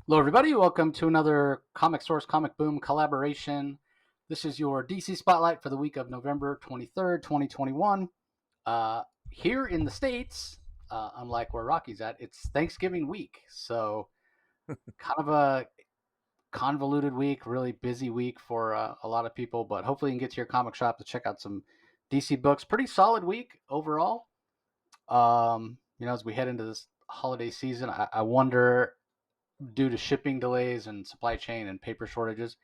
Hello, everybody. Welcome to another Comic Source Comic Boom collaboration. This is your DC Spotlight for the week of November 23rd, 2021. Here in the States, unlike where Rocky's at, it's Thanksgiving week. So, kind of a convoluted week, really busy week for a lot of people, but hopefully you can get to your comic shop to check out some DC books. Pretty solid week overall. As we head into this holiday season, I wonder, due to shipping delays and supply chain and paper shortages,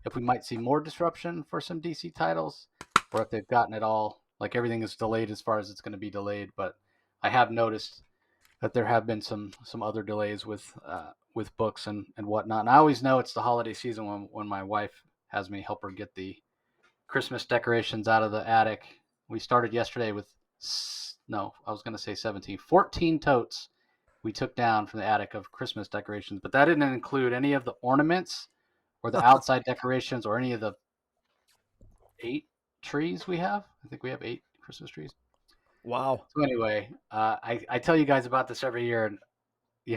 if we might see more disruption for some DC titles, or if they've gotten it all, like everything is delayed as far as it's going to be delayed. But I have noticed that there have been some other delays with books and whatnot. And I always know it's the holiday season when my wife has me help her get the Christmas decorations out of the attic. We started yesterday with no, I was going to say 17, 14 totes we took down from the attic of Christmas decorations, but that didn't include any of the ornaments or the outside decorations or any of the 8 trees we have. I think we have 8 Christmas trees. Wow. So anyway, I tell you guys about this every year, and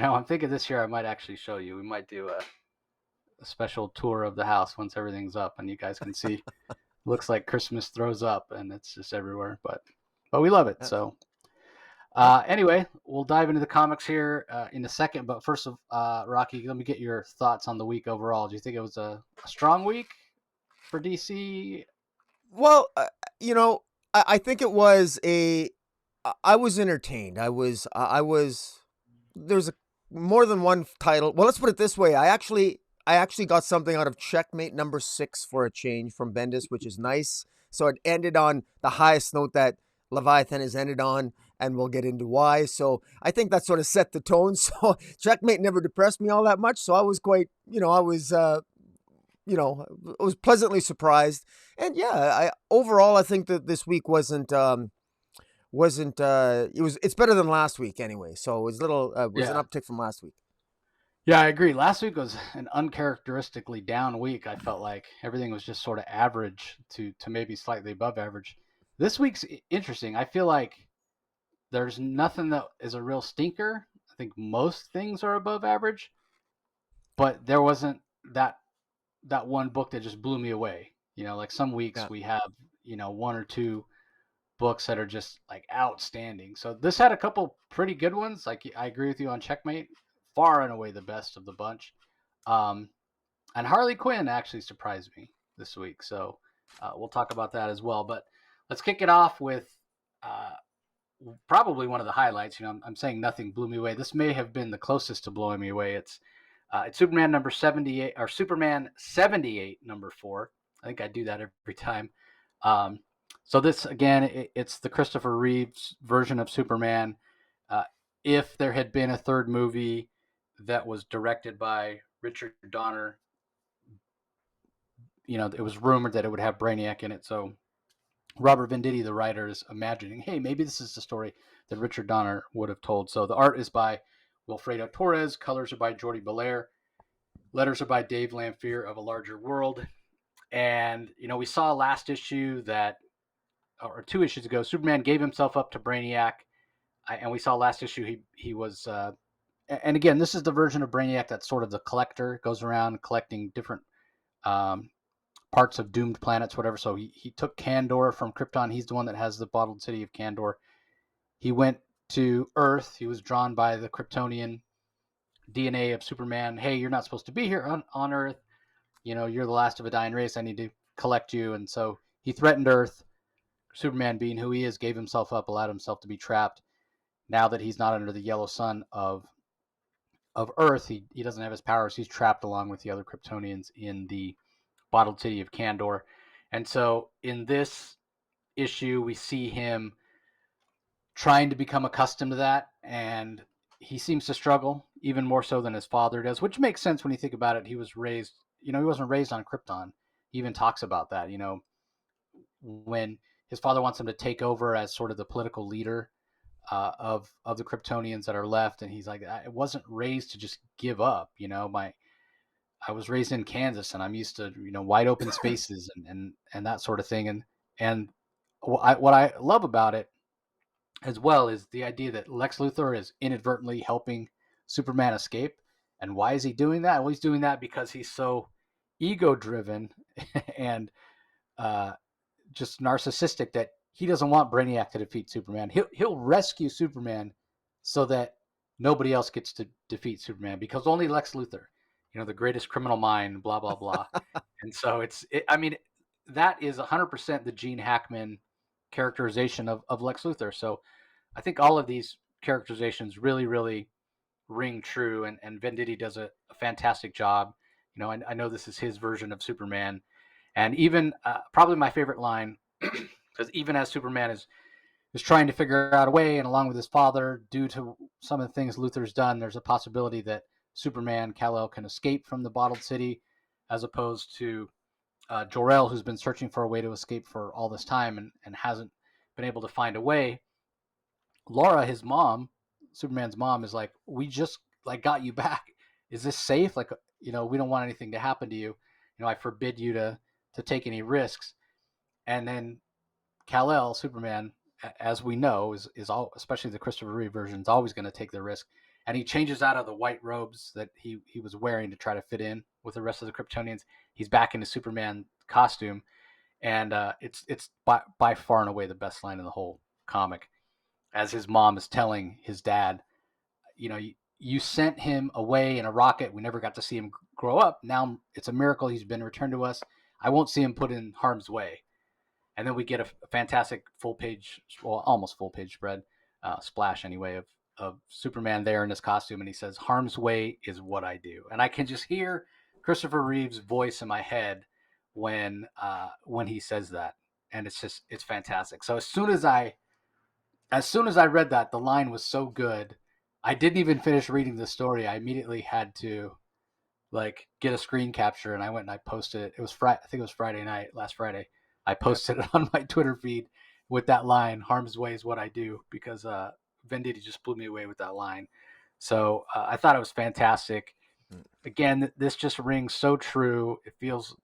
I'm thinking this year I might actually show you. We might do a special tour of the house once everything's up, and you guys can see. Looks like Christmas throws up, and it's just everywhere. But we love it. Uh, So uh, anyway, we'll dive into the comics here in a second. But first, Rocky, let me get your thoughts on the week overall. Do you think it was a strong week for DC? well, you know, I think it was a. I was entertained. I was. There's a more than one title. Well, let's put it this way. I actually got something out of Checkmate #6 for a change from Bendis, which is nice. So it ended on the highest note that Leviathan has ended on, and we'll get into why. So I think that sort of set the tone. So Checkmate never depressed me all that much. So I was quite, I was pleasantly surprised. And yeah, I overall I think that this week wasn't it's better than last week anyway. So it was was an Yeah. uptick from last week. Yeah, I agree. Last week was an uncharacteristically down week. I felt like everything was just sort of average to maybe slightly above average. This week's interesting. I feel like there's nothing that is a real stinker. I think most things are above average, but there wasn't that that one book that just blew me away. Like some weeks Yeah. we have, one or two books that are just like outstanding. So this had a couple pretty good ones. Like I agree with you on Checkmate, far and away the best of the bunch. Um, and Harley Quinn actually surprised me this week. So we'll talk about that as well. But let's kick it off with uh, probably one of the highlights. I'm saying nothing blew me away. This may have been the closest to blowing me away. It's Superman number 78, or Superman 78 number 4. I think I do that every time. Um, so this again, it's the Christopher Reeves version of Superman. Uh, if there had been a third movie that was directed by Richard Donner, it was rumored that it would have Brainiac in it. So Robert Venditti, the writer, is imagining, hey, maybe this is the story that Richard Donner would have told. So the art is by Wilfredo Torres, colors are by Jordi Belair, letters are by Dave Lamphere of A Larger World. And, we saw last issue that, or 2 issues ago, Superman gave himself up to Brainiac. And we saw last issue he was, and again, this is the version of Brainiac that's sort of the collector, goes around collecting different um, parts of doomed planets, whatever. So he took Kandor from Krypton. He's the one that has the bottled city of Kandor. He went to Earth. He was drawn by the Kryptonian DNA of Superman. Hey, you're not supposed to be here on Earth. You're the last of a dying race. I need to collect you. And so he threatened Earth. Superman, being who he is, gave himself up, allowed himself to be trapped. Now that he's not under the yellow sun of Earth, he doesn't have his powers. He's trapped along with the other Kryptonians in the bottled city of Kandor. And so in this issue, we see him trying to become accustomed to that, and he seems to struggle even more so than his father does, which makes sense when you think about it. He was raised, he wasn't raised on Krypton. He even talks about that, when his father wants him to take over as sort of the political leader of the Kryptonians that are left, and he's like, I wasn't raised to just give up. I was raised in Kansas, and I'm used to wide open spaces and that sort of thing. And what I love about it as well is the idea that Lex Luthor is inadvertently helping Superman escape. And why is he doing that? Well, he's doing that because he's so ego driven and uh, just narcissistic that he doesn't want Brainiac to defeat Superman. He'll rescue Superman so that nobody else gets to defeat Superman, because only Lex Luthor, the greatest criminal mind, blah blah blah. And so I mean, that is 100% the Gene Hackman characterization of Lex Luthor. So I think all of these characterizations really, really ring true, and Venditti does a fantastic job. I know this is his version of Superman, and even probably my favorite line, because even as Superman is trying to figure out a way, and along with his father, due to some of the things Luthor's done, there's a possibility that Superman, Kal-El, can escape from the bottled city, as opposed to Jor-El, who's been searching for a way to escape for all this time and hasn't been able to find a way. Laura, his mom, Superman's mom, is like, we just got you back. Is this safe? We don't want anything to happen to you. I forbid you to take any risks. And then Kal-El, Superman, as we know, is all, especially the Christopher Reeve version, is always going to take the risk. And he changes out of the white robes that he was wearing to try to fit in with the rest of the Kryptonians. He's back in his Superman costume, and it's by far and away the best line in the whole comic, as his mom is telling his dad, you sent him away in a rocket. We never got to see him grow up. Now it's a miracle he's been returned to us. I won't see him put in harm's way. And then we get a fantastic almost full page spread, splash anyway, of Superman there in his costume. And he says, harm's way is what I do. And I can just hear Christopher Reeve's voice in my head when he says that. And it's fantastic. So as soon as I read that, the line was so good, I didn't even finish reading the story. I immediately had to get a screen capture, and I went and I posted it. It was I think it was Friday night, last Friday. I posted it on my Twitter feed with that line, harm's way is what I do, because Venditti just blew me away with that line. So I thought it was fantastic. Again, this just rings so true. It feels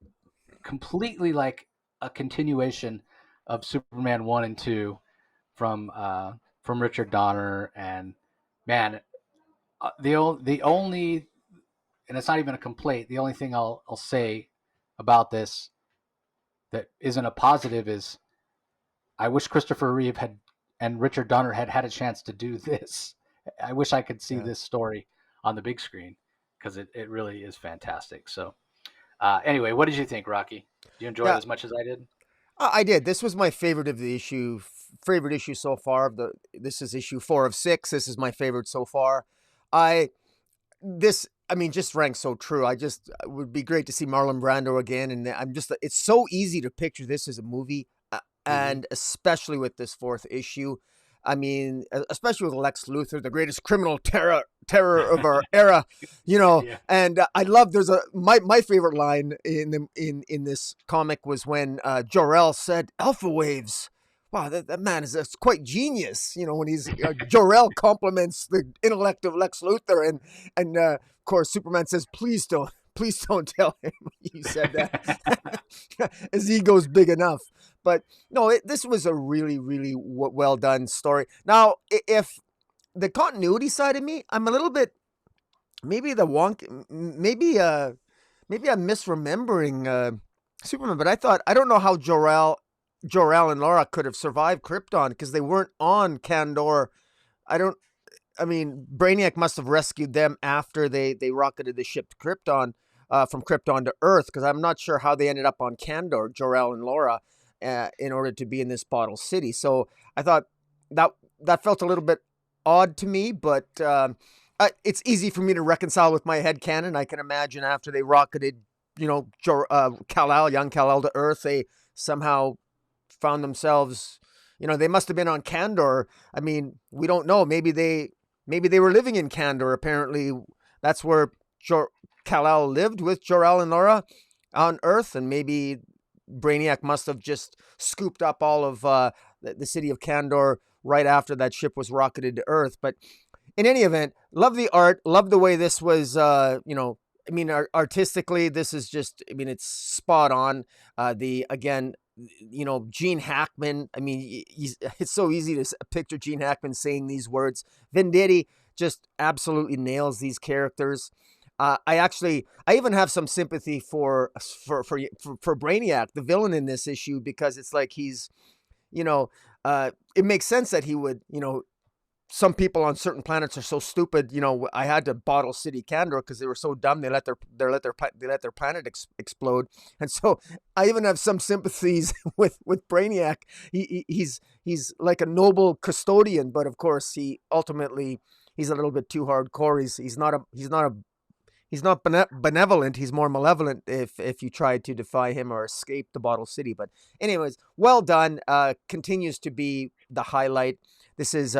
completely like a continuation of Superman 1 and 2 from Richard Donner. And man, the only, and it's not even a complaint, the only thing I'll say about this that isn't a positive is I wish Christopher Reeve and Richard Donner had a chance to do this. I wish I could see this story on the big screen, because it really is fantastic. So anyway, what did you think, Rocky? Did you enjoy it as much as I did? I did. This was my favorite of the favorite issue so far. This is issue 4 of 6. This is my favorite so far. Just ranks so true. It would be great to see Marlon Brando again. And it's so easy to picture this as a movie, and especially with this 4th issue. I mean, especially with Lex Luthor, the greatest criminal terror of our era, Yeah. And I love, my favorite line in this comic was when Jor-El said alpha waves. Wow, that man is quite genius, when he's Jor-El compliments the intellect of Lex Luthor, and of course Superman says, please don't tell him you said that. His ego's big enough. But no, this was a really, really well done story. Now, if the continuity side of me, I'm a little bit, maybe I'm misremembering Superman, but I don't know how Jor-El and Laura could have survived Krypton, because they weren't on Kandor. Brainiac must have rescued them after they rocketed the ship to Krypton, from Krypton to Earth, because I'm not sure how they ended up on Kandor, Jor-El and Laura, in order to be in this bottle city. So I thought that felt a little bit odd to me, but it's easy for me to reconcile with my headcanon. I can imagine after they rocketed, young Kal-El to Earth, they somehow found themselves, they must have been on Kandor. I mean, we don't know. Maybe they were living in Kandor. Apparently, that's where Kal-El lived with Jor-El and Laura on Earth, and maybe Brainiac must have just scooped up all of the city of Kandor right after that ship was rocketed to Earth. But in any event, love the art, love the way this was, artistically, this is just, it's spot on. Gene Hackman, it's so easy to picture Gene Hackman saying these words. Venditti just absolutely nails these characters. I even have some sympathy for Brainiac, the villain in this issue, because it's like he's, you know, it makes sense that he would, some people on certain planets are so stupid. I had to bottle City Candor because they were so dumb. They let their planet explode. And so I even have some sympathies with Brainiac. He's like a noble custodian, but of course he's a little bit too hardcore. He's not benevolent. He's more malevolent if you try to defy him or escape the Bottle City. But anyways, well done. Continues to be the highlight. This is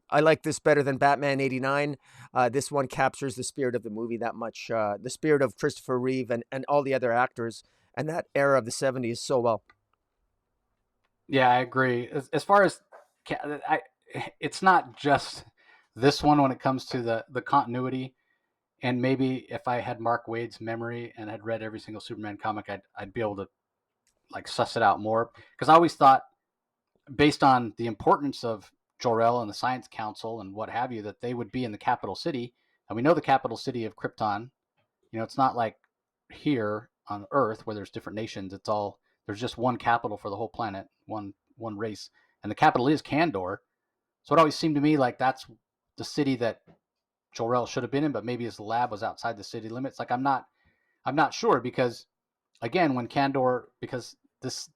I like this better than Batman 89. This one captures the spirit of the movie that much, the spirit of Christopher Reeve and all the other actors and that era of the 70s so well. Yeah, I agree. As far as it's not just this one when it comes to the continuity. And maybe if I had Mark Waid's memory and had read every single Superman comic, I'd be able to like suss it out more. Because I always thought, based on the importance of Jor-El and the Science Council and what have you, that they would be in the capital city. And we know the capital city of Krypton. It's not like here on Earth where there's different nations. There's just one capital for the whole planet, one race, and the capital is Kandor. So it always seemed to me like that's the city that Jor-El should have been in, but maybe his lab was outside the city limits. Like I'm not sure, because again, when Kandor, because this,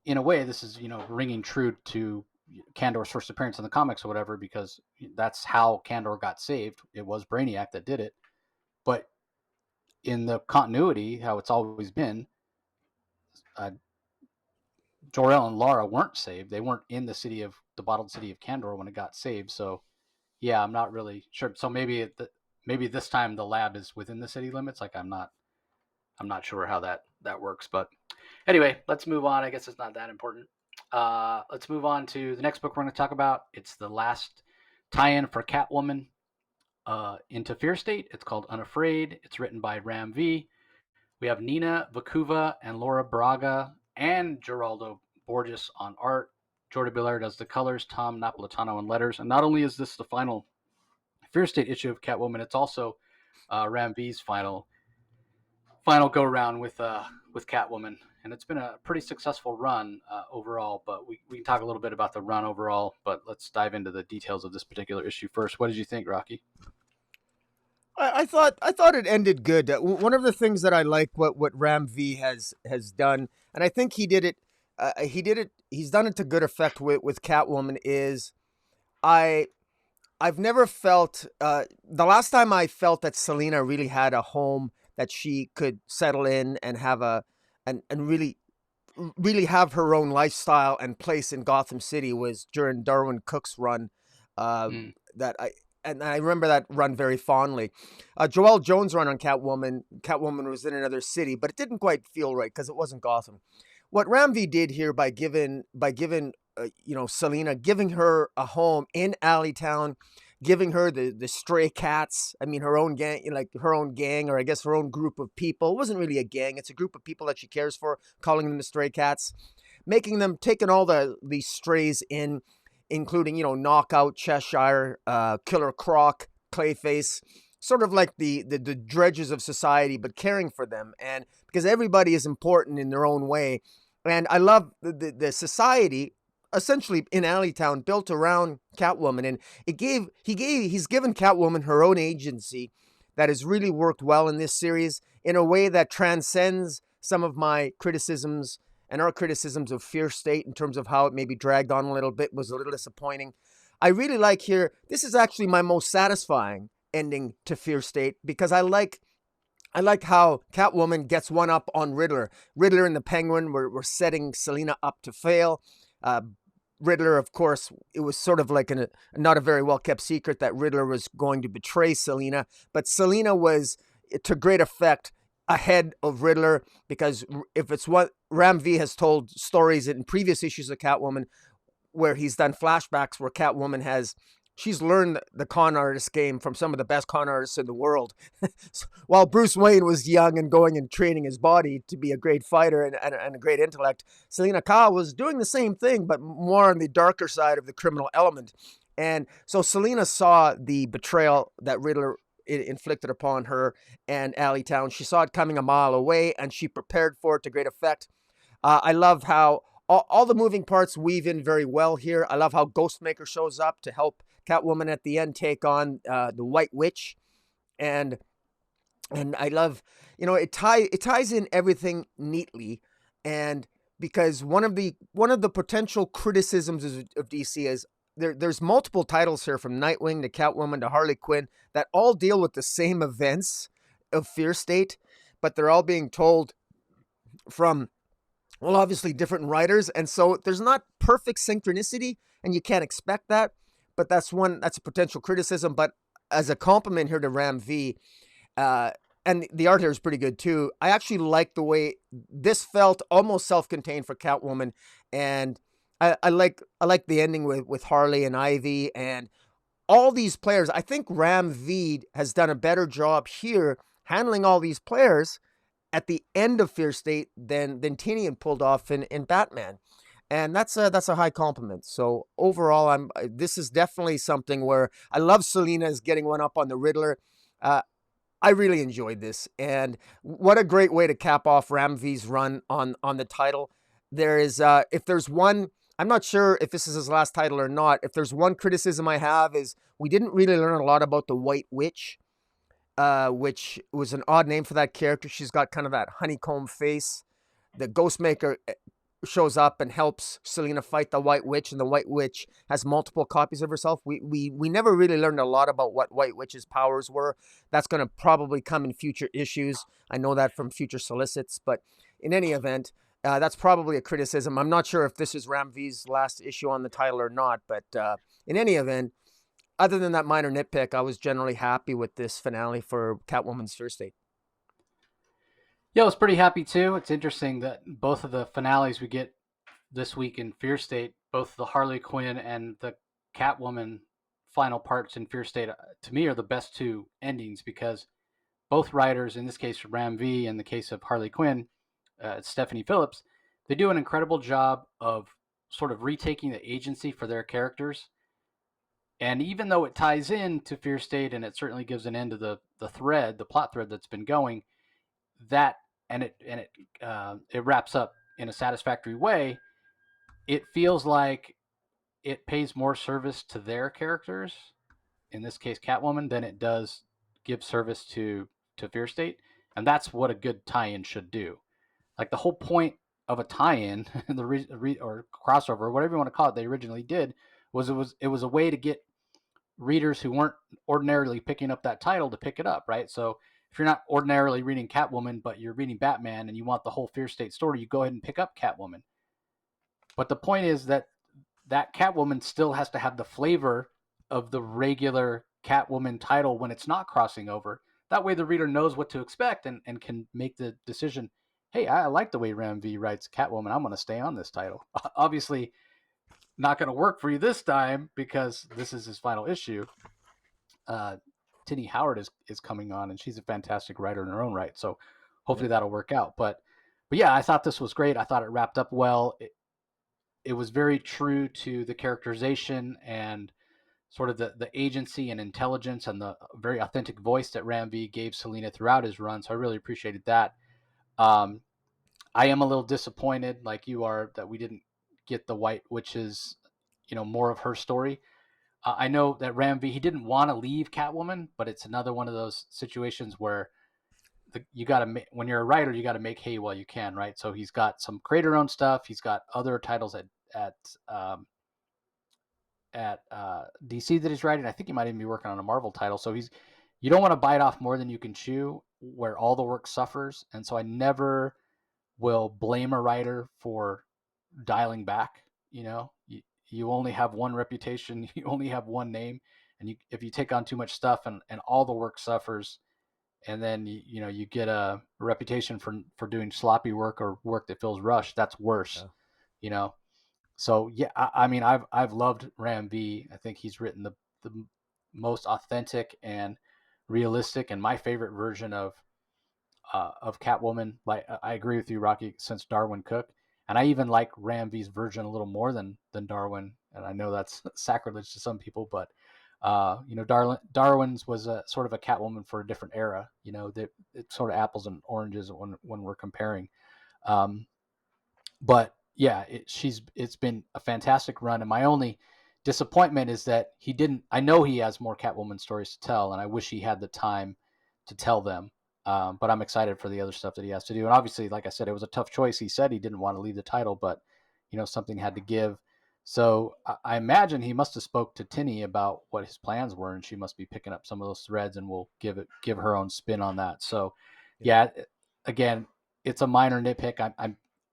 in a way, this is ringing true to Kandor's first appearance in the comics or whatever, because that's how Kandor got saved. It was Brainiac that did it. But in the continuity, how it's always been, Jor-El and Lara weren't saved. They weren't in the bottled city of Kandor when it got saved. So yeah, I'm not really sure. So maybe this time the lab is within the city limits. Like I'm not sure how that works. But anyway, let's move on. I guess it's not that important. Let's move on to the next book we're going to talk about. It's the last tie-in for Catwoman into Fear State. It's called Unafraid. It's written by Ram V. We have Nina Vakuva and Laura Braga and Geraldo Borges on art. Jordi Belair does the colors, Tom Napolitano on letters. And not only is this the final Fear State issue of Catwoman, it's also Ram V's final go round with Catwoman. And it's been a pretty successful run overall, but we can talk a little bit about the run overall, but let's dive into the details of this particular issue first. What did you think, Rocky? I thought it ended good. One of the things that I like what Ram V has done, and I think he did it. He's done it to good effect with Catwoman. Is I've never felt the last time I felt that Selina really had a home that she could settle in and have and really have her own lifestyle and place in Gotham City was during Darwin Cook's run. That I remember that run very fondly. Joelle Jones' run on Catwoman was in another city, but it didn't quite feel right because it wasn't Gotham. What Ram V did here by giving Selina, giving her a home in Alleytown, giving her the stray cats. I mean, her own gang, or I guess her own group of people. It wasn't really a gang. It's a group of people that she cares for, calling them the stray cats, taking all these strays in, including, Knockout, Cheshire, Killer Croc, Clayface, sort of like the dredges of society, but caring for them. And because everybody is important in their own way. And I love the society essentially in Alleytown built around Catwoman. And he's given Catwoman her own agency that has really worked well in this series in a way that transcends some of my criticisms and our criticisms of Fear State in terms of how it maybe dragged on a little bit, was a little disappointing. I really like here, this is actually my most satisfying ending to Fear State, because I like how Catwoman gets one up on Riddler. Riddler and the Penguin were setting Selina up to fail. Riddler, of course, it was sort of like not a very well-kept secret that Riddler was going to betray Selina, but Selina was, to great effect, ahead of Riddler, because if it's what Ram V has told stories in previous issues of Catwoman, where he's done flashbacks where Catwoman she's learned the con artist game from some of the best con artists in the world. While Bruce Wayne was young and going and training his body to be a great fighter and a great intellect, Selina Kyle was doing the same thing, but more on the darker side of the criminal element. And so Selina saw the betrayal that Riddler inflicted upon her and Alleytown. She saw it coming a mile away, and she prepared for it to great effect. I love how all the moving parts weave in very well here. I love how Ghostmaker shows up to help Catwoman at the end take on the White Witch, and I love, it ties in everything neatly. And because one of the potential criticisms of DC is there's multiple titles here, from Nightwing to Catwoman to Harley Quinn, that all deal with the same events of Fear State, but they're all being told from, well, obviously different writers, and so there's not perfect synchronicity, and you can't expect that. But that's a potential criticism. But as a compliment here to Ram V, and the art here is pretty good too. I actually like the way this felt almost self-contained for Catwoman, and I like the ending with Harley and Ivy and all these players. I think Ram V has done a better job here handling all these players at the end of Fear State than Tynion pulled off in Batman. And that's a high compliment. So overall, this is definitely something where I love Selina's getting one up on the Riddler. I really enjoyed this, and what a great way to cap off Ram V's run on the title. There is, if there's one, I'm not sure if this is his last title or not. If there's one criticism I have, is we didn't really learn a lot about the White Witch, which was an odd name for that character. She's got kind of that honeycomb face. The Ghostmaker shows up and helps Selina fight the White Witch, and the White Witch has multiple copies of herself. We never really learned a lot about what White Witch's powers were. That's going to probably come in future issues. I know that from future solicits, but in any event, that's probably a criticism. I'm not sure if this is Ram V's last issue on the title or not, but in any event, other than that minor nitpick, I was generally happy with this finale for Catwoman's Fear State. Yeah, I was pretty happy too. It's interesting that both of the finales we get this week in Fear State, both the Harley Quinn and the Catwoman final parts in Fear State, to me, are the best two endings, because both writers, in this case Ram V, in the case of Harley Quinn, Stephanie Phillips, they do an incredible job of sort of retaking the agency for their characters. And even though it ties in to Fear State, and it certainly gives an end to the plot thread that's been going, that it wraps up in a satisfactory way, it feels like it pays more service to their characters, in this case Catwoman, than it does give service to Fear State. And that's what a good tie-in should do. Like, the whole point of a tie-in or crossover, whatever you want to call it, they originally did, was it was a way to get readers who weren't ordinarily picking up that title to pick it up, right? So if you're not ordinarily reading Catwoman, but you're reading Batman and you want the whole Fear State story, you go ahead and pick up Catwoman. But the point is that Catwoman still has to have the flavor of the regular Catwoman title when it's not crossing over. That way the reader knows what to expect and can make the decision, hey, I like the way Ram V writes Catwoman, I'm going to stay on this title. Obviously, not going to work for you this time, because this is his final issue. Tini Howard is coming on, and she's a fantastic writer in her own right. So hopefully that'll work out. But yeah, I thought this was great. I thought it wrapped up well. It was very true to the characterization and sort of the agency and intelligence and the very authentic voice that Ram V gave Selina throughout his run. So I really appreciated that. I am a little disappointed, like you are, that we didn't get the White Witch's, more of her story. I know that Ram V, he didn't want to leave Catwoman, but it's another one of those situations where you got to, when you're a writer, you got to make hay while you can, right? So he's got some creator-owned stuff. He's got other titles at DC that he's writing. I think he might even be working on a Marvel title. So you don't want to bite off more than you can chew, where all the work suffers. And so I never will blame a writer for dialing back. You only have one reputation, you only have one name, and if you take on too much stuff and all the work suffers, and then you get a reputation for doing sloppy work or work that feels rushed, that's worse. Yeah. So yeah, I mean, I've loved Ram V. I think he's written the most authentic and realistic and my favorite version of Catwoman. Like, I agree with you, Rocky, since Darwin Cook. And I even like Ram V's version a little more than Darwin. And I know that's sacrilege to some people, but Darwin's was a sort of a Catwoman for a different era. That it's sort of apples and oranges when we're comparing. Um, but yeah, it's been a fantastic run, and my only disappointment is that he didn't. I know he has more Catwoman stories to tell, and I wish he had the time to tell them. But I'm excited for the other stuff that he has to do. And obviously, like I said, it was a tough choice. He said he didn't want to leave the title, but something had to give. So I imagine he must have spoke to Tinny about what his plans were, and she must be picking up some of those threads, and will give her own spin on that. So, Yeah. yeah, again, it's a minor nitpick.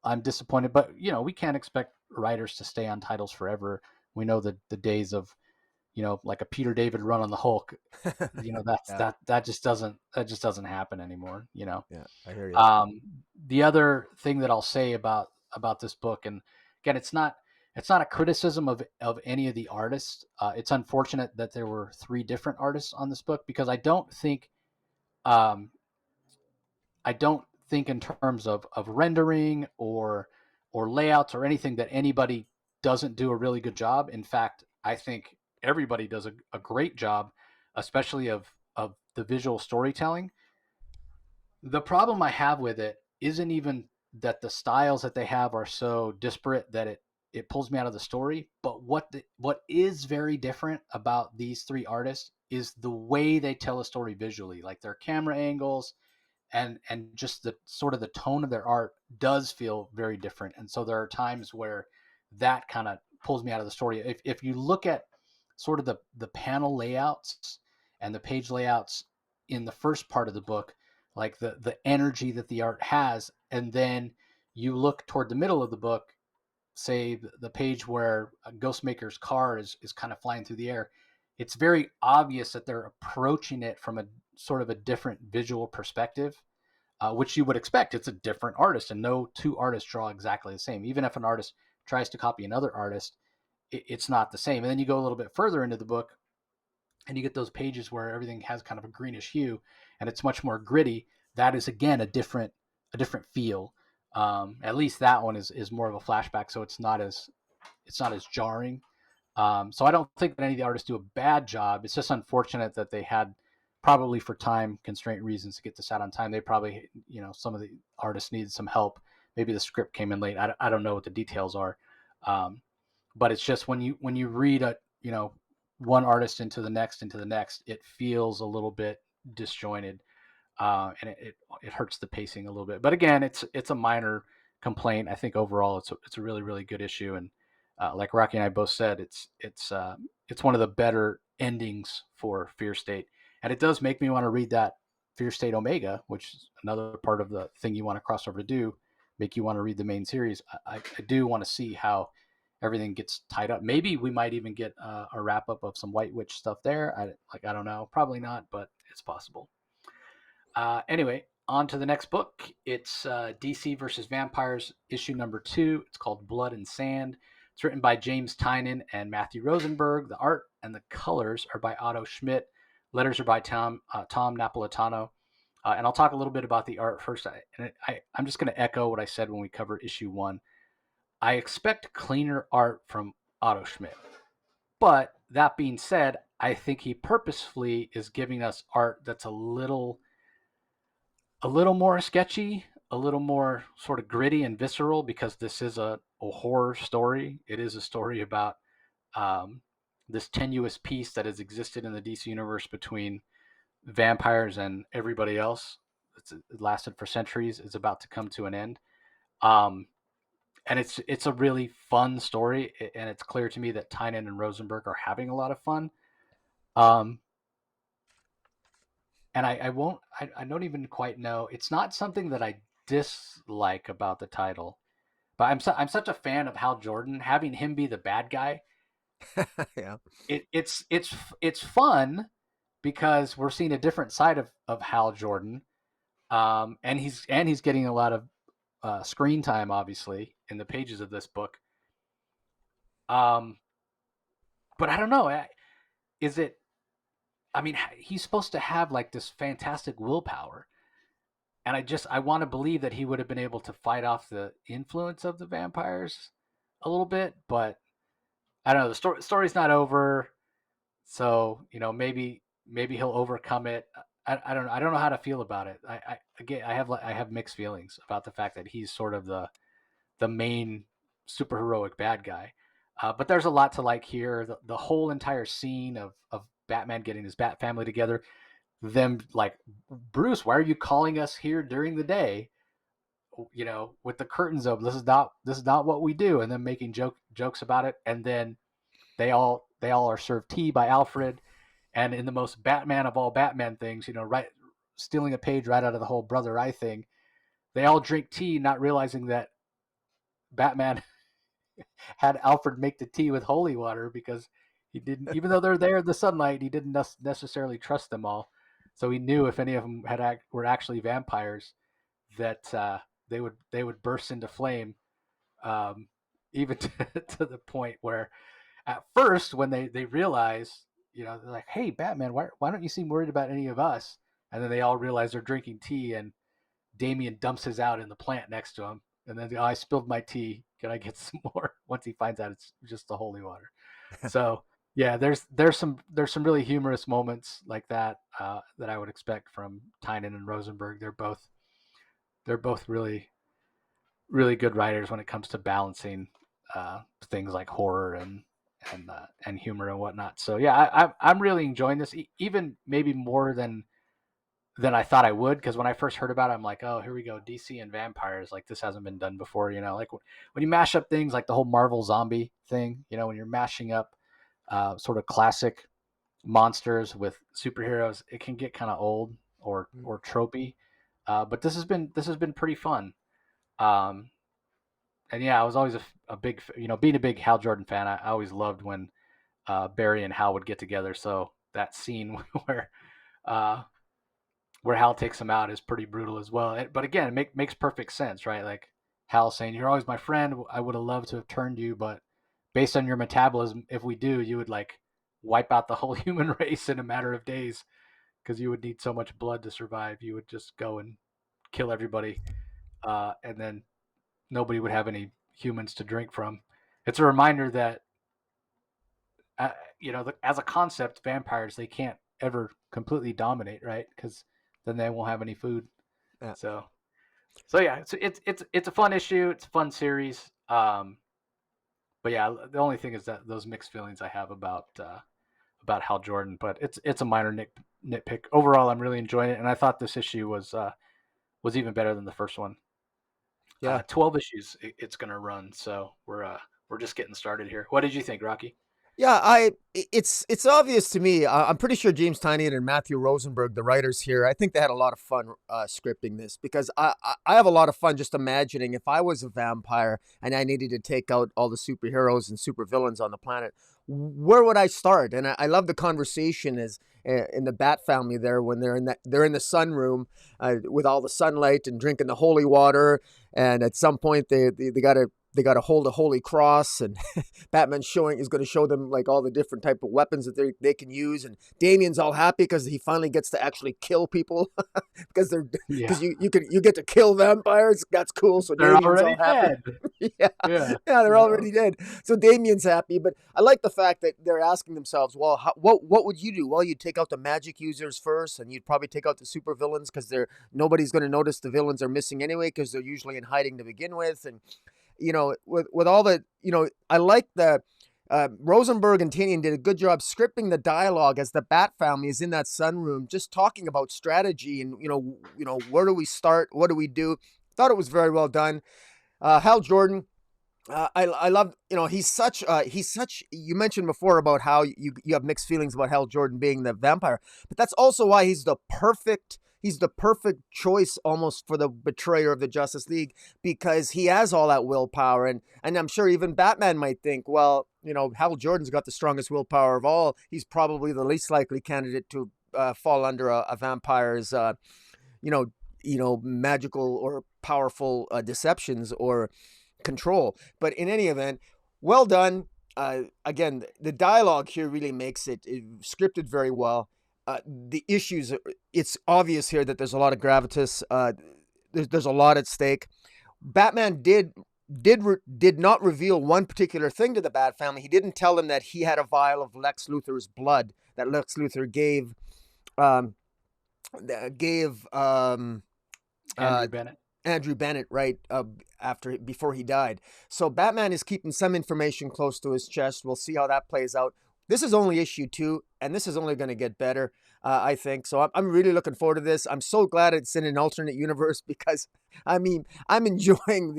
I'm disappointed, but we can't expect writers to stay on titles forever. We know that the days of like a Peter David run on the Hulk, Yeah. that just doesn't happen anymore. Yeah. I hear you. The other thing that I'll say about this book, and again, it's not a criticism of any of the artists. It's unfortunate that there were 3 different artists on this book, because um, I don't think in terms of rendering or layouts or anything that anybody doesn't do a really good job. In fact, I think everybody does a great job, especially of the visual storytelling. The problem I have with it isn't even that the styles that they have are so disparate that it pulls me out of the story. But what is very different about these 3 artists is the way they tell a story visually, like their camera angles, and just the sort of the tone of their art does feel very different. And so there are times where that kind of pulls me out of the story. If you look at sort of the panel layouts and the page layouts in the first part of the book, like the energy that the art has, and then you look toward the middle of the book, say the page where Ghostmaker's car is kind of flying through the air, it's very obvious that they're approaching it from a sort of a different visual perspective, which you would expect. It's a different artist, and no 2 artists draw exactly the same. Even if an artist tries to copy another artist, it's not the same. And then you go a little bit further into the book, and you get those pages where everything has kind of a greenish hue, and it's much more gritty. That is again a different feel. At least that one is more of a flashback, so it's not as jarring. So I don't think that any of the artists do a bad job. It's just unfortunate that they had, probably for time constraint reasons, to get this out on time. They probably, some of the artists needed some help. Maybe the script came in late. I don't know what the details are. Um, but it's just when you read one artist into the next, it feels a little bit disjointed, and it hurts the pacing a little bit. But again, it's a minor complaint. I think overall it's a really really good issue, and like Rocky and I both said, it's one of the better endings for Fear State, and it does make me want to read that Fear State Omega, which is another part of the thing you want to cross over to do, make you want to read the main series. I do want to see how everything gets tied up. Maybe we might even get a wrap up of some White Witch stuff there. I don't know, probably not, but it's possible. Anyway, on to the next book. It's DC versus Vampires, issue number 2. It's called Blood and Sand. It's written by James Tynion and Matthew Rosenberg. The art and the colors are by Otto Schmidt. Letters are by Tom Napolitano. And I'll talk a little bit about the art first. I'm just going to echo what I said when we covered issue 1. I expect cleaner art from Otto Schmidt. But that being said, I think he purposefully is giving us art that's a little more sketchy, a little more sort of gritty and visceral, because this is a horror story. It is a story about um, this tenuous piece that has existed in the DC universe between vampires and everybody else. It lasted for centuries. It's about to come to an end. Um, and it's a really fun story, and it's clear to me that Tynan and Rosenberg are having a lot of fun. Um, and I won't I don't even quite know. It's not something that I dislike about the title, but I'm such a fan of Hal Jordan. Having him be the bad guy, Yeah. it's fun, because we're seeing a different side of Hal Jordan, and he's getting a lot of screen time, obviously, in the pages of this book. Um, but I don't know. Is it? I mean, he's supposed to have like this fantastic willpower, and I want to believe that he would have been able to fight off the influence of the vampires a little bit, but I don't know. The story's not over. So maybe he'll overcome it. I don't know how to feel about it. I have mixed feelings about the fact that he's sort of the main superheroic bad guy. But there's a lot to like here. The whole entire scene of Batman getting his Bat family together, them like, Bruce, why are you calling us here during the day? With the curtains open. This is not what we do. And then making jokes about it. And then they all are served tea by Alfred. And in the most Batman of all Batman things, right, stealing a page right out of the whole brother eye thing, they all drink tea, not realizing that Batman had Alfred make the tea with holy water because he didn't, even though they're there in the sunlight, he didn't necessarily trust them all. So he knew if any of them were actually vampires, that they would burst into flame, um, even to the point where, at first, when they realize, they're like, "Hey, Batman, why don't you seem worried about any of us?" And then they all realize they're drinking tea, and Damian dumps his out in the plant next to him, and then, I spilled my tea. Can I get some more? Once he finds out it's just the holy water. So yeah, there's some really humorous moments like that, that I would expect from Tynion and Rosenberg. They're both really really good writers when it comes to balancing things like horror and humor and whatnot. So yeah, I'm really enjoying this, even maybe more than I thought I would, because when I first heard about it, I'm like, oh, here we go, DC and vampires. Like, this hasn't been done before. Like when you mash up things like the whole Marvel zombie thing. When you're mashing up sort of classic monsters with superheroes, it can get kind of old or tropey. But this has been pretty fun. Um, and yeah, I was always a big, being a big Hal Jordan fan. I always loved when Barry and Hal would get together. So that scene where uh, where Hal takes him out is pretty brutal as well. But again, it makes perfect sense, right? Like Hal saying, "You're always my friend. I would have loved to have turned you, but based on your metabolism, if we do, you would like wipe out the whole human race in a matter of days because you would need so much blood to survive. You would just go and kill everybody, and then nobody would have any humans to drink from." It's a reminder that, as a concept, vampires, they can't ever completely dominate, right? Because then they won't have any food. Yeah. So yeah, it's a fun issue. It's a fun series. But yeah, the only thing is that those mixed feelings I have about Hal Jordan, but it's a minor nitpick. Overall, I'm really enjoying it, and I thought this issue was even better than the first one. Yeah. 12 issues it's going to run, so we're just getting started here. What did you think, Rocky? Yeah, it's obvious to me. I'm pretty sure James Tynion and Matthew Rosenberg, the writers here, I think they had a lot of fun scripting this, because I have a lot of fun just imagining if I was a vampire and I needed to take out all the superheroes and supervillains on the planet, where would I start? And I love the conversation as in the Bat family there when they're in the sunroom with all the sunlight and drinking the holy water, and at some point they got to hold a holy cross, and Batman is going to show them like all the different type of weapons that they can use, and Damian's all happy because he finally gets to actually kill people because Yeah, you get to kill vampires. That's cool. So they're Damian's all already happy. dead. Yeah, Yeah, yeah, they're already dead. So Damian's happy, but I like the fact that they're asking themselves, well, what would you do? Well, you'd take out the magic users first, and you'd probably take out the super villains because nobody's going to notice the villains are missing anyway because they're usually in hiding to begin with, and with all the, I like the Rosenberg and Tynion did a good job scripting the dialogue as the Bat family is in that sunroom, just talking about strategy and where do we start, what do we do. Thought it was very well done. Hal Jordan, I love, he's such, you mentioned before about how you have mixed feelings about Hal Jordan being the vampire, but that's also why he's the perfect choice almost for the betrayer of the Justice League, because he has all that willpower. And I'm sure even Batman might think, well, Hal Jordan's got the strongest willpower of all. He's probably the least likely candidate to fall under a vampire's, magical or powerful deceptions or control. But in any event, well done. Again, the dialogue here really makes it scripted very well. The issues, it's obvious here that there's a lot of gravitas. There's a lot at stake. Batman did did not reveal one particular thing to the Bat Family. He didn't tell them that he had a vial of Lex Luthor's blood that Lex Luthor um, gave Andrew Bennett. Andrew Bennett, right, before he died. So Batman is keeping some information close to his chest. We'll see how that plays out. This is only issue 2, and this is only going to get better, I think. So I'm really looking forward to this. I'm so glad it's in an alternate universe because, I mean, I'm enjoying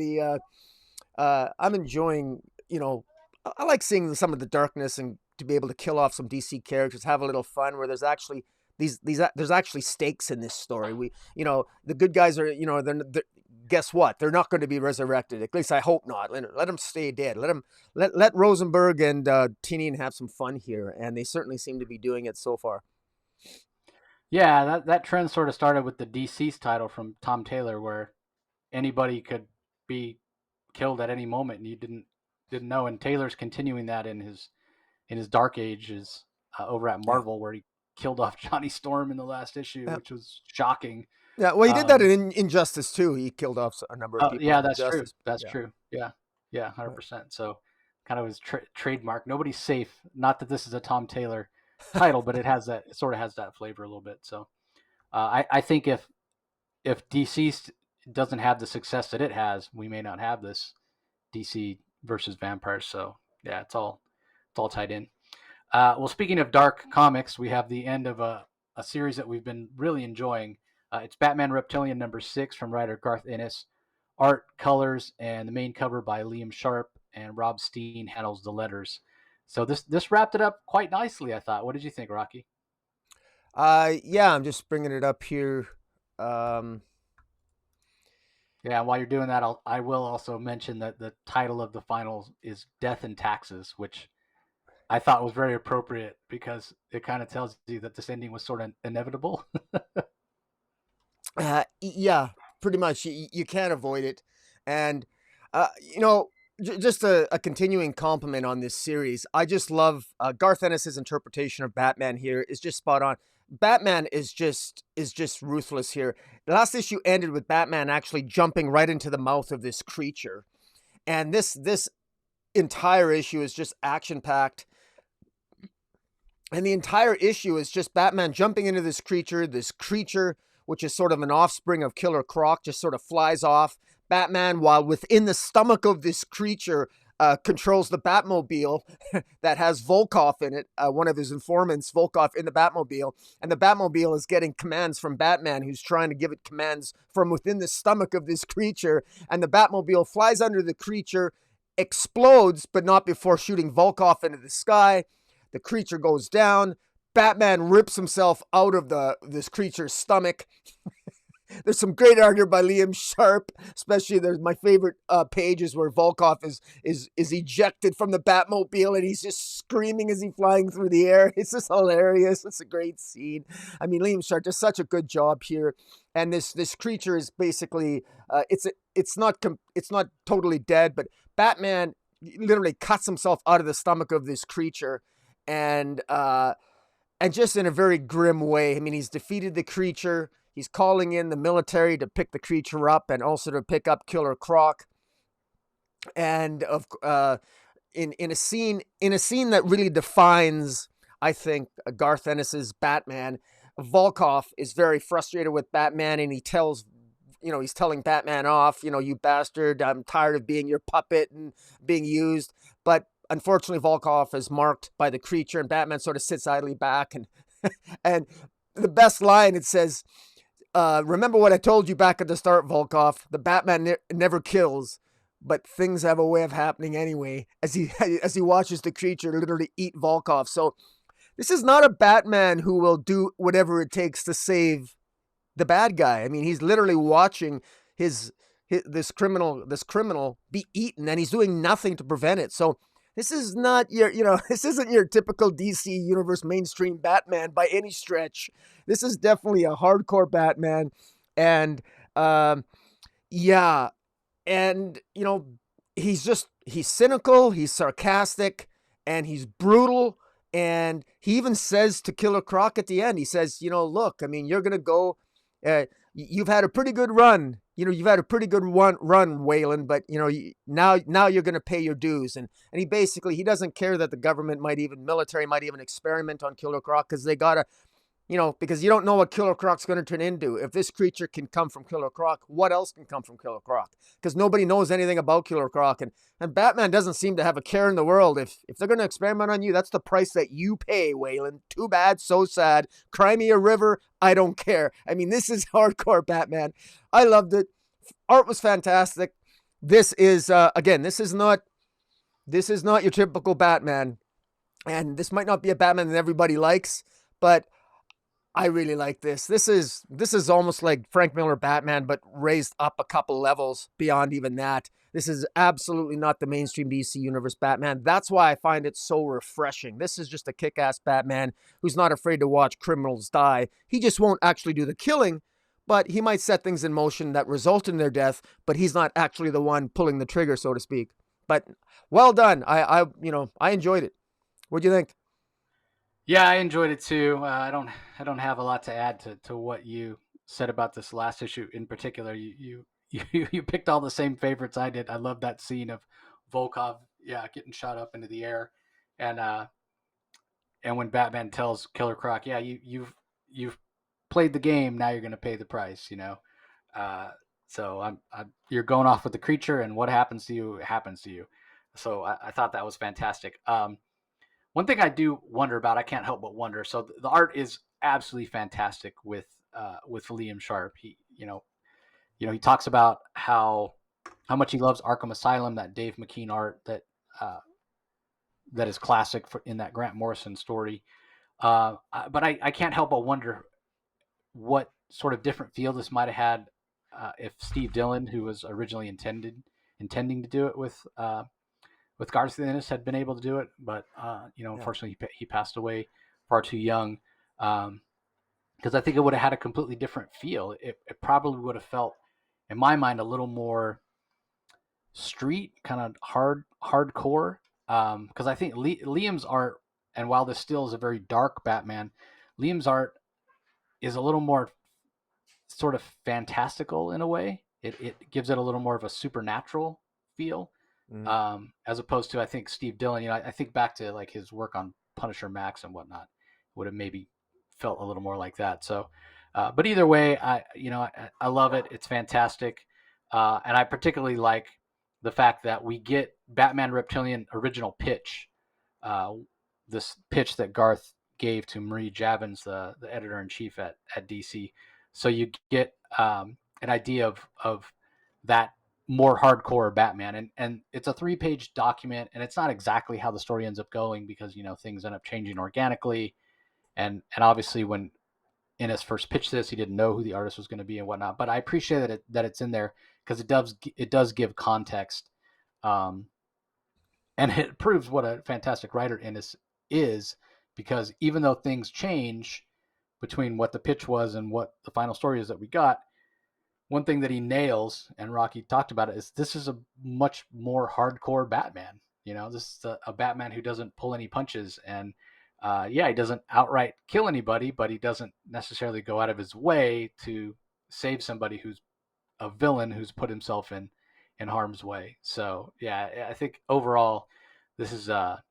I like seeing some of the darkness and to be able to kill off some DC characters, have a little fun where there's actually there's actually stakes in this story. The good guys are, they're guess what? They're not going to be resurrected. At least I hope not. Let them stay dead. Let Rosenberg and Tynion have some fun here, and they certainly seem to be doing it so far. Yeah, that trend sort of started with the deceased title from Tom Taylor, where anybody could be killed at any moment, and you didn't know. And Taylor's continuing that in his Dark Ages over at Marvel, where he killed off Johnny Storm in the last issue, which was shocking. Yeah, well, he did that in Injustice too. He killed off a number of people. Yeah, that's true. That's true. Yeah, 100%. So, kind of his trademark. Nobody's safe. Not that this is a Tom Taylor title, but it sort of has that flavor a little bit. So, I think if DC doesn't have the success that it has, we may not have this DC versus vampires. So, yeah, it's all tied in. Well, speaking of dark comics, we have the end of a series that we've been really enjoying. It's Batman Reptilian #6 from writer Garth Ennis. Art, colors, and the main cover by Liam Sharpe, and Rob Steen handles the letters. So this wrapped it up quite nicely, I thought. What did you think, Rocky? Yeah, I'm just bringing it up here. Yeah, while you're doing that, I will also mention that the title of the final is Death and Taxes, which I thought was very appropriate because it kind of tells you that this ending was sort of inevitable. Yeah, pretty much. You can't avoid it. And, just a continuing compliment on this series. I just love Garth Ennis' interpretation of Batman here is just spot on. Batman is just ruthless here. The last issue ended with Batman actually jumping right into the mouth of this creature. And this entire issue is just action-packed. And the entire issue is just Batman jumping into this creature, which is sort of an offspring of Killer Croc, just sort of flies off. Batman, while within the stomach of this creature, controls the Batmobile that has Volkov in it, one of his informants, Volkov, in the Batmobile. And the Batmobile is getting commands from Batman, who's trying to give it commands from within the stomach of this creature. And the Batmobile flies under the creature, explodes, but not before shooting Volkov into the sky. The creature goes down. Batman rips himself out of this creature's stomach. There's some great art by Liam Sharpe, especially there's my favorite pages where Volkov is ejected from the Batmobile and he's just screaming as he's flying through the air. It's just hilarious. It's a great scene. I mean, Liam Sharpe does such a good job here, and this creature is basically it's not totally dead, but Batman literally cuts himself out of the stomach of this creature, and just in a very grim way. I mean, he's defeated the creature. He's calling in the military to pick the creature up and also to pick up Killer Croc. And in a scene that really defines, I think, Garth Ennis's Batman, Volkov is very frustrated with Batman, and he's telling Batman off, you bastard, I'm tired of being your puppet and being used. But unfortunately, Volkov is marked by the creature, and Batman sort of sits idly back. And and the best line, it says, remember what I told you back at the start, Volkov. The Batman never kills, but things have a way of happening anyway, as he watches the creature literally eat Volkov. So this is not a Batman who will do whatever it takes to save the bad guy. I mean, he's literally watching this criminal be eaten, and he's doing nothing to prevent it. So this is not this isn't your typical DC Universe mainstream Batman by any stretch. This is definitely a hardcore Batman. And, he's cynical, he's sarcastic, and he's brutal. And he even says to Killer Croc at the end, he says, look, I mean, you're going to go, you've had a pretty good run, you've had a pretty good run, Wayland, but now you're going to pay your dues. And he doesn't care that the government military might even experiment on Killer Croc, because they gotta, because you don't know what Killer Croc's going to turn into. If this creature can come from Killer Croc, what else can come from Killer Croc? Because nobody knows anything about Killer Croc, and Batman doesn't seem to have a care in the world. If they're going to experiment on you, that's the price that you pay, Wayland. Too bad, so sad. Cry me a river, I don't care. I mean, this is hardcore Batman. I loved it. Art was fantastic. This is again, this is not your typical Batman, and this might not be a Batman that everybody likes, but I really like this. This is almost like Frank Miller Batman, but raised up a couple levels beyond even that. This is absolutely not the mainstream DC Universe Batman. That's why I find it so refreshing. This is just a kick-ass Batman who's not afraid to watch criminals die. He just won't actually do the killing, but he might set things in motion that result in their death, but he's not actually the one pulling the trigger, so to speak. But well done. I enjoyed it. What'd you think? Yeah, I enjoyed it too. I don't have a lot to add to what you said about this last issue in particular. You picked all the same favorites I did. I love that scene of Volkov, yeah, getting shot up into the air, and when Batman tells Killer Croc, yeah, you've played the game, now you're going to pay the price, Uh, so you're going off with the creature, and what happens to you happens to you. So I thought that was fantastic. One thing I do wonder about, I can't help but wonder. So the art is absolutely fantastic with Liam Sharpe. He talks about how much he loves Arkham Asylum, that Dave McKean art that is classic in that Grant Morrison story. But I can't help but wonder what sort of different feel this might have had if Steve Dillon, who was originally intending to do it with Garth and Ennis, had been able to do it, but unfortunately he passed away far too young. Because I think it would have had a completely different feel. It probably would have felt, in my mind, a little more street, kind of hardcore. Because I think Liam's art, and while this still is a very dark Batman, Liam's art is a little more sort of fantastical in a way. It gives it a little more of a supernatural feel. As opposed to, I think, Steve Dillon. I think back to like his work on Punisher Max and whatnot, would have maybe felt a little more like that. So, but either way, I love it. It's fantastic, and I particularly like the fact that we get Batman Reptilian original pitch, this pitch that Garth gave to Marie Javins, the editor in chief at DC. So you get an idea of that more hardcore Batman, and it's a 3-page document, and it's not exactly how the story ends up going, because things end up changing organically, and obviously when Ennis first pitched this, he didn't know who the artist was going to be and whatnot. But I appreciate that it's in there, because it does give context, and it proves what a fantastic writer Ennis is, because even though things change between what the pitch was and what the final story is that we got, one thing that he nails, and Rocky talked about it, is this is a much more hardcore Batman. This is a Batman who doesn't pull any punches, and he doesn't outright kill anybody, but he doesn't necessarily go out of his way to save somebody who's a villain who's put himself in harm's way. So yeah, I think overall this is a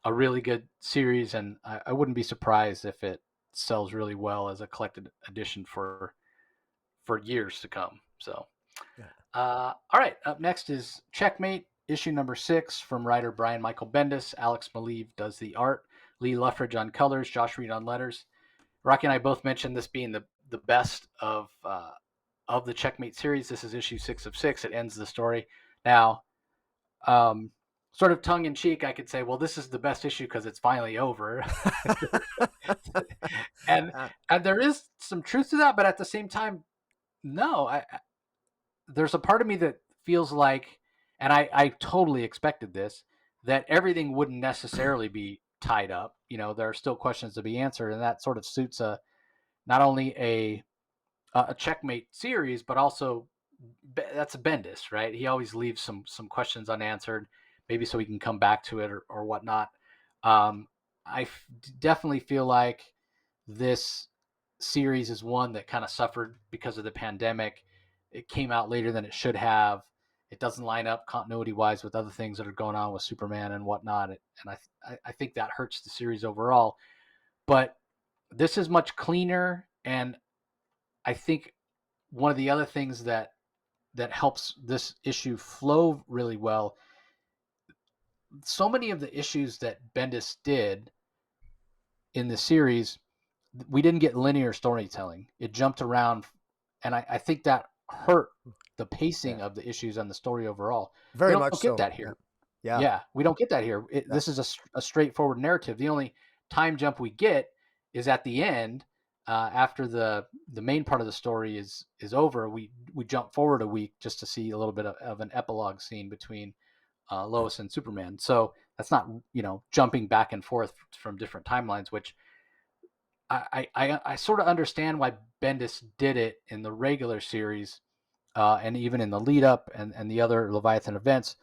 really good series, and I wouldn't be surprised if it sells really well as a collected edition for years to come. So, all right. Up next is Checkmate, issue number 6, from writer Brian Michael Bendis. Alex Maleev does the art. Lee Luffridge on colors. Josh Reed on letters. Rocky and I both mentioned this being the best of the Checkmate series. This is issue 6 of 6. It ends the story. Now, sort of tongue in cheek, I could say, well, this is the best issue because it's finally over. and there is some truth to that, but at the same time, no, there's a part of me that feels like, and I totally expected this, that everything wouldn't necessarily be tied up. There are still questions to be answered, and that sort of suits not only a Checkmate series, but also that's a Bendis, right? He always leaves some questions unanswered, maybe so he can come back to it or whatnot. I definitely feel like this series is one that kind of suffered because of the pandemic. it came out later than it should have. It doesn't line up continuity wise with other things that are going on with Superman and whatnot. And I think that hurts the series overall. But this is much cleaner. And I think one of the other things that helps this issue flow really well, so many of the issues that Bendis did in the series, we didn't get linear storytelling. It jumped around, and I think that hurt the pacing of the issues and the story overall. Very we don't much get so. that here. Yeah. We don't get that here. This is a straightforward narrative. The only time jump we get is at the end, after the main part of the story is over. We jump forward a week just to see a little bit of an epilogue scene between Lois and Superman. So that's not, jumping back and forth from different timelines, which I sort of understand why Bendis did it in the regular series, and even in the lead up and the other Leviathan events,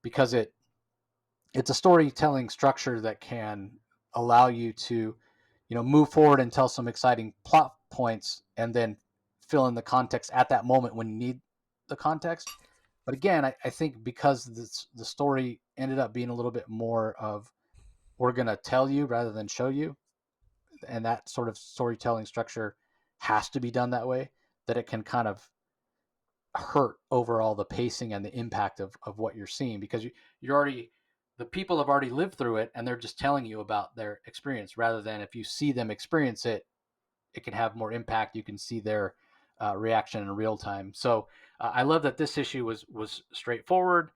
because it's a storytelling structure that can allow you to, move forward and tell some exciting plot points and then fill in the context at that moment when you need the context. But again, I think because the story ended up being a little bit more of, we're going to tell you rather than show you, and that sort of storytelling structure has to be done that way, that it can kind of hurt overall the pacing and the impact of what you're seeing, because the people have already lived through it and they're just telling you about their experience, rather than if you see them experience it, it can have more impact. You can see their reaction in real time. So I love that this issue was straightforward.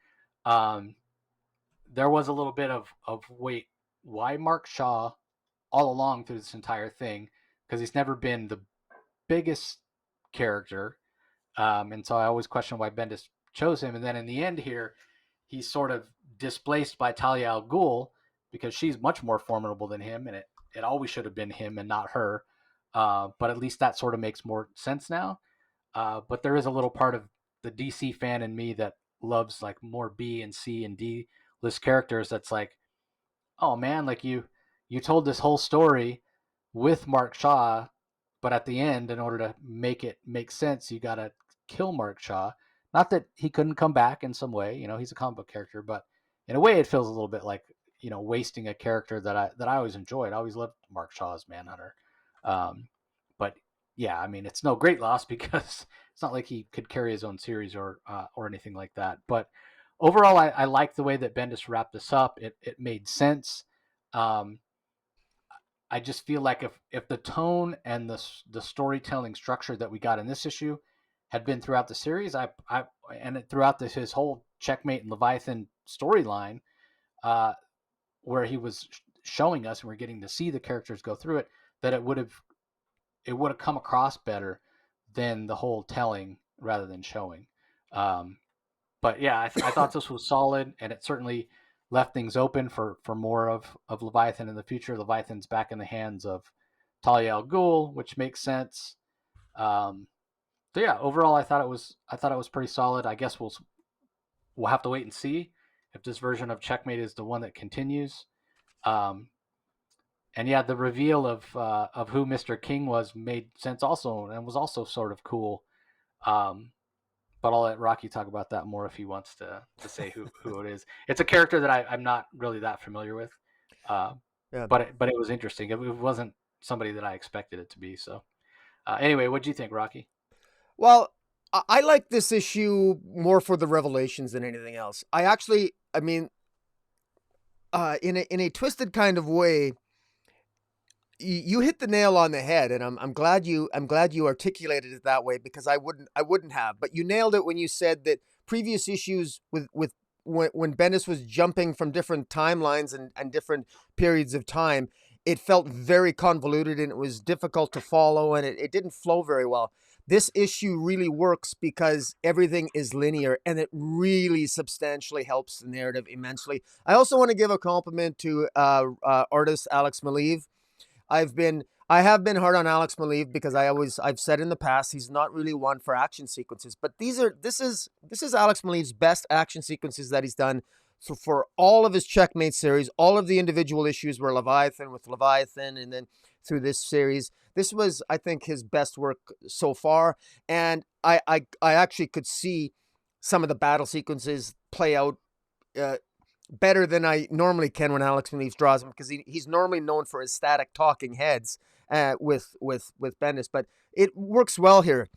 There was a little bit of wait, why Mark Shaw all along through this entire thing, because he's never been the biggest character. And so I always question why Bendis chose him. And then in the end here, he's sort of displaced by Talia al Ghul, because she's much more formidable than him, and it always should have been him and not her. But at least that sort of makes more sense now. But there is a little part of the DC fan in me that loves like more B and C and D list characters. That's like, oh man, like you told this whole story with Mark Shaw, but at the end, in order to make it make sense, you got to kill Mark Shaw. Not that he couldn't come back in some way, he's a comic book character, but in a way, it feels a little bit like, wasting a character that I always enjoyed. I always loved Mark Shaw as Manhunter. But yeah, I mean, it's no great loss because it's not like he could carry his own series or anything like that. But overall, I like the way that Bendis wrapped this up. It made sense. I just feel like if the tone and the storytelling structure that we got in this issue had been throughout the series, and throughout his whole Checkmate and Leviathan storyline, where he was showing us and we're getting to see the characters go through it, that it would have come across better than the whole telling rather than showing. But yeah, I thought this was solid, and it certainly left things open for more of Leviathan in the future. Leviathan's back in the hands of Talia al Ghul, which makes sense. So yeah, overall, I thought it was pretty solid. I guess we'll have to wait and see if this version of Checkmate is the one that continues. And yeah, the reveal of who Mr. King was made sense also, and was also sort of cool. But I'll let Rocky talk about that more if he wants to say who it is. It's a character that I'm not really that familiar with, but it was interesting. It wasn't somebody that I expected it to be. So anyway, what do you think, Rocky? Well, I like this issue more for the revelations than anything else. I mean, in a twisted kind of way, you hit the nail on the head, and I'm glad you articulated it that way, because I wouldn't have. But you nailed it when you said that previous issues with when Bendis was jumping from different timelines and different periods of time, it felt very convoluted and it was difficult to follow, and it didn't flow very well. This issue really works because everything is linear, and it really substantially helps the narrative immensely. I also want to give a compliment to artist Alex Maleev. I have been hard on Alex Maleev because I've said in the past he's not really one for action sequences, but this is Alex Maleev's best action sequences that he's done. So for all of his Checkmate series, all of the individual issues were Leviathan with Leviathan, and then through this series. This was, I think, his best work so far, and I actually could see some of the battle sequences play out better than I normally can when Alex Maleev draws him, because he's normally known for his static talking heads with Bendis, but it works well here.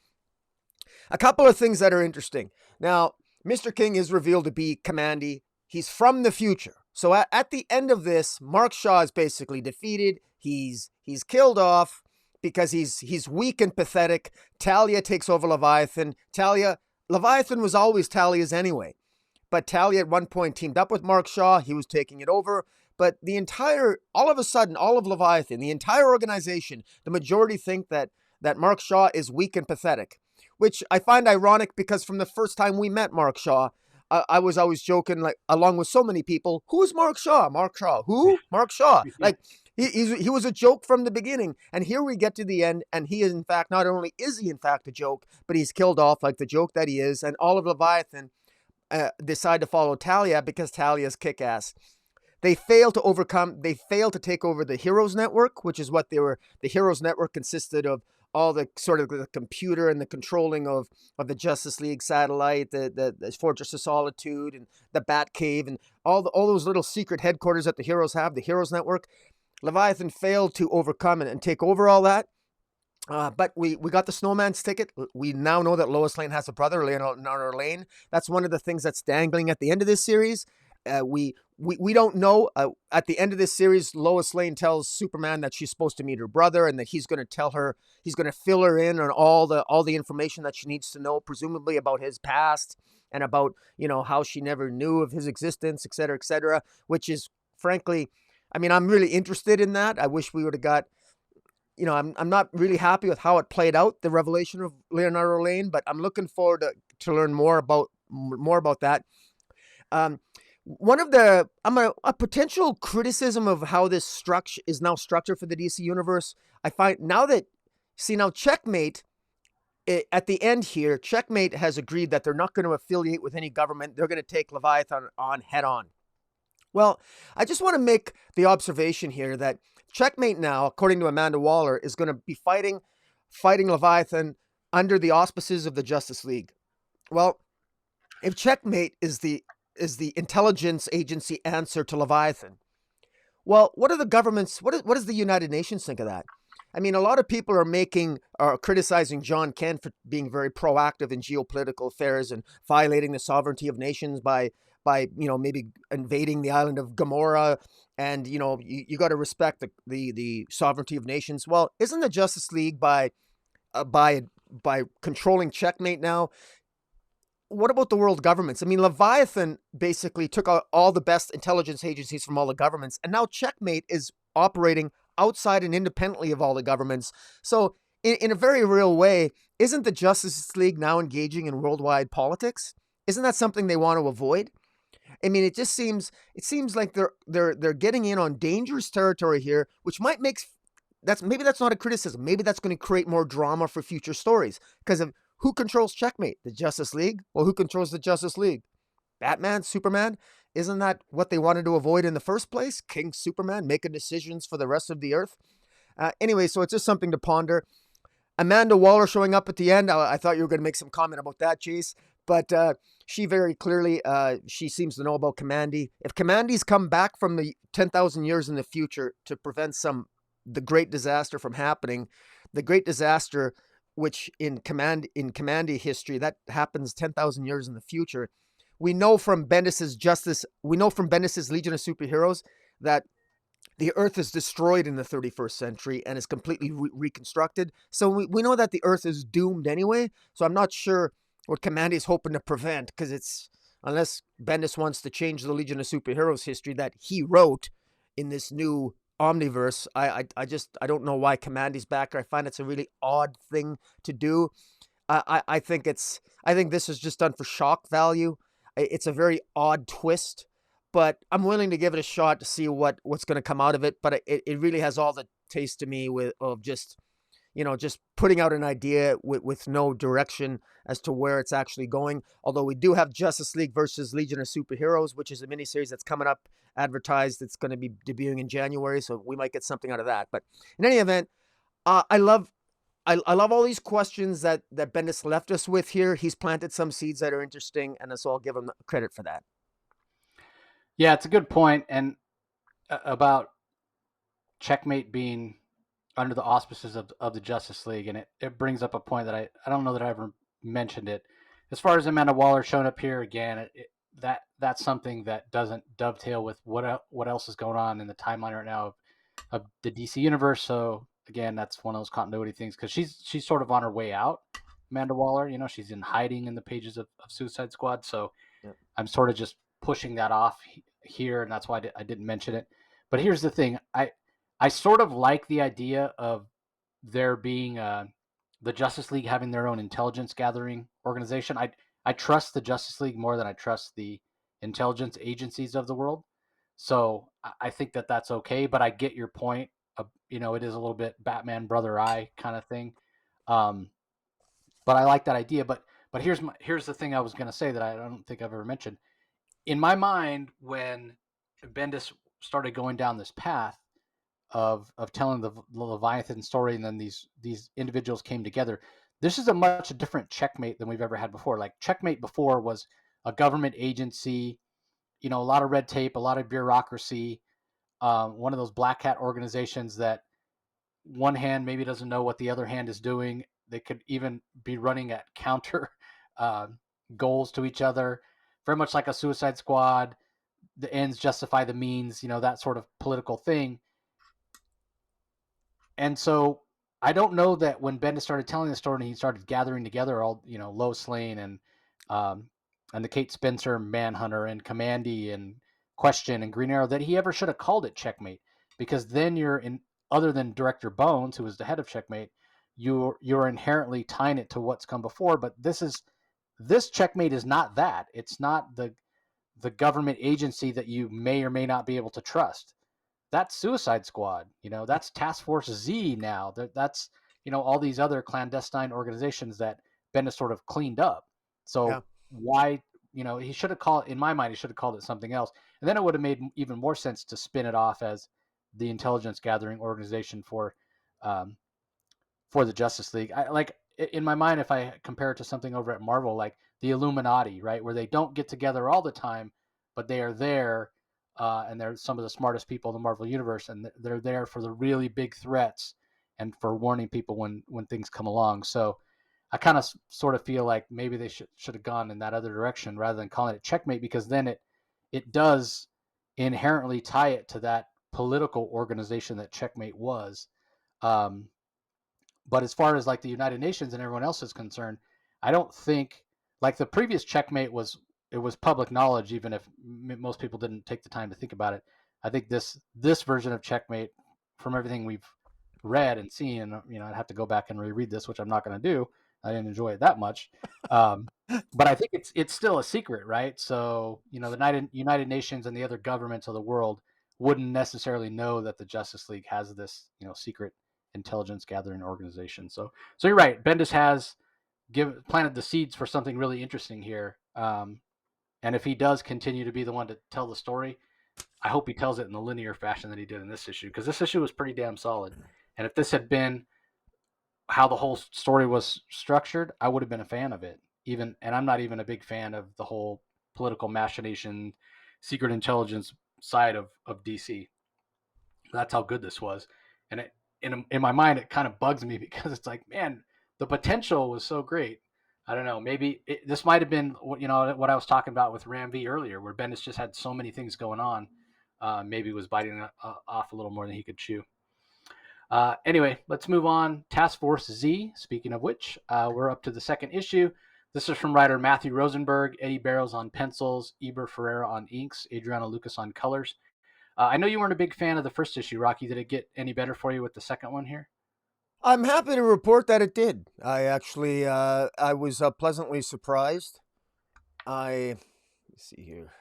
A couple of things that are interesting. Now, Mr. King is revealed to be Commandy. He's from the future. So at the end of this, Mark Shaw is basically defeated. He's killed off because he's weak and pathetic. Talia takes over Leviathan. Leviathan was always Talia's anyway. But Talia at one point teamed up with Mark Shaw. He was taking it over. But all of a sudden, all of Leviathan, the entire organization, the majority think that Mark Shaw is weak and pathetic, which I find ironic because from the first time we met Mark Shaw, I was always joking, like, along with so many people, who's Mark Shaw? Mark Shaw. Who? Mark Shaw. Like, he was a joke from the beginning. And here we get to the end, and he is, in fact, not only is he, in fact, a joke, but he's killed off like the joke that he is. And all of Leviathan decide to follow Talia because Talia's kick-ass. They fail to take over the Heroes Network, which is what they were. The Heroes Network consisted of all the sort of the computer and the controlling of the Justice League satellite, the Fortress of Solitude, and the Batcave, and all those little secret headquarters that the heroes have, the Heroes Network. Leviathan failed to overcome and take over all that. But we got the Snowman's ticket. We now know that Lois Lane has a brother, Leonardo Lane. That's one of the things that's dangling at the end of this series. We don't know. At the end of this series, Lois Lane tells Superman that she's supposed to meet her brother and that he's going to fill her in on all the information that she needs to know, presumably about his past and about, how she never knew of his existence, et cetera, which is, frankly, I mean, I'm really interested in that. I wish we would have got, I'm not really happy with how it played out, the revelation of Leonardo Lane, but I'm looking forward to learn more about that. One of a potential criticism of how this structure is now structured for the DC universe, I find now Checkmate, at the end here, Checkmate has agreed that they're not going to affiliate with any government. They're going to take Leviathan on head on. Well, I just want to make the observation here that Checkmate now, according to Amanda Waller, is going to be fighting Leviathan under the auspices of the Justice League. Well, if Checkmate is the intelligence agency answer to Leviathan, well, what are the governments? What does the United Nations think of that? I mean, a lot of people are criticizing John Kent for being very proactive in geopolitical affairs and violating the sovereignty of nations by maybe invading the island of Gomorrah, and you got to respect the sovereignty of nations. Well, isn't the Justice League by controlling Checkmate now? What about the world governments? I mean, Leviathan basically took out all the best intelligence agencies from all the governments, and now Checkmate is operating outside and independently of all the governments. So in a very real way, isn't the Justice League now engaging in worldwide politics? Isn't that something they want to avoid? I mean, it seems like they're getting in on dangerous territory here, which might that's not a criticism. Maybe that's going to create more drama for future stories, because of who controls Checkmate? The Justice League? Well, who controls the Justice League? Batman? Superman? Isn't that what they wanted to avoid in the first place? King Superman making decisions for the rest of the earth? Anyway, so it's just something to ponder. Amanda Waller showing up at the end. I thought you were going to make some comment about that, Chase. But she very clearly, she seems to know about Commandy. If Commandy's come back from the 10,000 years in the future to prevent the great disaster from happening, the great disaster, which in Commandy history, that happens 10,000 years in the future. We know from Bendis's Legion of Superheroes that the Earth is destroyed in the 31st century and is completely reconstructed. So we know that the Earth is doomed anyway. So I'm not sure what Commandy is hoping to prevent, because unless Bendis wants to change the Legion of Superheroes history that he wrote in this new Omniverse, I don't know why Commandy's back. I find it's a really odd thing to do. I think this is just done for shock value. It's a very odd twist, but I'm willing to give it a shot to see what's going to come out of it. But it really has all the taste to me of just just putting out an idea with no direction as to where it's actually going. Although we do have Justice League versus Legion of Superheroes, which is a miniseries that's coming up, advertised. It's going to be debuting in January, so we might get something out of that. But in any event, I love all these questions that Bendis left us with here. He's planted some seeds that are interesting, and so I'll give him credit for that. Yeah, it's a good point, and about Checkmate being under the auspices of the Justice League, and it brings up a point that I don't know that I ever mentioned it. As far as Amanda Waller showing up here again, that's something that doesn't dovetail with what else is going on in the timeline right now of the DC universe. So again, that's one of those continuity things because she's sort of on her way out. Amanda Waller, she's in hiding in the pages of Suicide Squad. So Yep. I'm sort of just pushing that off here, and that's why I didn't mention it. But here's the thing: I sort of like the idea of there being the Justice League having their own intelligence gathering organization. I trust the Justice League more than I trust the intelligence agencies of the world. So I think that that's okay. But I get your point. It is a little bit Batman Brother Eye kind of thing. Um, but I like that idea. But here's the thing I was going to say that I don't think I've ever mentioned. In my mind, when Bendis started going down this path of telling the Leviathan story, and then these individuals came together. This is a much different Checkmate than we've ever had before. Like Checkmate before was a government agency, a lot of red tape, a lot of bureaucracy. One of those black hat organizations that one hand maybe doesn't know what the other hand is doing. They could even be running at counter uh, goals to each other, very much like a Suicide Squad. The ends justify the means, that sort of political thing. And so I don't know that when Bendis started telling the story and he started gathering together all, Lois Lane um, and the Kate Spencer Manhunter and Commandy and Question and Green Arrow, that he ever should have called it Checkmate, because then you're in, other than Director Bones, who was the head of Checkmate, you're inherently tying it to what's come before. But this Checkmate is not that. It's not the government agency that you may or may not be able to trust. That's Suicide Squad. That's Task Force Z now. That's all these other clandestine organizations that Bendis sort of cleaned up. Yeah. So why he should have called, in my mind, he should have called it something else, and then it would have made even more sense to spin it off as the intelligence gathering organization um, for the Justice League. In my mind, if I compare it to something over at Marvel, like the Illuminati, right, where they don't get together all the time, but they are there, and they're some of the smartest people in the Marvel universe, and they're there for the really big threats and for warning people when things come along. So I kind of sort of feel like maybe they should have gone in that other direction rather than calling it Checkmate, because then it does inherently tie it to that political organization that Checkmate was. Um, but as far as like the United Nations and everyone else is concerned, I don't think, like the previous Checkmate it was public knowledge, even if most people didn't take the time to think about it. I think this version of Checkmate, from everything we've read and seen, and I'd have to go back and reread this, which I'm not going to do. I didn't enjoy it that much, but I think it's still a secret, right? So the United Nations and the other governments of the world wouldn't necessarily know that the Justice League has this secret intelligence gathering organization. So you're right. Bendis has planted the seeds for something really interesting here. And if he does continue to be the one to tell the story, I hope he tells it in the linear fashion that he did in this issue, because this issue was pretty damn solid. And if this had been how the whole story was structured, I would have been a fan of it. And I'm not even a big fan of the whole political machination, secret intelligence side of DC. That's how good this was. And in my mind, it kind of bugs me because it's like, man, the potential was so great. I don't know. Maybe this might have been what I was talking about with Ram V earlier, where Bendis just had so many things going on. Maybe was biting off a little more than he could chew. Anyway, let's move on. Task Force Z. Speaking of which, we're up to the second issue. This is from writer Matthew Rosenberg, Eddie Barrows on pencils, Eber Ferreira on inks, Adriano Lucas on colors. I know you weren't a big fan of the first issue, Rocky. Did it get any better for you with the second one here? I'm happy to report that it did. I actually, I was pleasantly surprised. Let's see here.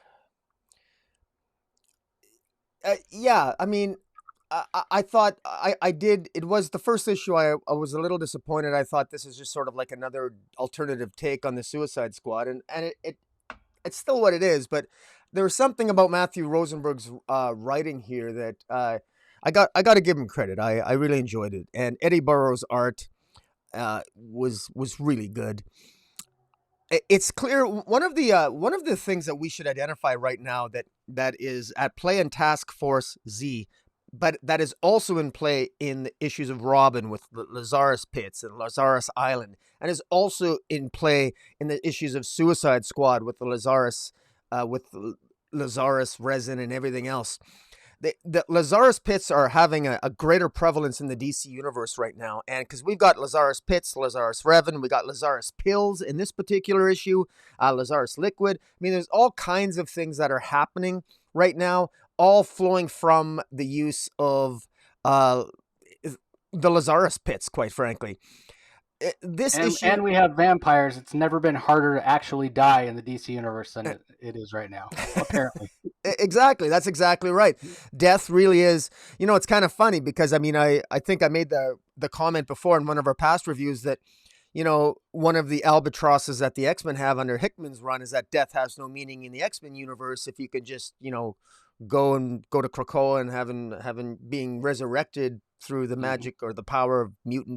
Yeah, I mean, I thought I did. It was the first issue. I was a little disappointed. I thought this is just sort of like another alternative take on the Suicide Squad, and it's still what it is. But there was something about Matthew Rosenberg's writing here that I got to give him credit. I really enjoyed it, and Eddie Burrows' art was really good. It's clear one of the things that we should identify right now that is at play in Task Force Z, but that is also in play in the issues of Robin with Lazarus Pits and Lazarus Island, and is also in play in the issues of Suicide Squad with the Lazarus resin and everything else. The Lazarus Pits are having a greater prevalence in the DC universe right now. And because we've got Lazarus Pits, Lazarus Resin, we got Lazarus Pills in this particular issue, Lazarus Liquid. I mean, there's all kinds of things that are happening right now, all flowing from the use of the Lazarus Pits, quite frankly. And we have vampires. It's never been harder to actually die in the DC universe than it is right now, apparently. Exactly. That's exactly right. Death really is, it's kind of funny because, I mean, I think I made the comment before in one of our past reviews that, one of the albatrosses that the X-Men have under Hickman's run is that death has no meaning in the X-Men universe if you could just, go to Krakoa and having being resurrected through the magic or the power of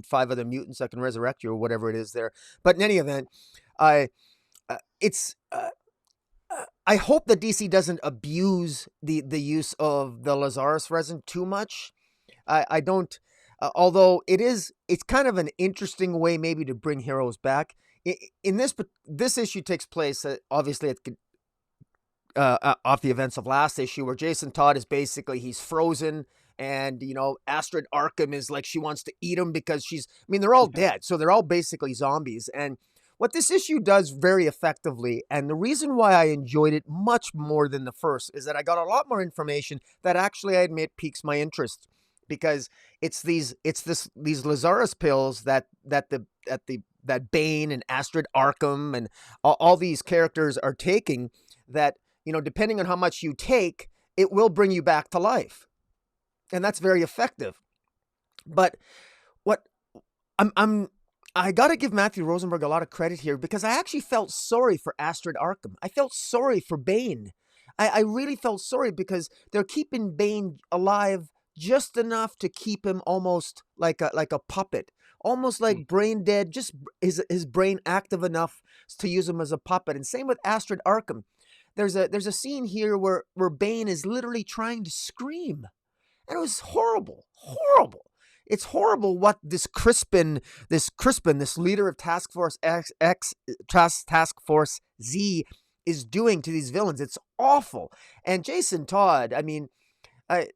5 other mutants that can resurrect you or whatever it is there. But in any event, I hope that DC doesn't abuse the use of the Lazarus resin too much. I don't, although it's kind of an interesting way maybe to bring heroes back. In this issue takes place obviously off the events of last issue, where Jason Todd is basically, he's frozen, and Astrid Arkham is like, she wants to eat him because they're all dead, so they're all basically zombies. And what this issue does very effectively, and the reason why I enjoyed it much more than the first, is that I got a lot more information that actually, I admit, piques my interest, because it's these Lazarus pills that Bane and Astrid Arkham and all these characters are taking, that depending on how much you take, it will bring you back to life, and that's very effective. But what I got to give Matthew Rosenberg a lot of credit here, because I actually felt sorry for Astrid Arkham. I felt sorry for Bane. I really felt sorry, because they're keeping Bane alive just enough to keep him almost like a puppet, almost like brain dead, just his brain active enough to use him as a puppet. And same with Astrid Arkham. There's a scene here where Bane is literally trying to scream, and it was horrible. It's horrible what this Crispin, this leader of Task Force Task Force Z, is doing to these villains. It's awful. And Jason Todd, I mean, I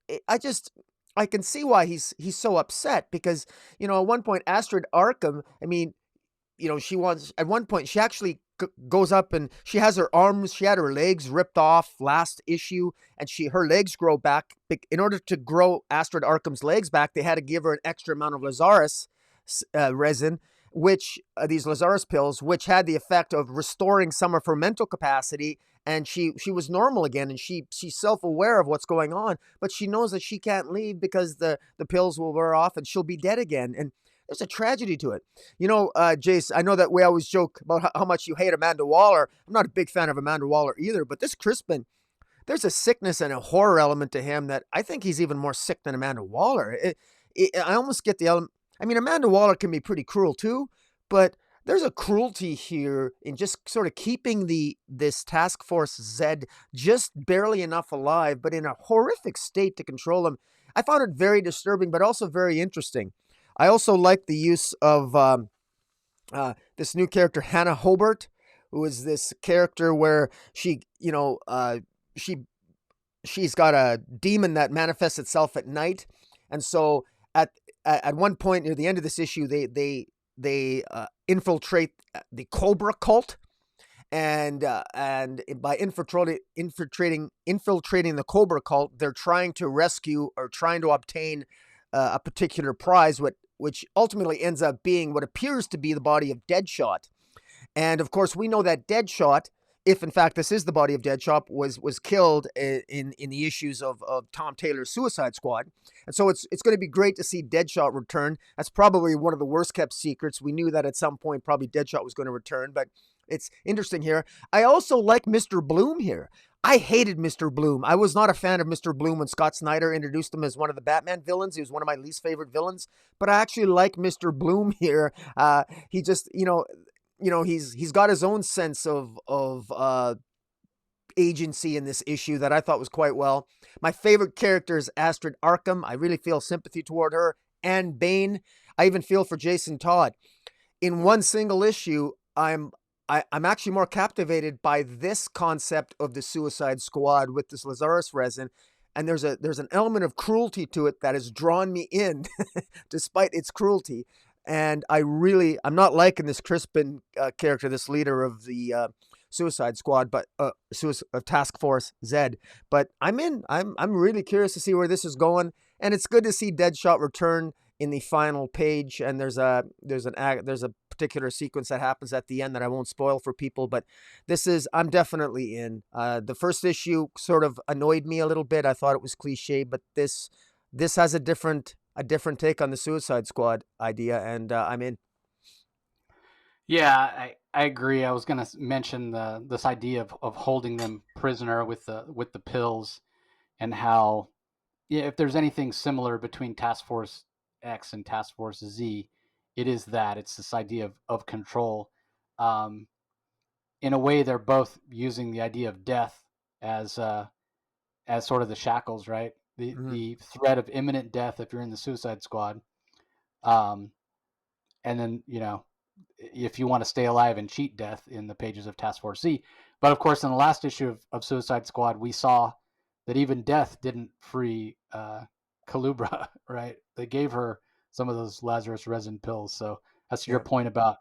can see why he's so upset, because at one point Astrid Arkham, I mean, at one point she actually goes up and she has her arms, she had her legs ripped off last issue, and her legs grow back. In order to grow Astrid Arkham's legs back, they had to give her an extra amount of Lazarus resin, which these Lazarus pills, which had the effect of restoring some of her mental capacity, and she was normal again, and she's self-aware of what's going on, but she knows that she can't leave because the pills will wear off and she'll be dead again. And there's a tragedy to it. Jace, I know that we always joke about how much you hate Amanda Waller. I'm not a big fan of Amanda Waller either, but this Crispin, there's a sickness and a horror element to him that I think he's even more sick than Amanda Waller. I almost get the element. I mean, Amanda Waller can be pretty cruel too, but there's a cruelty here in just sort of keeping this Task Force Z just barely enough alive, but in a horrific state to control him. I found it very disturbing, but also very interesting. I also like the use of this new character, Hannah Hobart, who is this character where she's got a demon that manifests itself at night, and so at one point near the end of this issue, they infiltrate the Cobra cult, and by infiltrating the Cobra cult, they're trying to rescue or trying to obtain a particular prize, which ultimately ends up being what appears to be the body of Deadshot. And of course, we know that Deadshot if in fact this is the body of Deadshot, was killed in the issues of Tom Taylor's Suicide Squad. And so it's going to be great to see Deadshot return. That's probably one of the worst kept secrets. We knew that at some point probably Deadshot was going to return, but it's interesting here. I also like Mr. Bloom here. I hated Mr. Bloom. I was not a fan of Mr. Bloom when Scott Snyder introduced him as one of the Batman villains. He was one of my least favorite villains, but I actually like Mr. Bloom here. He just, he's got his own sense of agency in this issue that I thought was quite well. My favorite character is Astrid Arkham. I really feel sympathy toward her. And Bane. I even feel for Jason Todd. In one single issue, I'm actually more captivated by this concept of the Suicide Squad with this Lazarus resin. And there's an element of cruelty to it that has drawn me in despite its cruelty. And I'm not liking this Crispin character, this leader of the Suicide Squad, but Task Force Z. But I'm in. I'm really curious to see where this is going. And it's good to see Deadshot return in the final page. And there's a particular sequence that happens at the end that I won't spoil for people, but I'm definitely in. The first issue sort of annoyed me a little bit. I thought it was cliche, but this has a different take on the Suicide Squad idea, and I'm in. Yeah, I agree. I was going to mention this idea of holding them prisoner with the pills, and how, yeah, if there's anything similar between Task Force X and Task Force Z, it is that it's this idea of control. In a way, they're both using the idea of death as sort of the shackles, right? The threat of imminent death if you're in the Suicide Squad, and then if you want to stay alive and cheat death in the pages of Task Force Z. But of course, in the last issue of Suicide Squad, we saw that even death didn't free Calubra, right? They gave her some of those Lazarus resin pills. So that's your point about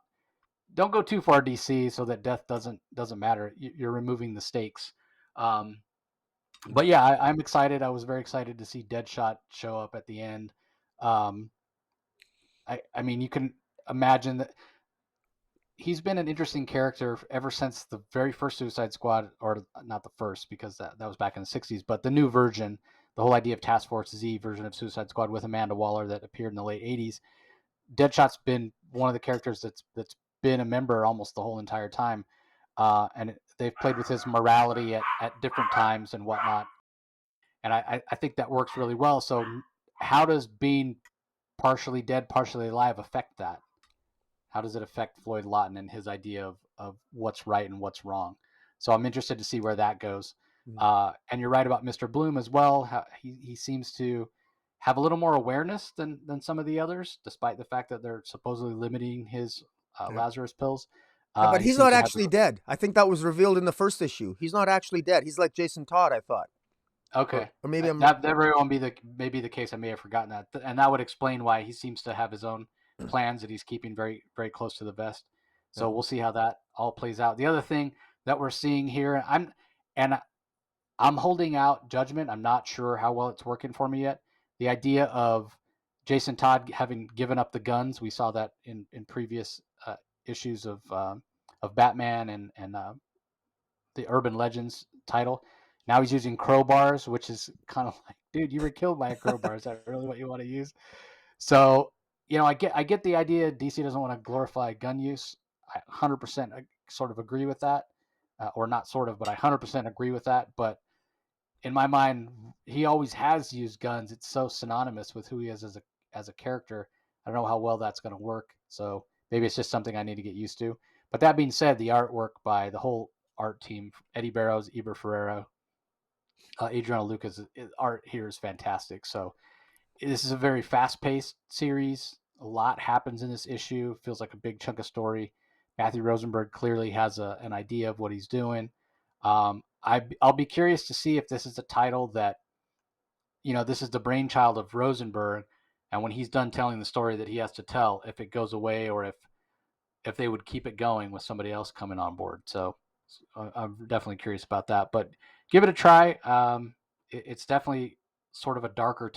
don't go too far, DC, so that death doesn't matter. You're removing the stakes. But yeah, I'm excited. I was very excited to see Deadshot show up at the end. I mean, you can imagine that he's been an interesting character ever since the very first Suicide Squad, or not the first, because that was back in the 60s, but the new version, the whole idea of Task Force Z version of Suicide Squad with Amanda Waller that appeared in the late 80s. Deadshot's been one of the characters that's been a member almost the whole entire time. And they've played with his morality at different times and whatnot. And I think that works really well. So how does being partially dead, partially alive affect that? How does it affect Floyd Lawton and his idea of what's right and what's wrong? So I'm interested to see where that goes. And you're right about Mr. Bloom as well. How he seems to have a little more awareness than some of the others, despite the fact that they're supposedly limiting his Lazarus pills. But he's not actually dead. I think that was revealed in the first issue. He's not actually dead. He's like Jason Todd, I thought. Okay. Or maybe that very well maybe the case. I may have forgotten that. And that would explain why he seems to have his own plans that he's keeping very, very close to the vest. So we'll see how that all plays out. The other thing that we're seeing here, I'm holding out judgment. I'm not sure how well it's working for me yet. The idea of Jason Todd having given up the guns, we saw that in previous issues of Batman and the Urban Legends title. Now he's using crowbars, which is kind of like, dude, you were killed by a crowbar. Is that really what you want to use? So, I get the idea. DC doesn't want to glorify gun use. I 100% sort of agree with that, or not sort of, but I 100% agree with that. But in my mind, he always has used guns. It's so synonymous with who he is as a character. I don't know how well that's going to work. So maybe it's just something I need to get used to. But that being said, the artwork by the whole art team, Eddie Barrows, Eber Ferrero, Adriano Lucas, art here is fantastic. So this is a very fast-paced series. A lot happens in this issue. Feels like a big chunk of story. Matthew Rosenberg clearly has an idea of what he's doing. I'll be curious to see if this is a title that, this is the brainchild of Rosenberg, and when he's done telling the story that he has to tell, if it goes away or if they would keep it going with somebody else coming on board. So I'm definitely curious about that. But give it a try. It's definitely sort of a darker.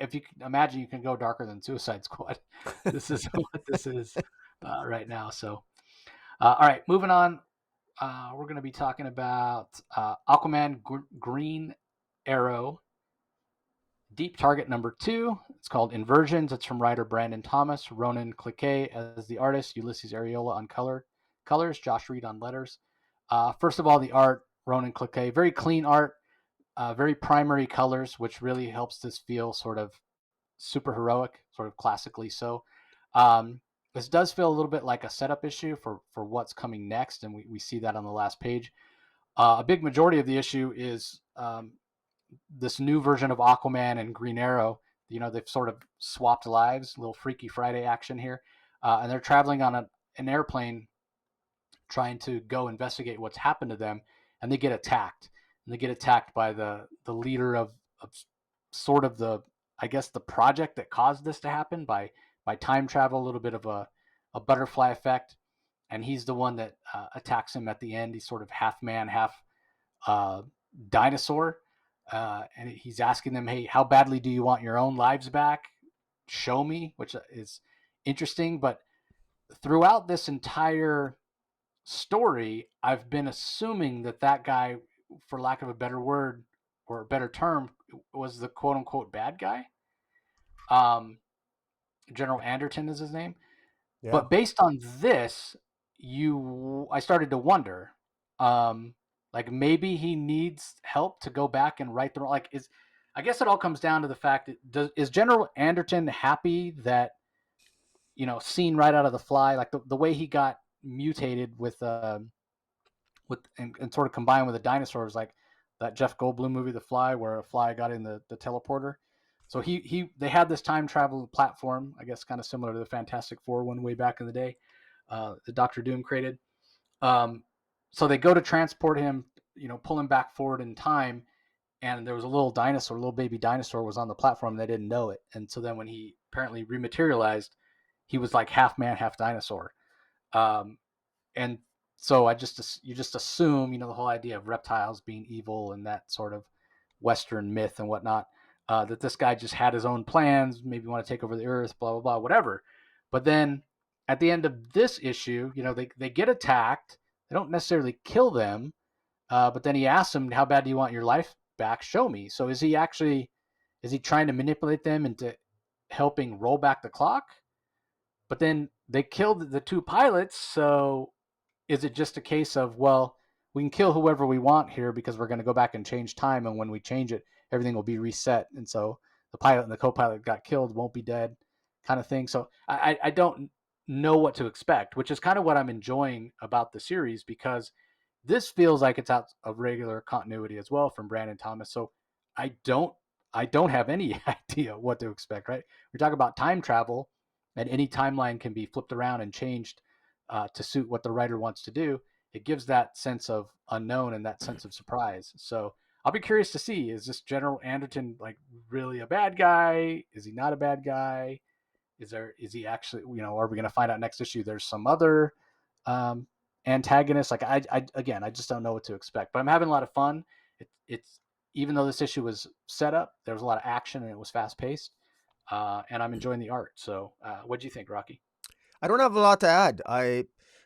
If you can imagine, you can go darker than Suicide Squad. This is what this is right now. So, all right, moving on. we're going to be talking about Aquaman Green Arrow, Deep Target number 2. It's called Inversions. It's from writer Brandon Thomas, Ronan Cliquet as the artist, Ulysses Areola on colors, Josh Reed on letters. First of all, the art, Ronan Cliquet, very clean art, very primary colors, which really helps this feel sort of super heroic, sort of classically so. This does feel a little bit like a setup issue for what's coming next, and we see that on the last page. A big majority of the issue is this new version of Aquaman and Green Arrow. You know, they've sort of swapped lives, a little Freaky Friday action here, and they're traveling on an airplane trying to go investigate what's happened to them, and they get attacked. And they get attacked by the leader of sort of the, I guess, the project that caused this to happen by time travel, a little bit of a butterfly effect. And he's the one that attacks him at the end. He's sort of half man, half dinosaur. And he's asking them, hey, how badly do you want your own lives back? Show me, which is interesting. But throughout this entire story, I've been assuming that guy, for lack of a better word or a better term, was the quote unquote bad guy. General Anderton is his name. Yeah. But based on this, I started to wonder, like maybe he needs help to go back and right the wrong. I guess it all comes down to the fact that is General Anderton happy that, you know, seen right out of the fly, like the way he got mutated with and sort of combined with the dinosaurs, like that Jeff Goldblum movie, The Fly, where a fly got in the teleporter. So they had this time travel platform, I guess, kind of similar to the Fantastic Four one way back in the day, that Doctor Doom created. So they go to transport him, you know, pull him back forward in time, and there was a little baby dinosaur was on the platform. They didn't know it, and so then when he apparently rematerialized, he was like half man, half dinosaur. And so you just assume, you know, the whole idea of reptiles being evil and that sort of Western myth and whatnot, that this guy just had his own plans, maybe want to take over the earth, blah, blah, blah, whatever. But then at the end of this issue, you know, they get attacked. They don't necessarily kill them. But then he asks them, how bad do you want your life back? Show me. So is he trying to manipulate them into helping roll back the clock? But then they killed the 2 pilots. So is it just a case of, well, we can kill whoever we want here because we're going to go back and change time. And when we change it, everything will be reset. And so the pilot and the co-pilot got killed, won't be dead, kind of thing. So I don't know what to expect, which is kind of what I'm enjoying about the series, because this feels like it's out of regular continuity as well from Brandon Thomas. So I don't have any idea what to expect, right? We're talking about time travel, and any timeline can be flipped around and changed to suit what the writer wants to do. It gives that sense of unknown and that sense of surprise. So I'll be curious to see, is this General Anderton like really a bad guy? Is he not a bad guy? Is he actually, you know, are we going to find out next issue there's some other antagonist? Like I just don't know what to expect, but I'm having a lot of fun. It's even though this issue was set up, there was a lot of action and it was fast paced, and I'm enjoying the art. So what do you think, Rocky? I don't have a lot to add.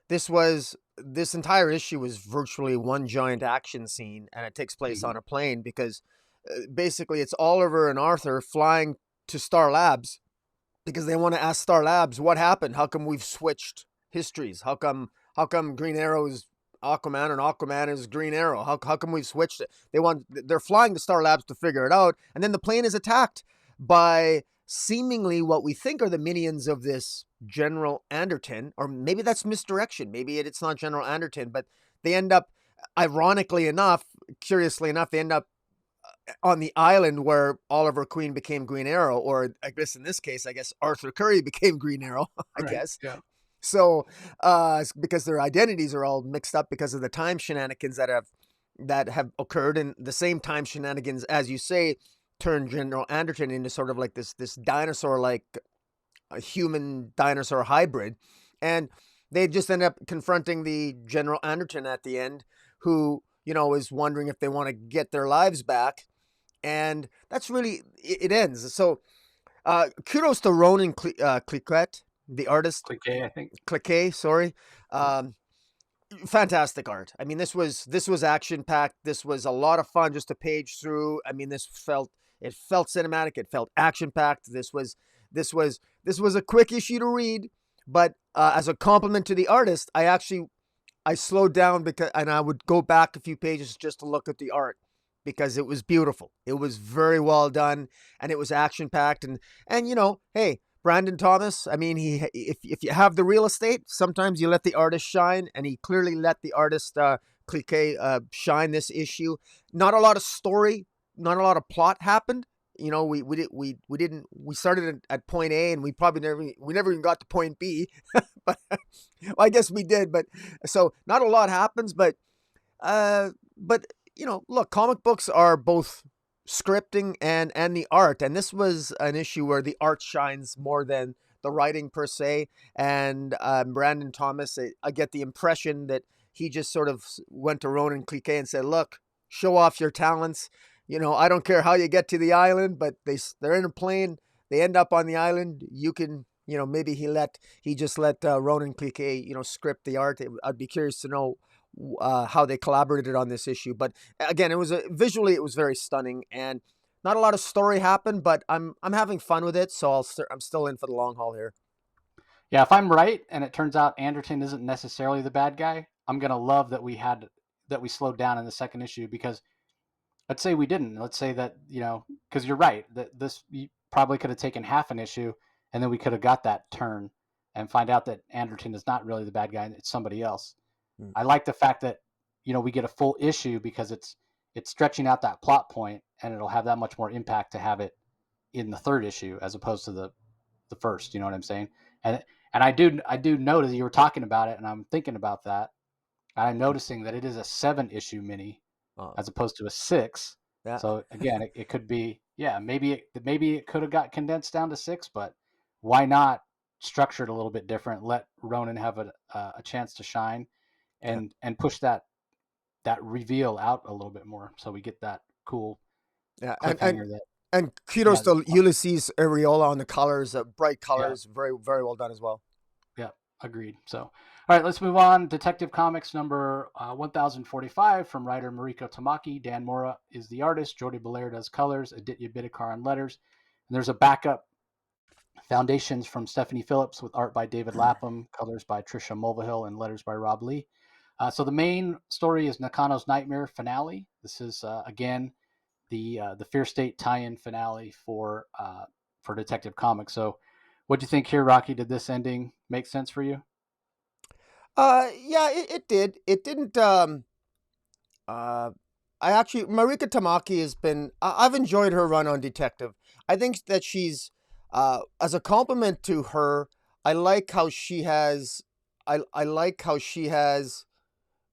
This entire issue was virtually one giant action scene, and it takes place on a plane because basically it's Oliver and Arthur flying to Star Labs because they want to ask Star Labs what happened. How come we've switched histories? How come Green Arrow is Aquaman and Aquaman is Green Arrow? How come we've switched it? They're flying to Star Labs to figure it out, and then the plane is attacked by seemingly what we think are the minions of this General Anderton, or maybe that's misdirection. Maybe it's not General Anderton, but they end up, ironically enough, curiously enough, they end up on the island where Oliver Queen became Green Arrow, or I guess in this case, Arthur Curry became Green Arrow, I guess. Yeah. So, because their identities are all mixed up because of the time shenanigans that have occurred, and the same time shenanigans, as you say, turned General Anderton into sort of like this dinosaur-like a human dinosaur hybrid, and they just end up confronting the General Anderton at the end, who, you know, is wondering if they want to get their lives back, and that's really it ends. So kudos to Ronan Cliquet, the artist. Cliquet, I think. Cliquet, sorry. fantastic art. I mean, this was action packed. This was a lot of fun just to page through. I mean, it felt cinematic. It felt action packed. This was a quick issue to read, but as a compliment to the artist, I slowed down and I would go back a few pages just to look at the art because it was beautiful. It was very well done, and it was action packed. And hey, Brandon Thomas. I mean, if you have the real estate, sometimes you let the artist shine, and he clearly let the artist Cliquet shine this issue. Not a lot of story, not a lot of plot happened. We started at point A, and we never even got to point B. But well, I guess we did. But so not a lot happens. But look, comic books are both scripting and the art, and this was an issue where the art shines more than the writing per se. And Brandon Thomas, I get the impression that he just sort of went to Ronan Cliquet and said, "Look, show off your talents. I don't care how you get to the island, but they're in a plane. They end up on the island. You can." Maybe he just let Ronan Cliquet, script the art. I'd be curious to know how they collaborated on this issue. But again, visually it was very stunning, and not a lot of story happened, but I'm having fun with it, so I'm still in for the long haul here. Yeah, if I'm right, and it turns out Anderton isn't necessarily the bad guy, I'm gonna love that we slowed down in the second issue, because let's say we didn't. Let's say that because you're right, that this you probably could have taken half an issue, and then we could have got that turn and find out that Anderton is not really the bad guy and it's somebody else. I like the fact that we get a full issue, because it's stretching out that plot point, and it'll have that much more impact to have it in the third issue as opposed to the first. You know what I'm saying? And I do notice you were talking about it, and I'm thinking about that. And I'm noticing that it is a 7-issue mini as opposed to a 6. Yeah. So again, it could be, maybe it could have got condensed down to 6, but why not structure it a little bit different? Let Ronan have a chance to shine, and push that reveal out a little bit more, so we get that cool cliffhanger. And kudos to Ulysses Areola on the colors, bright colors, very, very well done as well. Yeah, agreed. So, all right, let's move on. Detective Comics number 1045 from writer Marika Tamaki. Dan Mora is the artist. Jordi Belair does colors. Aditya Bidikar on letters. And there's a backup Foundations from Stephanie Phillips, with art by David Lapham, colors by Trisha Mulvihill, and letters by Rob Lee. So the main story is Nakano's Nightmare finale. This is again the Fear State tie-in finale for Detective Comics. So, what do you think here, Rocky? Did this ending make sense for you? Yeah, it did. It didn't. Marika Tamaki has been. I've enjoyed her run on Detective. I think that she's, as a compliment to her, I like how she has. I like how she has.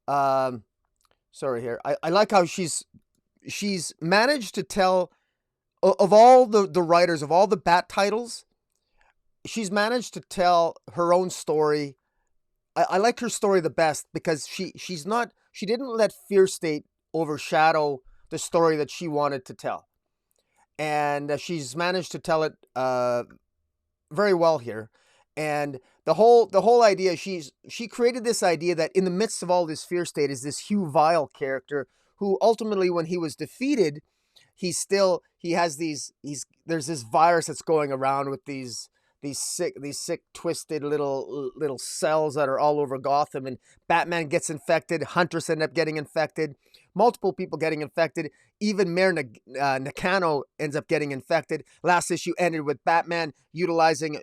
Sorry here. I like how she's managed to tell, of all the writers of all the Bat titles, she's managed to tell her own story. I like her story the best, because she didn't let Fear State overshadow the story that she wanted to tell, and she's managed to tell it very well here. And the whole idea, she created this idea that in the midst of all this Fear State is this Hugh Vile character, who ultimately, when he was defeated, there's this virus that's going around with these sick twisted little cells that are all over Gotham, and Batman gets infected, Huntress end up getting infected, multiple people getting infected, even Mayor Nakano ends up getting infected. Last issue ended with Batman utilizing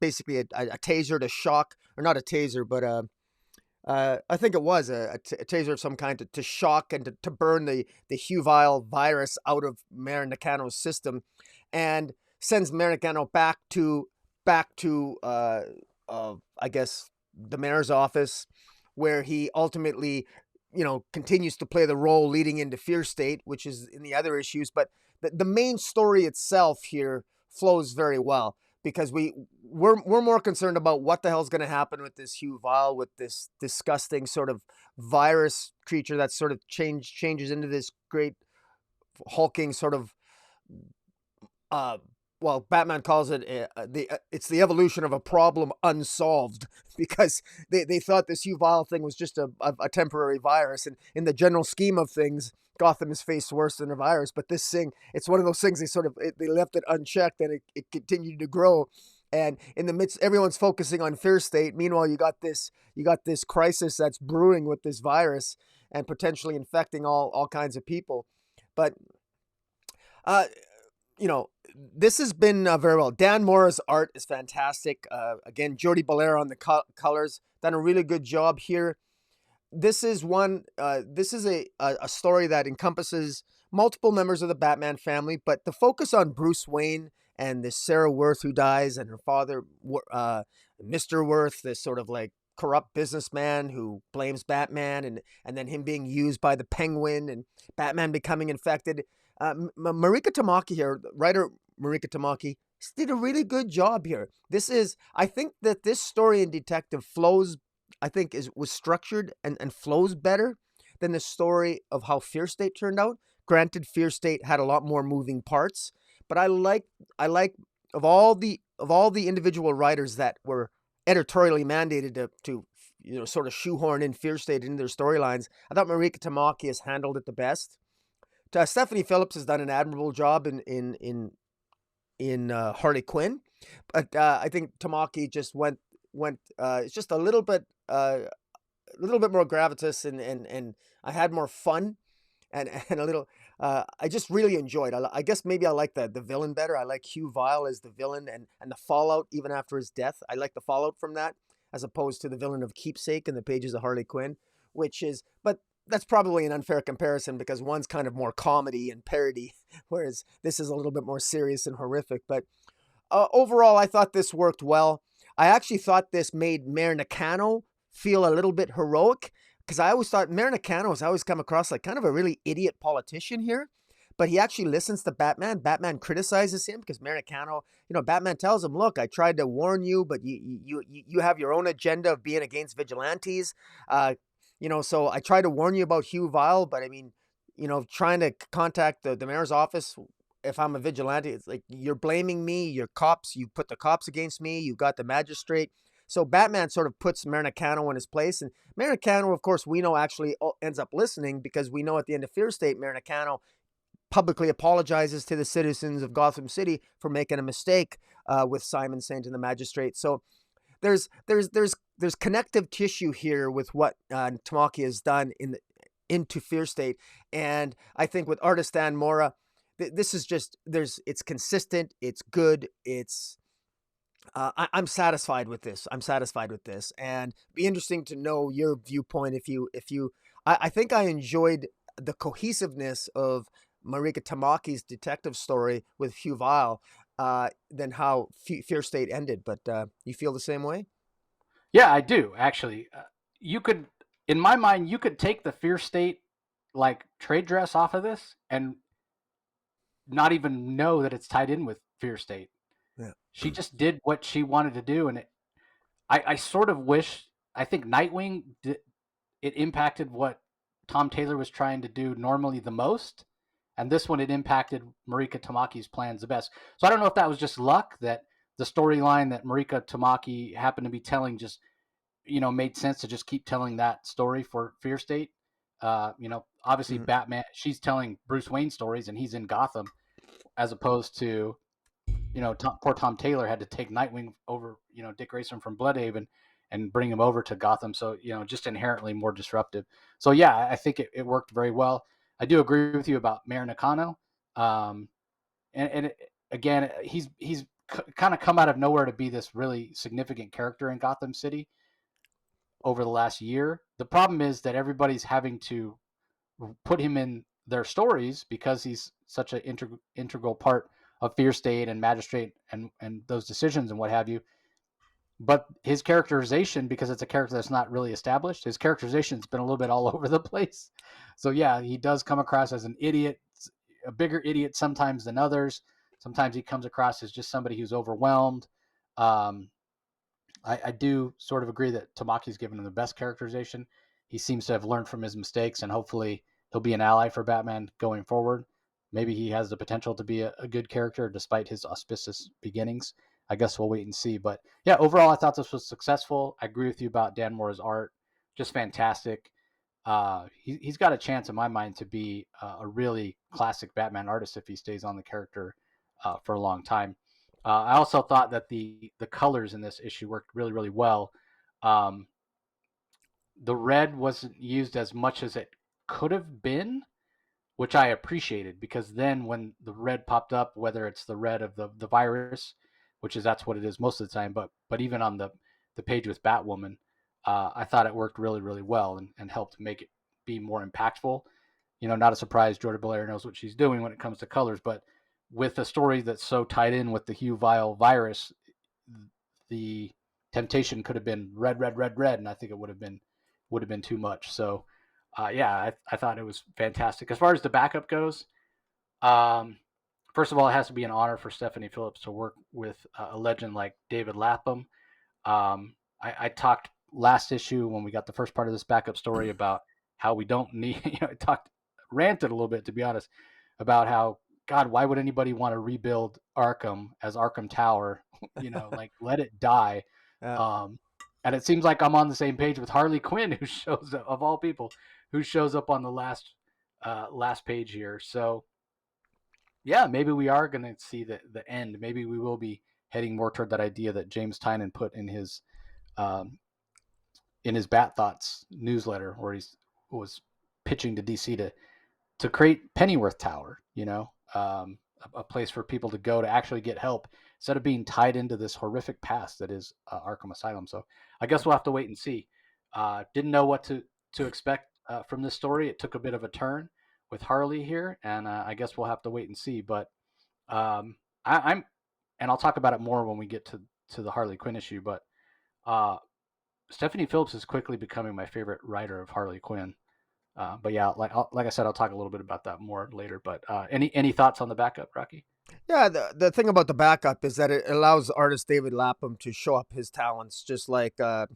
basically a taser to shock, or not a taser, but I think it was a taser of some kind to shock and to burn the Hugh Vile virus out of Mayor Nakano's system, and sends Mayor Nakano back to I guess the mayor's office, where he ultimately continues to play the role leading into Fear State, which is in the other issues. But the main story itself here flows very well, because we're more concerned about what the hell's going to happen with this Hugh Vile, with this disgusting sort of virus creature that sort of changes into this great hulking sort of well, Batman calls it it's the evolution of a problem unsolved, because they thought this Hugh Vile thing was just a temporary virus. And in the general scheme of things, Gotham has faced worse than a virus. But this thing, it's one of those things they left it unchecked, and it continued to grow. And in the midst, everyone's focusing on Fear State. Meanwhile, you got this crisis that's brewing with this virus and potentially infecting all kinds of people. But uh, this has been very well. Dan Mora's art is fantastic. Again, Jordi Belair on the colors, done a really good job here. This is one. This is a story that encompasses multiple members of the Batman family, but the focus on Bruce Wayne and this Sarah Worth who dies, and her father, Mr. Worth, this sort of like corrupt businessman who blames Batman, and then him being used by the Penguin, and Batman becoming infected. Marika Tamaki here, writer Marika Tamaki, did a really good job here. I think that this story in Detective flows, I think was structured and flows better than the story of how Fear State turned out. Granted, Fear State had a lot more moving parts, but I like of all the individual writers that were editorially mandated to sort of shoehorn in Fear State into their storylines, I thought Marika Tamaki has handled it the best. Stephanie Phillips has done an admirable job in Harley Quinn, but I think Tamaki just went it's just a little bit more gravitas, and I had more fun, and a little I just really enjoyed. I guess maybe I like the villain better. I like Hugh Vile as the villain, and the fallout even after his death. I like the fallout from that as opposed to the villain of Keepsake in the pages of Harley Quinn, but that's probably an unfair comparison because one's kind of more comedy and parody, whereas this is a little bit more serious and horrific. But overall, I thought this worked well. I actually thought this made Mayor Nakano feel a little bit heroic, because I always thought Mayor Nakano has always come across like kind of a really idiot politician here. But he actually listens to Batman. Batman criticizes him because Mayor Nakano, Batman tells him, look, I tried to warn you, but you have your own agenda of being against vigilantes. So I tried to warn you about Hugh Vile, but I mean, trying to contact the mayor's office if I'm a vigilante, it's like you're blaming me, you're cops, you put the cops against me, you got the magistrate. So Batman sort of puts Mayor Nakano in his place. And Mayor Nakano, of course, we know actually ends up listening, because we know at the end of Fear State, Mayor Nakano publicly apologizes to the citizens of Gotham City for making a mistake with Simon Saint and the magistrate. So there's connective tissue here with what Tamaki has done into Fear State. And I think with artist Dan Mora, this is just, it's consistent, it's good, I'm satisfied with this. And it'd be interesting to know your viewpoint I think I enjoyed the cohesiveness of Marika Tamaki's detective story with Hugh Vile than how Fear State ended. But you feel the same way? Yeah, I do actually. In my mind, you could take the Fear State like trade dress off of this and not even know that it's tied in with Fear State. Yeah. She just did what she wanted to do, and I sort of wish. I think Nightwing it impacted what Tom Taylor was trying to do normally the most, and this one it impacted Marika Tamaki's plans the best. So I don't know if that was just luck that the storyline that Marika Tamaki happened to be telling just made sense to just keep telling that story for Fear State. Obviously Batman, she's telling Bruce Wayne stories and he's in Gotham, as opposed to poor Tom Taylor had to take Nightwing over, Dick Grayson from Bloodhaven and bring him over to Gotham. So, just inherently more disruptive. So, yeah, I think it worked very well. I do agree with you about Mayor Nakano. Again, he's kind of come out of nowhere to be this really significant character in Gotham City over the last year. The problem is that everybody's having to put him in their stories because he's such an integral part of Fear State and Magistrate and those decisions and what have you. But his characterization, because it's a character that's not really established, his characterization's been a little bit all over the place. So yeah, he does come across as an idiot, a bigger idiot sometimes than others. Sometimes he comes across as just somebody who's overwhelmed. I do sort of agree that Tamaki's given him the best characterization. He seems to have learned from his mistakes, and hopefully he'll be an ally for Batman going forward. Maybe he has the potential to be a good character despite his auspicious beginnings. I guess we'll wait and see. But yeah, overall, I thought this was successful. I agree with you about Dan Mora's art, just fantastic. He's got a chance in my mind to be a really classic Batman artist if he stays on the character for a long time. I also thought that the colors in this issue worked really really well. Um, the red wasn't used as much as it could have been, which I appreciated, because then when the red popped up, whether it's the red of the virus, which is that's what it is most of the time, but even on the page with Batwoman, I thought it worked really really well and helped make it be more impactful. Not a surprise. Jordan Belair knows what she's doing when it comes to colors, but with a story that's so tied in with the Hugh Vile virus, the temptation could have been red, red, red, red, and I think it would have been too much. So, yeah, I thought it was fantastic. As far as the backup goes, um, first of all, it has to be an honor for Stephanie Phillips to work with a legend like David Lapham. I talked last issue when we got the first part of this backup story about how we don't need. I ranted a little bit, to be honest, about how, God, why would anybody want to rebuild Arkham as Arkham Tower? Like, let it die. Yeah. Um, and it seems like I'm on the same page with Harley Quinn, who shows up, of all people, who shows up on the last page here. So yeah, maybe we are going to see the end. Maybe we will be heading more toward that idea that James Tynion put um, in his Bat Thoughts newsletter, where he was pitching to DC to create Pennyworth Tower. A place for people to go to actually get help instead of being tied into this horrific past that is Arkham Asylum. So I guess we'll have to wait and see. Didn't know what to expect from this story. It took a bit of a turn with Harley here, and I guess we'll have to wait and see. But I'm, and I'll talk about it more when we get to the Harley Quinn issue. But uh, Stephanie Phillips is quickly becoming my favorite writer of Harley Quinn. But yeah, like I said, I'll talk a little bit about that more later. But any thoughts on the backup, Rocky? Yeah, the thing about the backup is that it allows artist David Lapham to show up his talents, just like the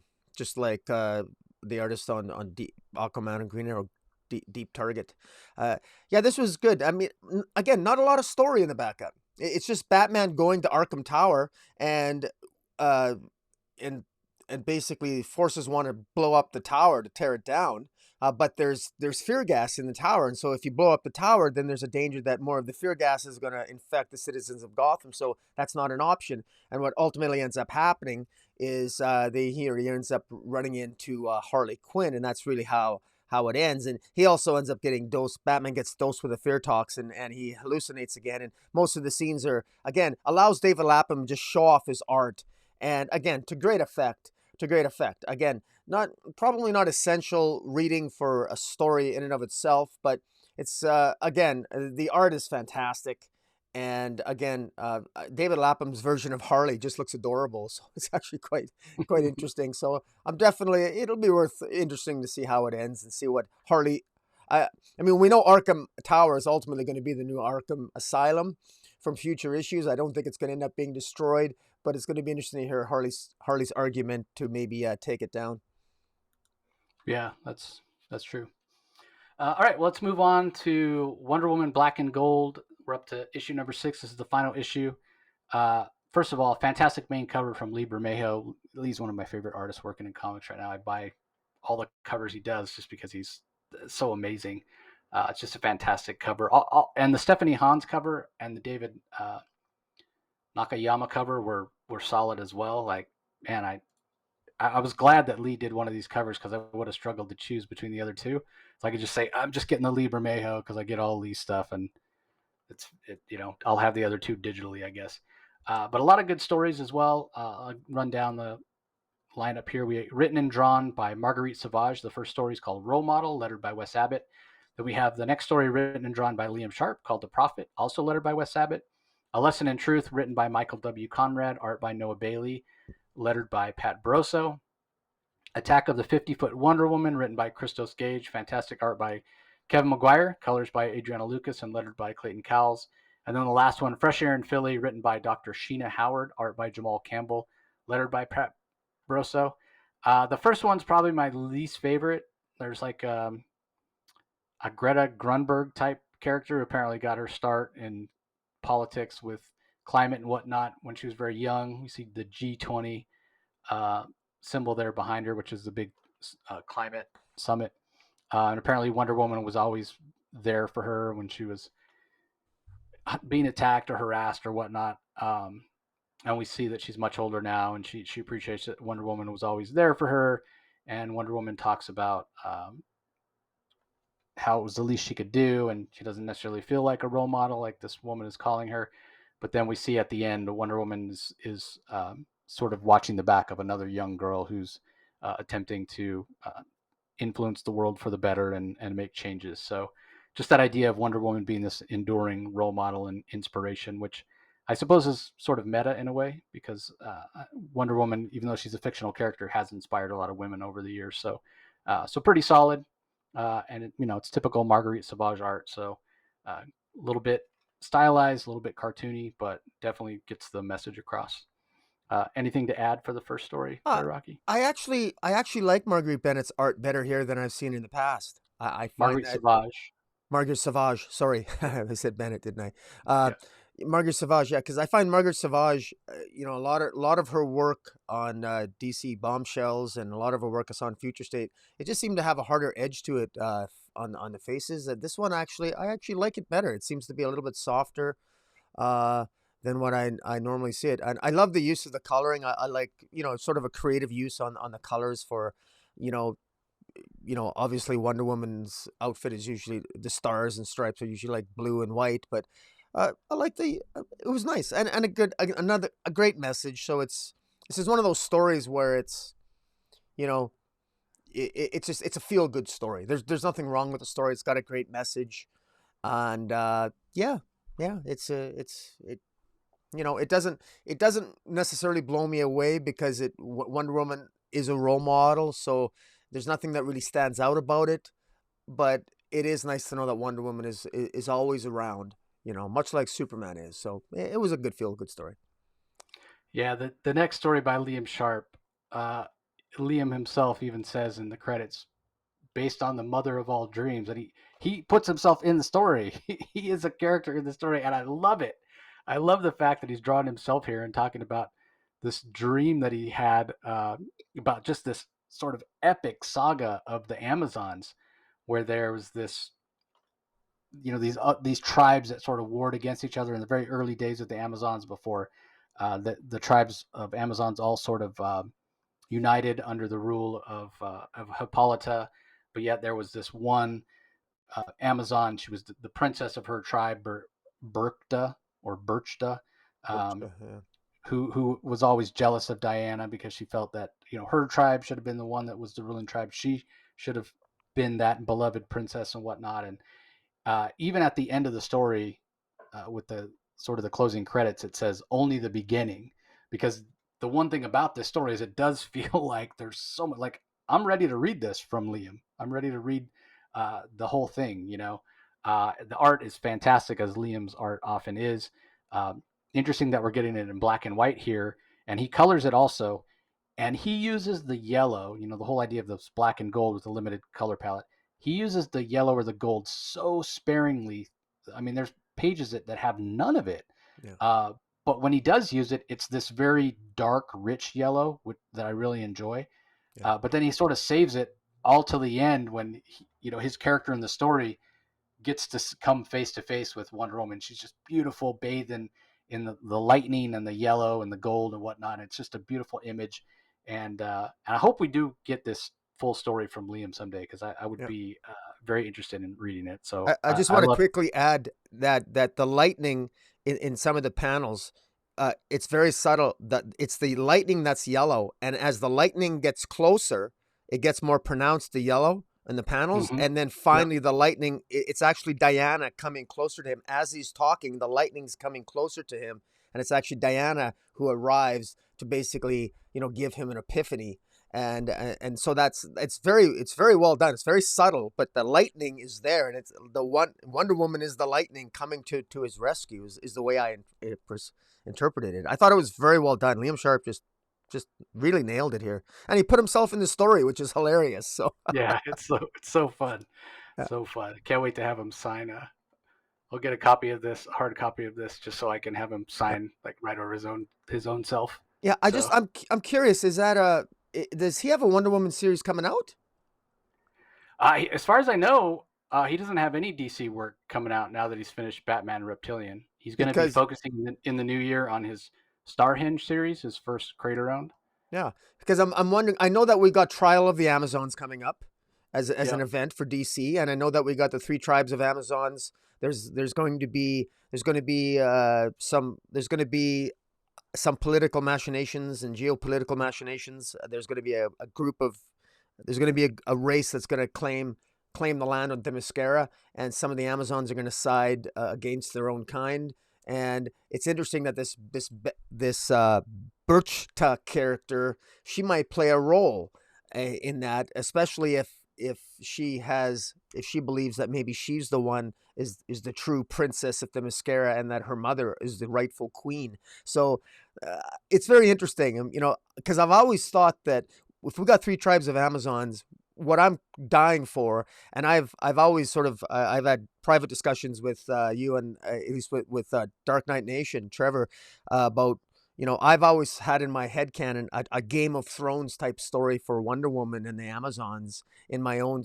artist on Aquaman and Green Arrow, Deep Target. Yeah, this was good. I mean, again, not a lot of story in the backup. It's just Batman going to Arkham Tower and uh, and basically forces want to blow up the tower to tear it down. But there's fear gas in the tower, and so if you blow up the tower, then there's a danger that more of the fear gas is going to infect the citizens of Gotham. So that's not an option. And what ultimately ends up happening is he ends up running into Harley Quinn, and that's really how it ends. And he also ends up getting dosed. Batman gets dosed with a fear toxin, and he hallucinates again. And most of the scenes are again allows David Lapham to just show off his art, and again to great effect. Again, probably not essential reading for a story in and of itself, but it's again the art is fantastic, and again David Lapham's version of Harley just looks adorable, so it's actually quite interesting. So it'll be interesting to see how it ends and see what Harley. I mean, we know Arkham Tower is ultimately going to be the new Arkham Asylum from future issues. I don't think it's going to end up being destroyed, but it's going to be interesting to hear Harley's argument to maybe take it down. Yeah, that's true. All right, well, let's move on to Wonder Woman Black and Gold. We're up to issue number 6. This is the final issue. First of all, fantastic main cover from Lee Bermejo. Lee's one of my favorite artists working in comics right now. I buy all the covers he does just because he's so amazing. It's just a fantastic cover. And the Stephanie Hans cover and the David Nakayama cover were solid as well. Like, man, I was glad that Lee did one of these covers because I would have struggled to choose between the other two. So I could just say I'm just getting the Lee Bermejo because I get all Lee stuff, and I'll have the other two digitally, I guess. But a lot of good stories as well. I'll run down the lineup here. We written and drawn by Marguerite Sauvage. The first story is called Role Model, lettered by Wes Abbott. Then we have the next story written and drawn by Liam Sharpe called The Prophet, also lettered by Wes Abbott. A Lesson in Truth, written by Michael W. Conrad, art by Noah Bailey, lettered by Pat Brosso. Attack of the 50-Foot Wonder Woman, written by Christos Gage, fantastic art by Kevin Maguire, colors by Adriana Lucas, and lettered by Clayton Cowles. And then the last one, Fresh Air in Philly, written by Dr. Sheena Howard, art by Jamal Campbell, lettered by Pat Brosso. The first one's probably my least favorite. There's like a Greta Grunberg type character who apparently got her start in politics with climate and whatnot when she was very young. We see the G20 uh, symbol there behind her, which is the big climate summit. And apparently, Wonder Woman was always there for her when she was being attacked or harassed or whatnot. And we see that she's much older now, and she appreciates that Wonder Woman was always there for her. And Wonder Woman talks about how it was the least she could do, and she doesn't necessarily feel like a role model like this woman is calling her. But then we see at the end, Wonder Woman is sort of watching the back of another young girl who's attempting to influence the world for the better and make changes. So just that idea of Wonder Woman being this enduring role model and inspiration, which I suppose is sort of meta in a way, because Wonder Woman, even though she's a fictional character, has inspired a lot of women over the years. So so pretty solid. And it's typical Marguerite Sauvage art. So a little bit stylized, a little bit cartoony, but definitely gets the message across. Anything to add for the first story, Uh, Rocky? I actually like Marguerite Bennett's art better here than I've seen in the past. I find Marguerite that Sauvage. Margaret Sauvage. Sorry, I said Bennett, didn't I? Yes. Margaret Sauvage. Yeah, because I find Margaret Sauvage, a lot of her work on DC Bombshells and a lot of her work on Future State, it just seemed to have a harder edge to it on the faces. This one I actually like it better. It seems to be a little bit softer than what I normally see it. And I love the use of the coloring. I like sort of a creative use on the colors for you know obviously Wonder Woman's outfit is usually the stars and stripes are usually like blue and white, but I like it was nice and a great message. So this is one of those stories where it's you know it's just it's a feel good story. There's nothing wrong with the story. It's got a great message, and yeah, it doesn't necessarily blow me away because Wonder Woman is a role model, so there's nothing that really stands out about it, but it is nice to know that Wonder Woman is always around, much like Superman is. So it was a good feel good story. Yeah, the next story by Liam Sharpe, Liam himself even says in the credits, based on the mother of all dreams, and he puts himself in the story. He is a character in the story, and I love it. I love the fact that he's drawn himself here and talking about this dream that he had about just this sort of epic saga of the Amazons, where there was this, these tribes that sort of warred against each other in the very early days of the Amazons before the tribes of Amazons all sort of united under the rule of Hippolyta, but yet there was this one Amazon. She was the princess of her tribe, Birchta, um, Yeah. who was always jealous of Diana because she felt that her tribe should have been the one that was the ruling tribe. She should have been that beloved princess and whatnot. And even at the end of the story, with the sort of the closing credits, it says only the beginning, because the one thing about this story is it does feel like there's so much. Like, I'm ready to read this from Liam. I'm ready to read the whole thing. The art is fantastic, as Liam's art often is. Interesting that we're getting it in black and white here, and he colors it also, and he uses the yellow. The whole idea of this black and gold with a limited color palette. He uses the yellow or the gold so sparingly. I mean, there's pages that have none of it. Yeah. But when he does use it, it's this very dark, rich yellow that I really enjoy. Yeah. But then he sort of saves it all till the end when his character in the story gets to come face to face with Wonder Woman. She's just beautiful, bathed in the lightning and the yellow and the gold and whatnot. It's just a beautiful image, and I hope we do get this full story from Liam someday, because I would Yeah. be very interested in reading it. So I just I want to love. quickly add that the lightning in some of the panels, it's very subtle. That it's the lightning that's yellow, and as the lightning gets closer, it gets more pronounced, the yellow in the panels, Mm-hmm. and then Yep. finally the lightning. It's actually Diana coming closer to him as he's talking. The lightning's coming closer to him, and it's actually Diana who arrives to basically give him an epiphany. And so it's very well done. It's very subtle, but the lightning is there, and it's the Wonder Woman is the lightning coming to his rescue is the way I interpreted it. I thought it was very well done. Liam Sharpe just really nailed it here, and he put himself in the story, which is hilarious. So Yeah, it's so fun, yeah. so fun. Can't wait to have him sign I'll get a copy of this, a hard copy of this, just so I can have him sign like right over his own self. Yeah, So I'm curious. Is that does he have a Wonder Woman series coming out? as far as I know, he doesn't have any DC work coming out now that he's finished Batman and Reptilian. He's going to be Because focusing in the new year on his Starhinge series, his first creator owned. yeah, because I'm wondering. I know that we got Trial of the Amazons coming up as an Yep. event for DC, and I know that we got the Three Tribes of Amazons. There's going to be some political machinations and geopolitical machinations. There's going to be a group of there's going to be a race that's going to claim the land on Themyscira, and some of the Amazons are going to side against their own kind. And it's interesting that this Birchta character, she might play a role in that, especially if she believes that maybe she's the one is the true princess of Themyscira and that her mother is the rightful queen. So it's very interesting, because I've always thought that if we got Three Tribes of Amazons, what I'm dying for, and I've always sort of I've had private discussions with you and at least with Dark Knight Nation, Trevor, about I've always had in my head canon a Game of Thrones type story for Wonder Woman and the Amazons in my own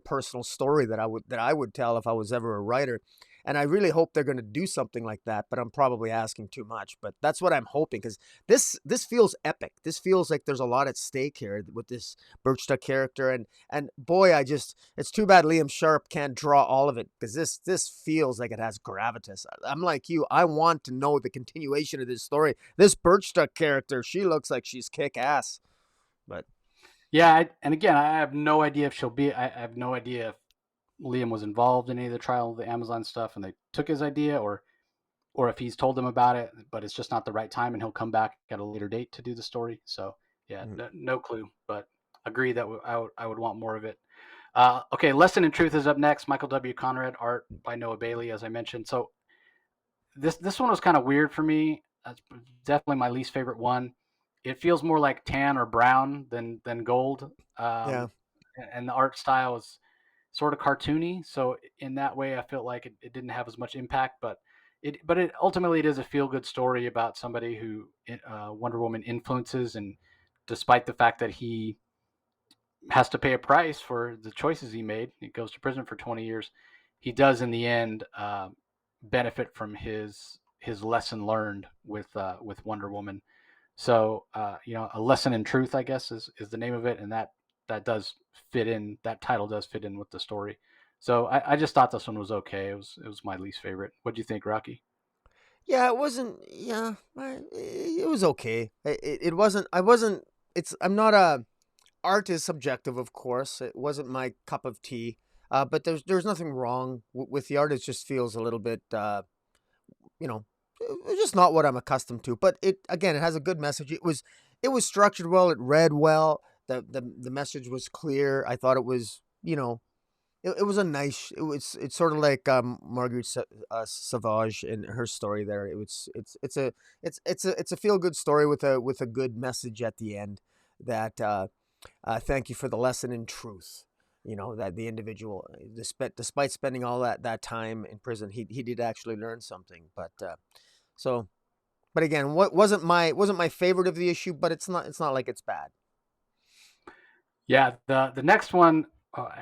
personal story that I would tell if I was ever a writer. And I really hope they're going to do something like that, but I'm probably asking too much. But that's what I'm hoping, because this feels epic. This feels like there's a lot at stake here with this Birchta character, and boy, it's too bad Liam Sharpe can't draw all of it, because this feels like it has gravitas. I'm like you, I want to know the continuation of this story. This Birchta character, she looks like she's kick ass, but Yeah, and again, I have no idea if she'll be. I have no idea if Liam was involved in any of the Trial of the Amazon stuff, and they took his idea, or if he's told them about it, but it's just not the right time, and he'll come back at a later date to do the story. So yeah, mm, no clue, but agree that I would want more of it. Okay, Lesson in Truth is up next. Michael W. Conrad, art by Noah Bailey, as I mentioned. So this one was kind of weird for me. That's definitely my least favorite one. It feels more like tan or brown than gold, yeah. and the art style is sort of cartoony. So in that way, I felt like it didn't have as much impact. But it ultimately it is a feel good story about somebody who Wonder Woman influences, and despite the fact that he has to pay a price for the choices he made, he goes to prison for 20 years. He does in the end benefit from his lesson learned with Wonder Woman. So a lesson in truth, I guess, is the name of it, and that does fit in. That title does fit in with the story. So I just thought this one was okay. It was my least favorite. What do you think, Rocky? Yeah, it wasn't. Yeah, it was okay. It wasn't. I wasn't. I'm not a. Art is subjective, of course. It wasn't my cup of tea. But there's nothing wrong with the art. It just feels a little bit. You know, it's just not what I'm accustomed to. But it has a good message. It was structured well. It read well. The message was clear. I thought it was. It was a nice. It's sort of like Marguerite Sauvage in her story there. It's a feel good story with a good message at the end. That thank you for the lesson in truth. That the individual, despite spending all that time in prison, he did actually learn something. So, but again, what wasn't my favorite of the issue, but it's not like it's bad. Yeah, the next one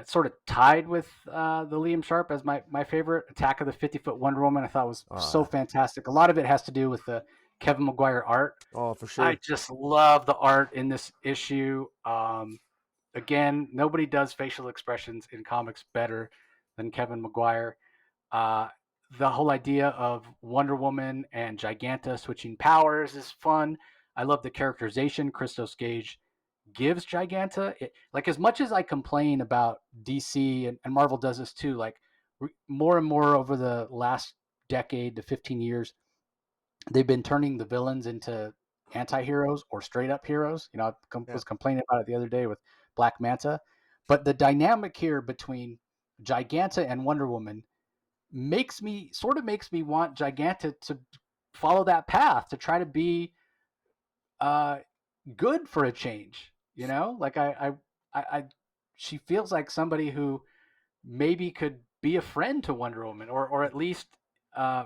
sort of tied with the Liam Sharp as my favorite. Attack of the 50-Foot Wonder Woman. I thought was so Uh, fantastic. A lot of it has to do with the Kevin Maguire art. oh, for I sure. just love the art in this issue. Again, nobody does facial expressions in comics better than Kevin Maguire. Uh, the whole idea of Wonder Woman and Giganta switching powers is fun. I love the characterization Christos Gage gives Giganta. Like as much as I complain about DC and Marvel does this too, like more and more over the last decade to 15 years, they've been turning the villains into anti-heroes or straight up heroes. I Yeah. was complaining about it the other day with Black Manta, but the dynamic here between Giganta and Wonder Woman makes me want Giganta to follow that path to try to be uh, good for a change. Like I she feels like somebody who maybe could be a friend to Wonder Woman, or at least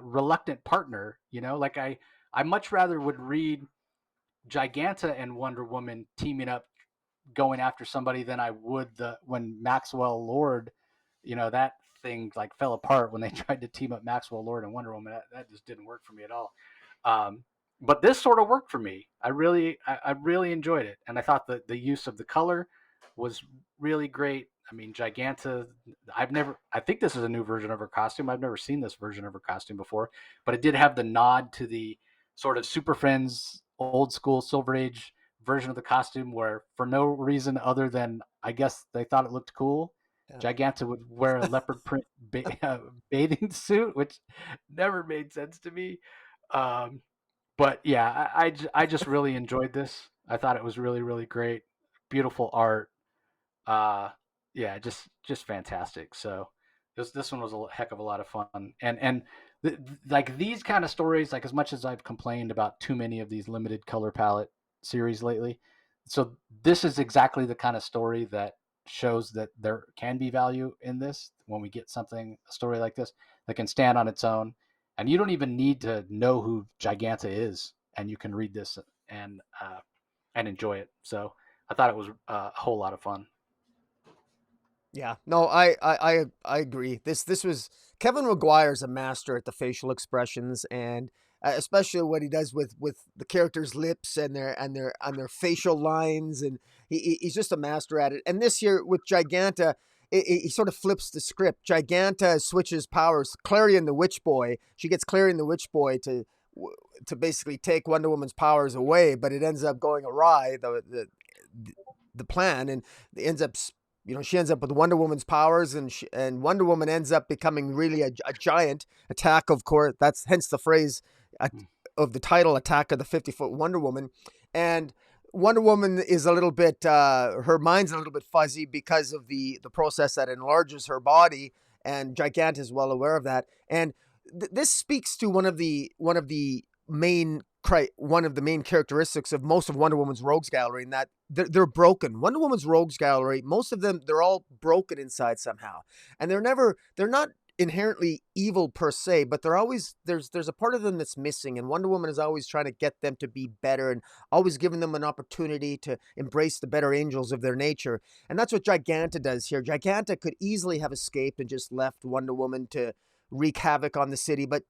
reluctant partner. Like I much rather would read Giganta and Wonder Woman teaming up, going after somebody, than I would when Maxwell Lord, that thing like fell apart when they tried to team up Maxwell Lord and Wonder Woman. That just didn't work for me at all. Um, but this sort of worked for me. I really enjoyed it, and I thought that the use of the color was really great. I mean, Giganta, I think this is a new version of her costume. I've never seen this version of her costume before, but it did have the nod to the sort of Super Friends old school Silver Age version of the costume, where for no reason other than I guess they thought it looked cool, Yeah. Giganta would wear a leopard print bathing suit, which never made sense to me. Um, but yeah, I just really enjoyed this. I thought it was really, really great. Beautiful art. Uh, yeah, just fantastic. So this one was a heck of a lot of fun. And like these kind of stories, like as much as I've complained about too many of these limited color palette series lately, so this is exactly the kind of story that shows that there can be value in this when we get a story like this that can stand on its own, and you don't even need to know who Giganta is, and you can read this and enjoy it. So I thought it was a whole lot of fun. Yeah, no, I agree. This was Kevin McGuire's a master at the facial expressions, and especially what he does with the characters' lips and their facial lines, and he's just a master at it. And this year with Giganta, he sort of flips the script. Giganta switches powers. Clarion the Witch Boy, she gets Clarion the Witch Boy to basically take Wonder Woman's powers away, but it ends up going awry. The plan, and it ends up, she ends up with Wonder Woman's powers, and Wonder Woman ends up becoming really a giant. Attack, of course, that's hence the phrase of the title, Attack of the 50-Foot Wonder Woman. And Wonder Woman is a little bit, her mind's a little bit fuzzy because of the process that enlarges her body, and Giganta is well aware of that. And this speaks to one of the main characteristics of most of Wonder Woman's rogues gallery, in that they're broken. Wonder Woman's rogues gallery, most of them, they're all broken inside somehow, and they're not inherently evil per se, but they're always, there's a part of them that's missing, and Wonder Woman is always trying to get them to be better, and always giving them an opportunity to embrace the better angels of their nature. And that's what Giganta does here. Giganta could easily have escaped and just left Wonder Woman to wreak havoc on the city, but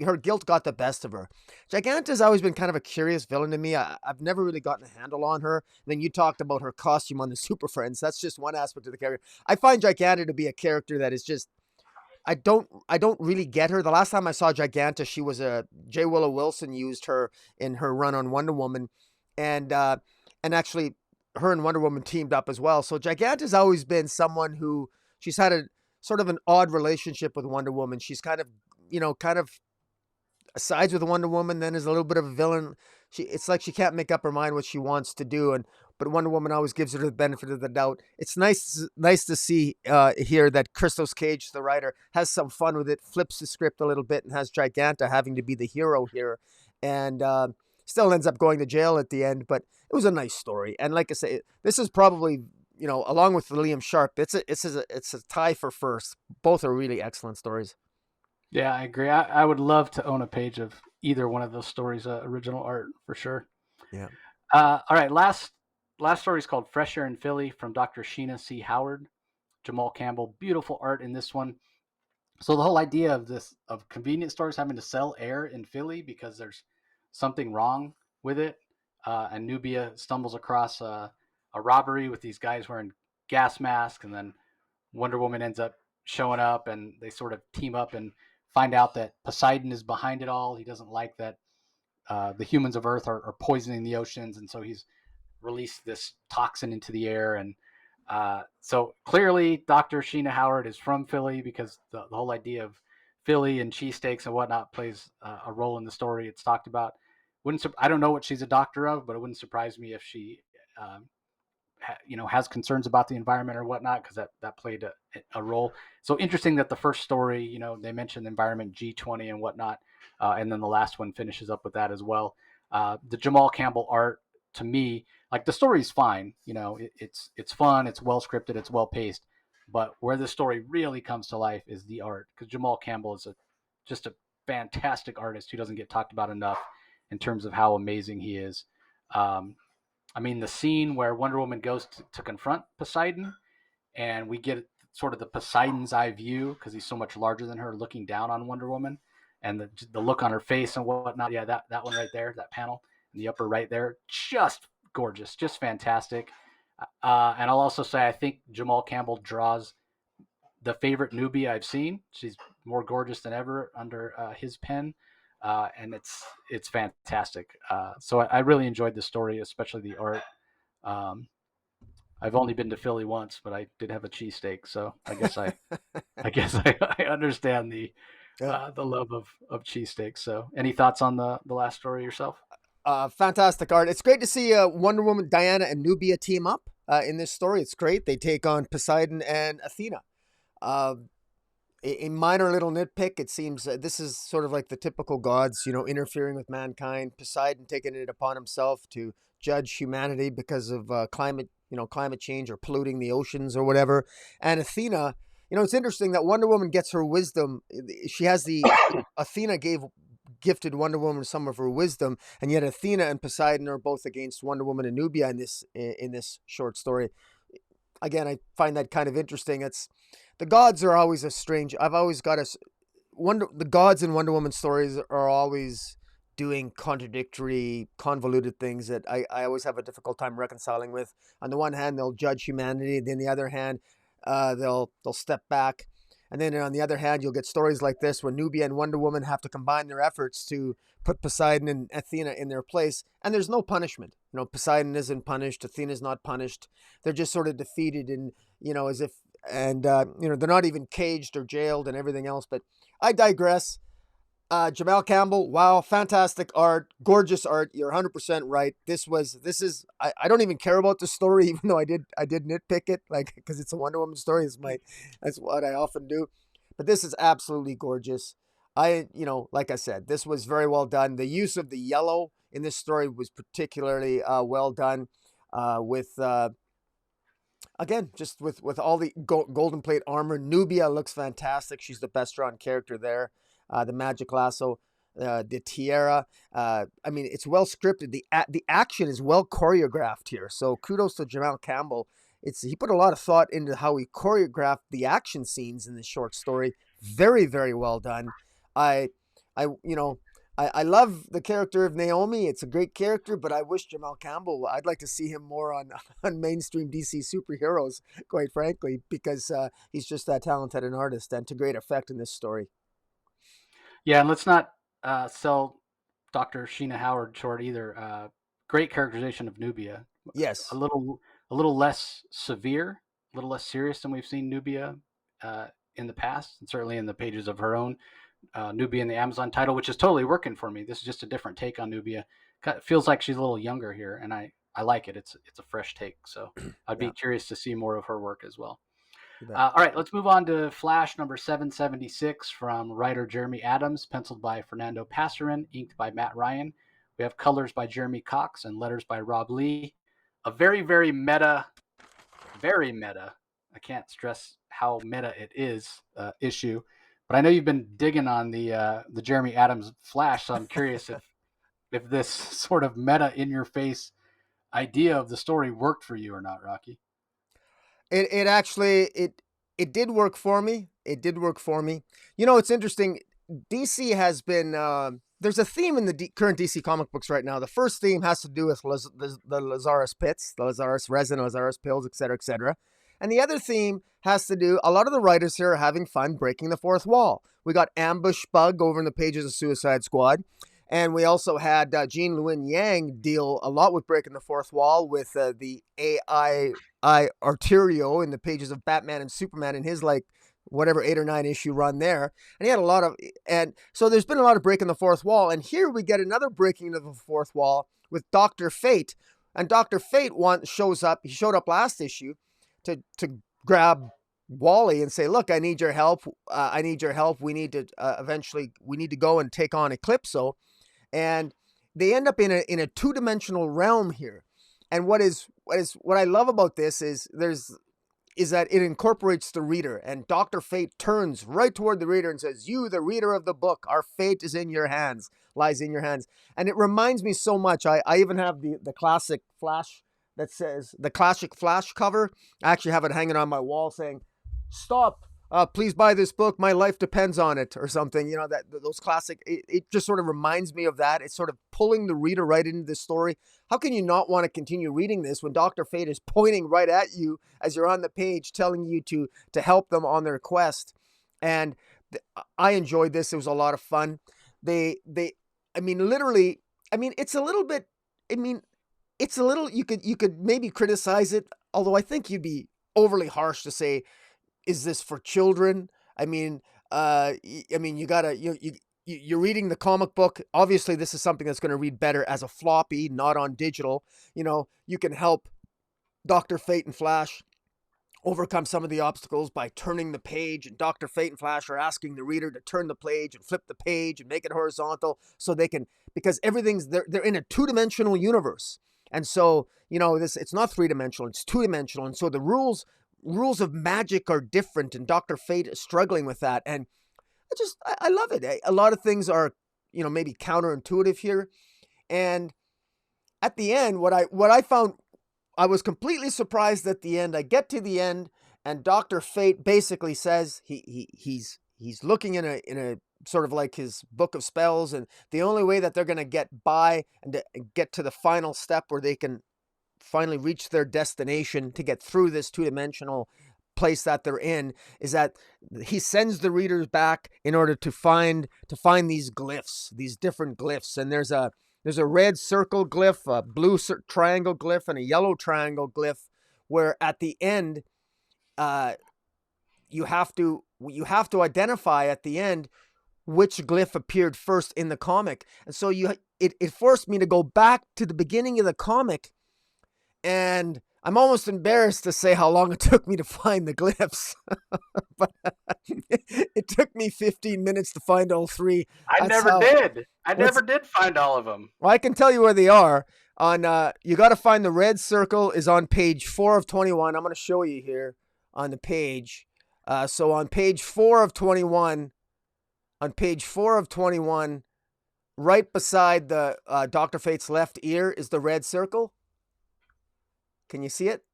her guilt got the best of her. Giganta's always been kind of a curious villain to me. I've never really gotten a handle on her. And then you talked about her costume on the Super Friends. That's just one aspect of the character. I find Giganta to be a character that is just, I don't really get her. The last time I saw Giganta, she was J. Willow Wilson used her in her run on Wonder Woman, and actually her and Wonder Woman teamed up as well. So Giganta's always been someone who, she's had a sort of an odd relationship with Wonder Woman. She's kind of sides with Wonder Woman, then is a little bit of a villain. It's like she can't make up her mind what she wants to do, but Wonder Woman always gives her the benefit of the doubt. It's nice to see here that Christos Cage, the writer, has some fun with it, flips the script a little bit, and has Giganta having to be the hero here, and still ends up going to jail at the end. But it was a nice story, and like I say, this is probably, along with the Liam Sharpe, it's a tie for first. Both are really excellent stories. Yeah, I agree. I would love to own a page of either one of those stories, original art for sure. Yeah. All right, last story is called Fresh Air in Philly from Dr. Sheena C. Howard, Jamal Campbell. Beautiful art in this one. So the whole idea of convenience stores having to sell air in Philly because there's something wrong with it, and Nubia stumbles across a robbery with these guys wearing gas masks, and then Wonder Woman ends up showing up, and they sort of team up and find out that Poseidon is behind it all. He doesn't like that the humans of Earth are poisoning the oceans, and so he's released this toxin into the air. And so clearly, Dr. Sheena Howard is from Philly, because the whole idea of Philly and cheesesteaks and whatnot plays a role in the story. It's talked about. I don't know what she's a doctor of, but it wouldn't surprise me if she um, has concerns about the environment or whatnot, because that played a role. So interesting that the first story, they mentioned the environment G20 and whatnot, and then the last one finishes up with that as well. The Jamal Campbell art, to me, like, the story's fine. It's fun, it's well scripted, it's well paced, But where the story really comes to life is the art, because Jamal Campbell is just a fantastic artist who doesn't get talked about enough in terms of how amazing he is. Um, I mean, the scene where Wonder Woman goes to confront Poseidon, and we get sort of the Poseidon's eye view because he's so much larger than her, looking down on Wonder Woman, and the look on her face and whatnot. Yeah, that one right there, that panel in the upper right there, just gorgeous, just fantastic. And I'll also say I think Jamal Campbell draws the favorite newbie I've seen. She's more gorgeous than ever under his pen, and it's fantastic. So I really enjoyed the story, especially the art. Um, I've only been to Philly once, but I did have a cheesesteak, so I understand Yeah. the love of cheesesteaks. So, any thoughts on the last story yourself? Fantastic art. It's great to see Wonder Woman, Diana, and Nubia team up in this story. It's great. They take on Poseidon and Athena. Uh, a minor little nitpick. It seems this is sort of like the typical gods, interfering with mankind. Poseidon taking it upon himself to judge humanity because of climate change or polluting the oceans or whatever. And Athena, it's interesting that Wonder Woman gets her wisdom. She has Athena gifted Wonder Woman some of her wisdom, and yet Athena and Poseidon are both against Wonder Woman and Nubia in this short story. Again, I find that kind of interesting. The gods are always a strange. I've always got the gods in Wonder Woman stories are always doing contradictory, convoluted things that I always have a difficult time reconciling with. On the one hand, they'll judge humanity, and then the other hand, they'll step back. And then on the other hand, you'll get stories like this where Nubia and Wonder Woman have to combine their efforts to put Poseidon and Athena in their place. And there's no punishment. Poseidon isn't punished. Athena's not punished. They're just sort of defeated and, as if, and, they're not even caged or jailed and everything else. But I digress. Jamal Campbell, wow, fantastic art, gorgeous art. You're 100% right. I don't even care about the story, even though I did nitpick it, like, because it's a Wonder Woman story. That's what I often do. But this is absolutely gorgeous. Like I said, this was very well done. The use of the yellow in this story was particularly well done. Again, just with all the golden plate armor. Nubia looks fantastic. She's the best drawn character there. The magic lasso, the tiara. It's well scripted. The action is well choreographed here. So kudos to Jamal Campbell. He put a lot of thought into how he choreographed the action scenes in this short story. Very, very well done. I love the character of Naomi. It's a great character, but I wish Jamal Campbell, I'd like to see him more on mainstream DC superheroes, quite frankly, because he's just that talented an artist and to great effect in this story. Yeah, and let's not sell Dr. Sheena Howard short either. Great characterization of Nubia. Yes. A little less severe, a little less serious than we've seen Nubia in the past, and certainly in the pages of her own Nubia in the Amazon title, which is totally working for me. This is just a different take on Nubia. It feels like she's a little younger here, and I like it. It's a fresh take, so I'd be curious to see more of her work as well. All right, let's move on to Flash number 776 from writer Jeremy Adams, penciled by Fernando Passarin, inked by Matt Ryan. We have colors by Jeremy Cox and letters by Rob Lee. A very, very meta, I can't stress how meta it is, issue. But I know you've been digging on the Jeremy Adams Flash, so I'm curious if this sort of meta in your face idea of the story worked for you or not, Rocky. It actually did work for me. It did work for me. It's interesting. DC has been there's a theme in the current DC comic books right now. The first theme has to do with the Lazarus pits, the Lazarus resin, Lazarus pills, etc., etc. And the other theme has to do, a lot of the writers here are having fun breaking the fourth wall. We got Ambush Bug over in the pages of Suicide Squad. And we also had Jean Lewin Yang deal a lot with breaking the fourth wall with the AI Arterio in the pages of Batman and Superman in his, 8 or 9 issue run there. And he had and so there's been a lot of breaking the fourth wall. And here we get another breaking of the fourth wall with Dr. Fate. And Dr. Fate shows up. He showed up last issue to grab Wally and say, look, I need your help. We need to go and take on Eclipso. And they end up in a two-dimensional realm here. And what I love about this is is that it incorporates the reader, and Dr. Fate turns right toward the reader and says, "You, the reader of the book, our fate is in your hands, lies in your hands." And it reminds me so much. I even have the classic Flash that says, the classic Flash cover. I actually have it hanging on my wall saying, "Stop. Please buy this book. My life depends on it," or something. You know, that those classic. It just sort of reminds me of that. It's sort of pulling the reader right into the story. How can you not want to continue reading this when Dr. Fate is pointing right at you as you're on the page, telling you to help them on their quest? And I enjoyed this. It was a lot of fun. I mean, literally. I mean, it's a little bit. I mean, it's a little. You could maybe criticize it, although I think you'd be overly harsh to say, is this for children? I mean, you gotta you're reading the comic book. Obviously, this is something that's going to read better as a floppy, not on digital. You know, you can help Dr. Fate and Flash overcome some of the obstacles by turning the page, and Dr. Fate and Flash are asking the reader to turn the page and flip the page and make it horizontal so they can, because everything's they're in a two-dimensional universe. And so, you know, it's not three-dimensional, it's two-dimensional. And so the rules of magic are different, and Dr. Fate is struggling with that. And I love it. A lot of things are, you know, maybe counterintuitive here. And at the end, what I found, I was completely surprised at the end. I get to the end, and Dr. Fate basically says he's looking in a sort of like his book of spells, and the only way that they're going to get by and to get to the final step where they can finally reach their destination to get through this two-dimensional place that they're in is that he sends the readers back in order to find these glyphs, these different glyphs. And there's a red circle glyph, a blue triangle glyph, and a yellow triangle glyph, where at the end you have to identify at the end which glyph appeared first in the comic. And so it forced me to go back to the beginning of the comic, and I'm almost embarrassed to say how long it took me to find the glyphs. But it took me 15 minutes to find all three. I never did find all of them. Well, I can tell you where they are. On you got to find the red circle is on page 4 of 21. I'm going to show you here on the page. So on page 4 of 21, right beside the Dr. Fate's left ear is the red circle. Can you see it?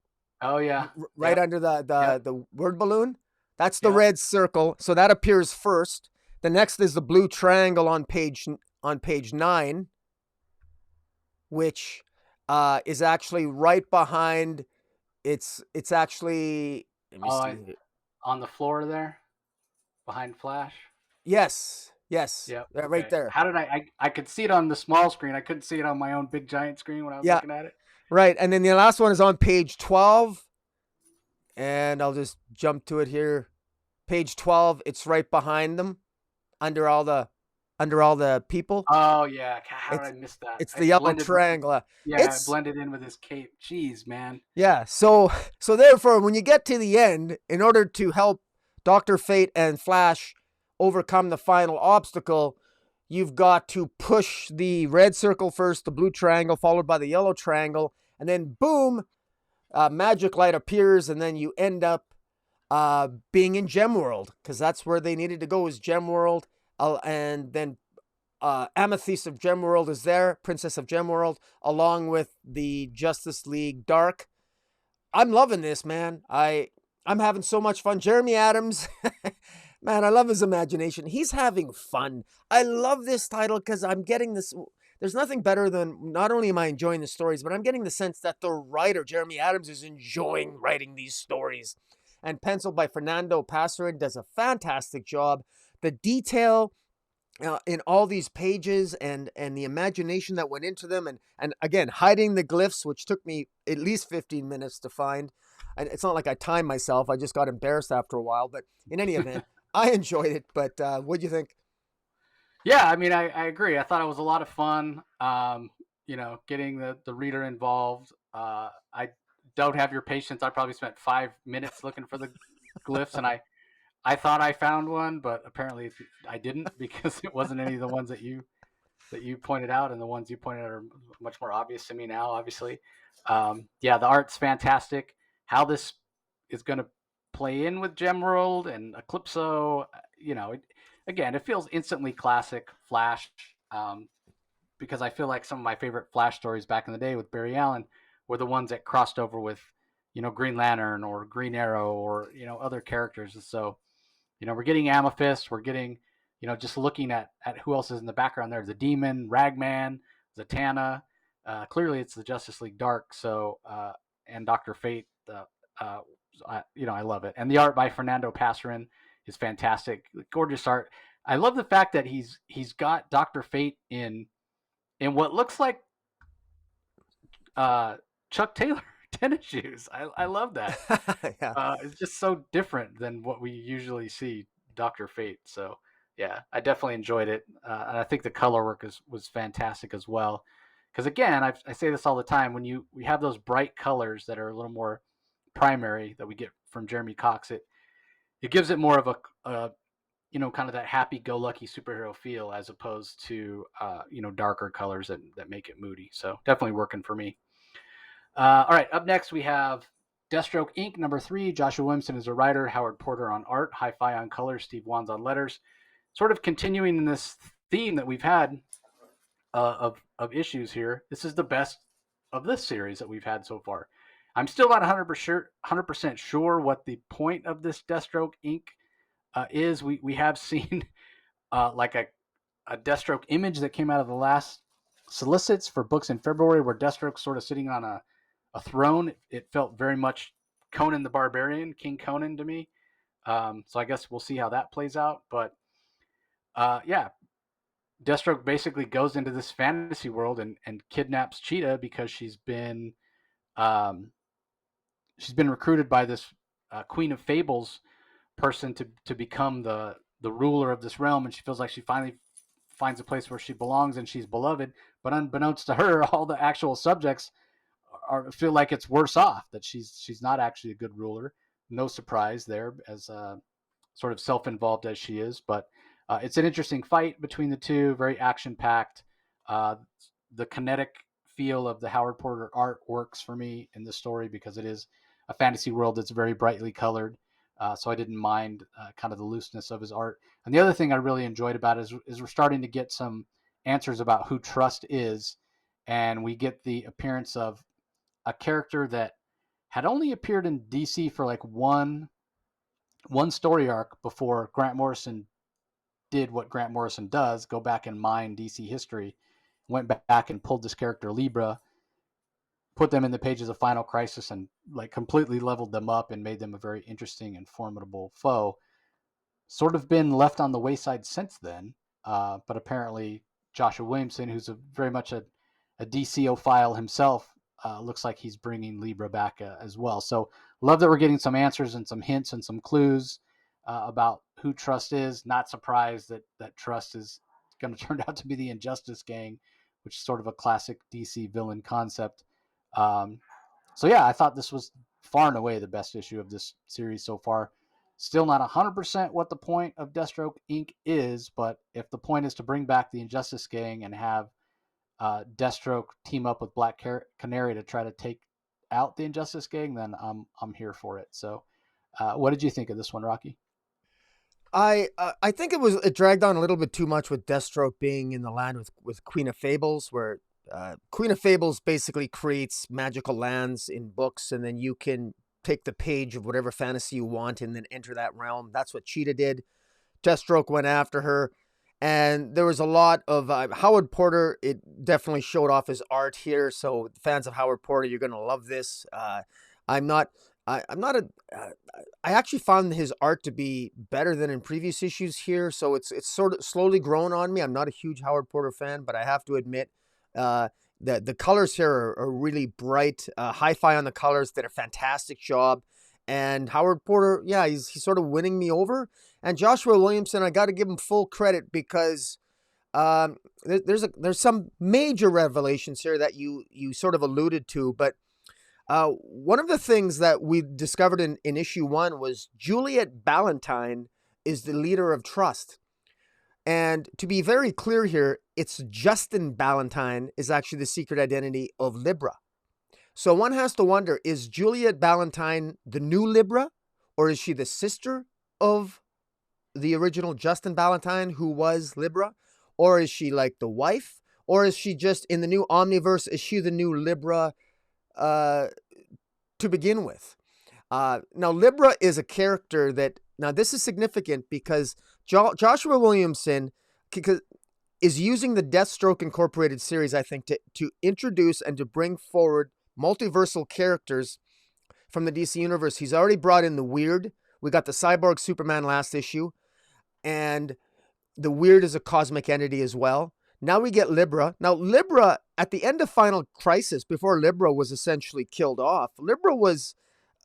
Oh yeah. Right under the word balloon. That's the red circle. So that appears first. The next is the blue triangle on page 9, which is actually right behind. It's actually, let me see. On the floor there, behind Flash. Yes. Yep. Right there. How did I could see it on the small screen. I couldn't see it on my own big giant screen when I was looking at it. Right, and then the last one is on page 12, and I'll just jump to it here. Page 12, it's right behind them, under all the people. Oh yeah, how did I miss that? It's the yellow triangle. It blended in with his cape. Jeez, man. Yeah, so therefore, when you get to the end, in order to help Dr. Fate and Flash overcome the final obstacle, you've got to push the red circle first, the blue triangle, followed by the yellow triangle, and then boom, magic light appears, and then you end up being in Gemworld, because that's where they needed to go, is Gemworld. And then Amethyst of Gemworld is there, Princess of Gemworld, along with the Justice League Dark. I'm loving this, man. I'm having so much fun. Jeremy Adams, man, I love his imagination. He's having fun. I love this title because I'm getting this. There's nothing better than, not only am I enjoying the stories, but I'm getting the sense that the writer, Jeremy Adams, is enjoying writing these stories. And penciled by Fernando Passarin, does a fantastic job. The detail in all these pages and the imagination that went into them, and again, hiding the glyphs, which took me at least 15 minutes to find. And it's not like I timed myself. I just got embarrassed after a while. But in any event, I enjoyed it. But what do you think? Yeah, I mean, I agree. I thought it was a lot of fun. Getting the reader involved. I don't have your patience. I probably spent 5 minutes looking for the glyphs, and I thought I found one, but apparently I didn't, because it wasn't any of the ones that you pointed out, and the ones you pointed out are much more obvious to me now, obviously. The art's fantastic. How this is going to play in with Gemworld and Eclipso. Again, it feels instantly classic Flash, because I feel like some of my favorite Flash stories back in the day with Barry Allen were the ones that crossed over with, Green Lantern or Green Arrow or, other characters. And so, we're getting Amethyst, we're getting, just looking at who else is in the background there, the Demon, Ragman, Zatanna. Clearly it's the Justice League Dark. So, and Dr. Fate, I love it. And the art by Fernando Pasarin is fantastic. Gorgeous art. I love the fact that he's got Dr. Fate in what looks like Chuck Taylor tennis shoes. I love that. Yeah. It's just so different than what we usually see Dr. Fate. So yeah, I definitely enjoyed it, and I think the color work was fantastic as well. Because again, I say this all the time, when we have those bright colors that are a little more primary that we get from Jeremy Cox, it gives it more of a kind of that happy-go-lucky superhero feel, as opposed to darker colors that make it moody. So definitely working for me. All right, up next we have Deathstroke Inc. #3. Joshua Williamson is a writer, Howard Porter on art, Hi-Fi on colors, Steve Wands on letters. Sort of continuing in this theme that we've had of issues here. This is the best of this series that we've had so far. I'm still not 100% sure what the point of this Deathstroke Inc. Is. We have seen like a Deathstroke image that came out of the last solicits for books in February, where Deathstroke's sort of sitting on a throne. It felt very much Conan the Barbarian, King Conan to me. So I guess we'll see how that plays out. But yeah, Deathstroke basically goes into this fantasy world and kidnaps Cheetah because she's been recruited by this Queen of Fables person to become the ruler of this realm, and she feels like she finally finds a place where she belongs and she's beloved. But unbeknownst to her, all the actual subjects feel like it's worse off, that she's not actually a good ruler. No surprise there, as sort of self-involved as she is. But it's an interesting fight between the two, very action-packed. The kinetic feel of the Howard Porter art works for me in this story because it is a fantasy world that's very brightly colored. So I didn't mind kind of the looseness of his art. And the other thing I really enjoyed about it is we're starting to get some answers about who Trust is. And we get the appearance of a character that had only appeared in DC for like one story arc before Grant Morrison did what Grant Morrison does, go back and mine DC history, went back and pulled this character Libra, put them in the pages of Final Crisis, and like completely leveled them up and made them a very interesting and formidable foe. Sort of been left on the wayside since then, but apparently Joshua Williamson, who's very much a DCophile himself, looks like he's bringing Libra back as well. So love that we're getting some answers and some hints and some clues about who Trust is. Not surprised that Trust is going to turn out to be the Injustice Gang, which is sort of a classic DC villain concept. So yeah, I thought this was far and away the best issue of this series so far. Still not 100% what the point of Deathstroke Inc. is, but if the point is to bring back the Injustice Gang and have Deathstroke team up with Black Canary to try to take out the Injustice Gang, then I'm here for it. So, what did you think of this one, Rocky? I think it dragged on a little bit too much with Deathstroke being in the land with Queen of Fables, where Queen of Fables basically creates magical lands in books, and then you can take the page of whatever fantasy you want and then enter that realm. That's what Cheetah did. Deathstroke went after her, and there was a lot of Howard Porter. It definitely showed off his art here. So fans of Howard Porter, you're gonna love this. I'm not I actually found his art to be better than in previous issues here. So it's sort of slowly grown on me. I'm not a huge Howard Porter fan, but I have to admit, the colors here are really bright. Hi-Fi on the colors did a fantastic job. And Howard Porter, yeah, he's sort of winning me over. And Joshua Williamson, I got to give him full credit because there's some major revelations here that you sort of alluded to. But one of the things that we discovered in issue 1 was Juliet Ballantyne is the leader of Trust. And to be very clear here, it's Justin Ballantyne is actually the secret identity of Libra. So one has to wonder, is Juliet Ballantyne the new Libra, or is she the sister of the original Justin Ballantyne, who was Libra? Or is she like the wife? Or is she just, in the new Omniverse, is she the new Libra to begin with? Now, Libra is a character that, now this is significant because Joshua Williamson is using the Deathstroke Incorporated series, I think, to introduce and to bring forward multiversal characters from the DC universe. He's already brought in the Weird. We got the Cyborg Superman last issue, and the Weird is a cosmic entity as well. Now we get Libra. Now, Libra, at the end of Final Crisis, before Libra was essentially killed off, Libra was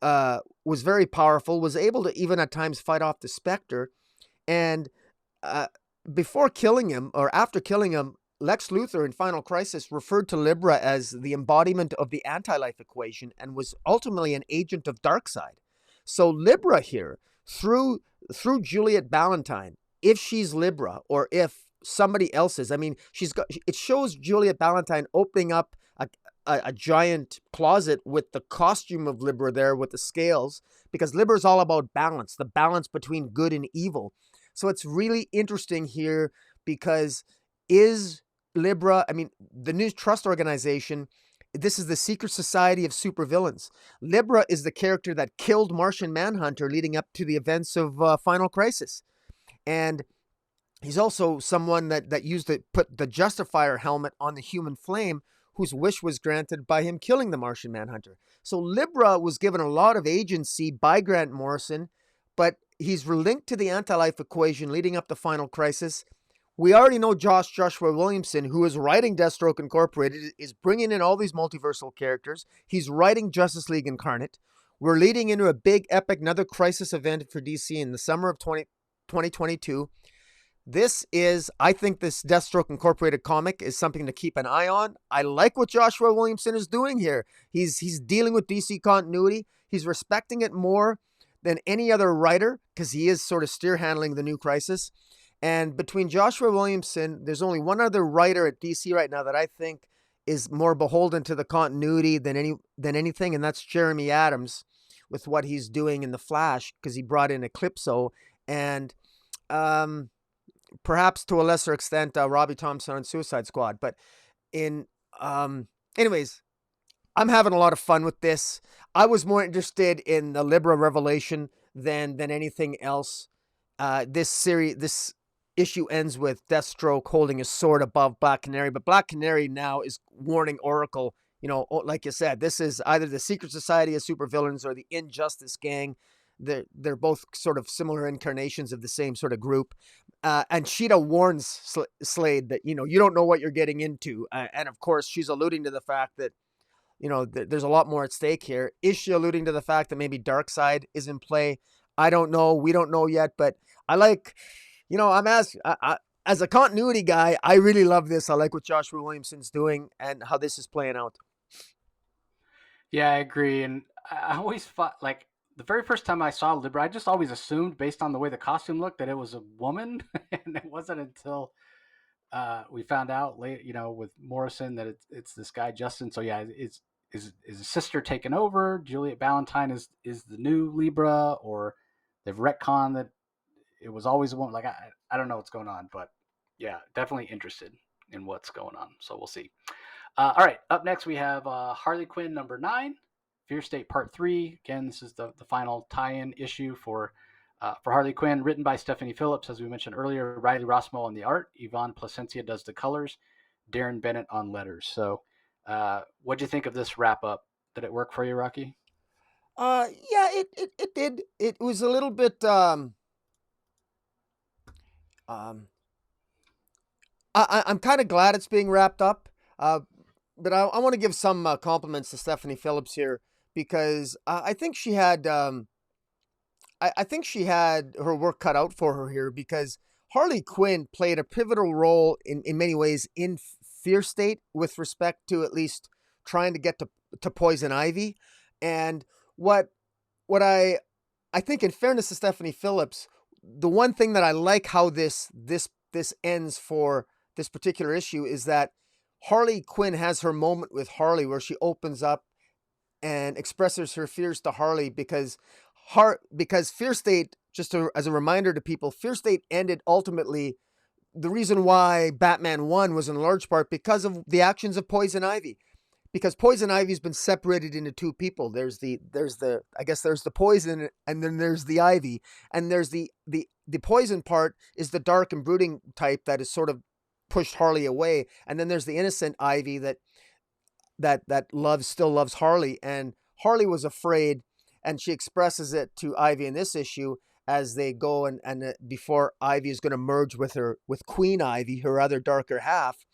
very powerful, was able to even at times fight off the Spectre, and before killing him, or after killing him, Lex Luthor in Final Crisis referred to Libra as the embodiment of the anti-life equation and was ultimately an agent of Darkseid. So Libra here, through Juliet Ballantyne, if she's Libra or if somebody else is, I mean, it shows Juliet Ballantyne opening up a giant closet with the costume of Libra there with the scales, because Libra is all about balance, the balance between good and evil. So it's really interesting here because is Libra, I mean, the New Trust Organization, this is the secret society of supervillains. Libra is the character that killed Martian Manhunter leading up to the events of Final Crisis. And he's also someone that used to put the Justifier helmet on the Human Flame, whose wish was granted by him killing the Martian Manhunter. So Libra was given a lot of agency by Grant Morrison, but he's linked to the anti-life equation leading up to Final Crisis. We already know Joshua Williamson, who is writing Deathstroke Incorporated, is bringing in all these multiversal characters. He's writing Justice League Incarnate. We're leading into a big, epic, another crisis event for DC in the summer of 2022. This is, I think this Deathstroke Incorporated comic is something to keep an eye on. I like what Joshua Williamson is doing here. He's dealing with DC continuity. He's respecting it more than any other writer because he is sort of steer-handling the new crisis. And between Joshua Williamson, there's only one other writer at DC right now that I think is more beholden to the continuity than anything, and that's Jeremy Adams with what he's doing in The Flash, because he brought in Eclipso and perhaps to a lesser extent Robbie Thompson on Suicide Squad. But anyways, I'm having a lot of fun with this. I was more interested in the Libra revelation than anything else. This issue ends with Deathstroke holding a sword above Black Canary, but Black Canary now is warning Oracle, like you said, this is either the Secret Society of Supervillains or the Injustice Gang. They're both sort of similar incarnations of the same sort of group. And Sheeta warns Slade that, you don't know what you're getting into. And of course, she's alluding to the fact that, there's a lot more at stake here. Is she alluding to the fact that maybe Darkseid is in play? I don't know. We don't know yet, but I like, I'm as a continuity guy, I really love this. I like what Joshua Williamson's doing and how this is playing out. Yeah, I agree. And I always thought, like, the very first time I saw Libra, I just always assumed, based on the way the costume looked, that it was a woman. And it wasn't until we found out late, with Morrison, that it's this guy, Justin. So yeah, is his sister taken over? Juliet Ballantyne is the new Libra, or they've retconned that it was always a woman. Like, I don't know what's going on, but yeah, definitely interested in what's going on. So we'll see. All right, up next we have Harley Quinn number 9, Fear State Part 3. Again, this is the final tie-in issue for Harley Quinn, written by Stephanie Phillips, as we mentioned earlier. Riley Rossmo on the art, Yvonne Placencia does the colors, Darren Bennett on letters. So what'd you think of this wrap-up? Did it work for you, Rocky? Yeah, it did. It was a little bit I'm kind of glad it's being wrapped up, but I want to give some compliments to Stephanie Phillips here, because I think she had I think she had her work cut out for her here, because Harley Quinn played a pivotal role in many ways in Fear State with respect to at least trying to get to Poison Ivy. And what I think, in fairness to Stephanie Phillips, the one thing that I like how this ends for this particular issue is that Harley Quinn has her moment with Harley where she opens up and expresses her fears to Harley because Fear State, as a reminder to people, Fear State ended ultimately. The reason why Batman won was in large part because of the actions of Poison Ivy. Because Poison Ivy's been separated into two people. There's the I guess there's the poison, and then there's the ivy, and there's the poison part is the dark and brooding type that has sort of pushed Harley away, and then there's the innocent Ivy that still loves Harley, and Harley was afraid, and she expresses it to Ivy in this issue as they go and before Ivy is going to merge with Queen Ivy, her other darker half,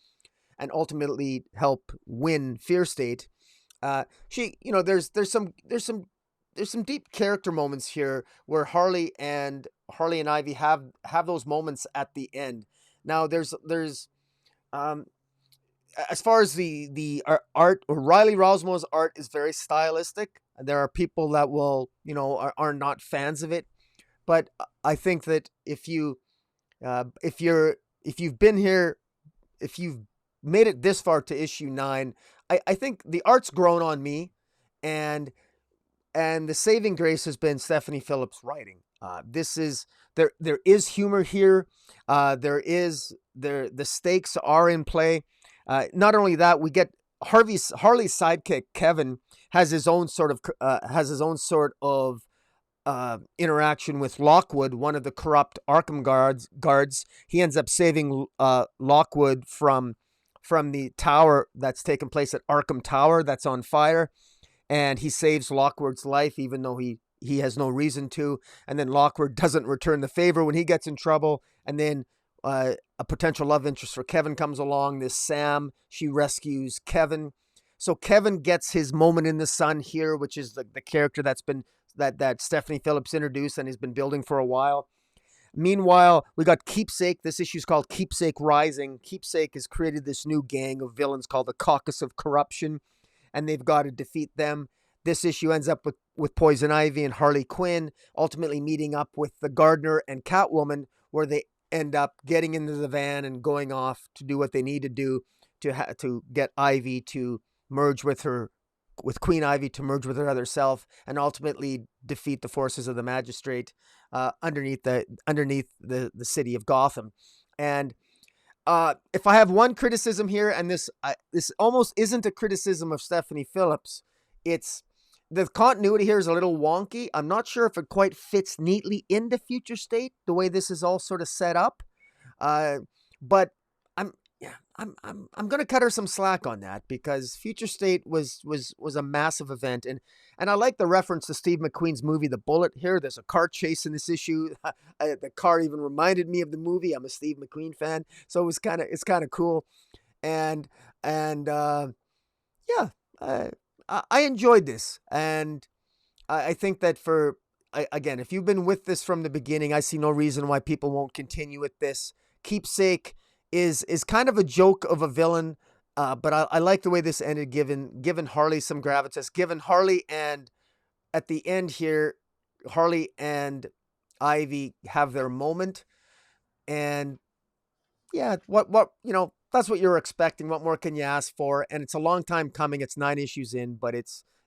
and ultimately help win Fear State. There's some deep character moments here where Harley and Ivy have those moments at the end. Now there's um as far as the art, Riley Rossmo's art is very stylistic. There are people that will, are not fans of it, but I think that if you've been here, if you've made it this far to issue 9, I think the art's grown on me, and the saving grace has been Stephanie Phillips' writing. There is humor here. The stakes are in play. Not only that, we get Harley's sidekick Kevin has his own sort of interaction with Lockwood, one of the corrupt Arkham guards. He ends up saving Lockwood from the tower that's taken place at Arkham Tower that's on fire, and he saves Lockwood's life even though he has no reason to. And then Lockwood doesn't return the favor when he gets in trouble, and then a potential love interest for Kevin comes along. This Sam, she rescues Kevin. So Kevin gets his moment in the sun here, which is the character that's been that Stephanie Phillips introduced and has been building for a while. Meanwhile, we got Keepsake. This issue is called Keepsake Rising. Keepsake has created this new gang of villains called the Caucus of Corruption, and they've got to defeat them. This issue ends up with Poison Ivy and Harley Quinn ultimately meeting up with the Gardener and Catwoman, where they end up getting into the van and going off to do what they need to do to get Ivy to merge with Queen Ivy to merge with her other self, and ultimately defeat the forces of the Magistrate underneath the city of Gotham. And if I have one criticism here, and this almost isn't a criticism of Stephanie Phillips, it's the continuity here is a little wonky. I'm not sure if it quite fits neatly into Future State the way this is all sort of set up, but I'm going to cut her some slack on that, because Future State was a massive event, and I like the reference to Steve McQueen's movie The Bullet here. There's a car chase in this issue. The car even reminded me of the movie. I'm a Steve McQueen fan, so it's kind of cool, and yeah, I enjoyed this, and I think that again, if you've been with this from the beginning, I see no reason why people won't continue with this. Keepsake is kind of a joke of a villain, but I like the way this ended, given Harley some gravitas, given Harley, and at the end here, Harley and Ivy have their moment, and yeah, what that's what you're expecting. What more can you ask for? And it's a long time coming. It's 9 issues in, but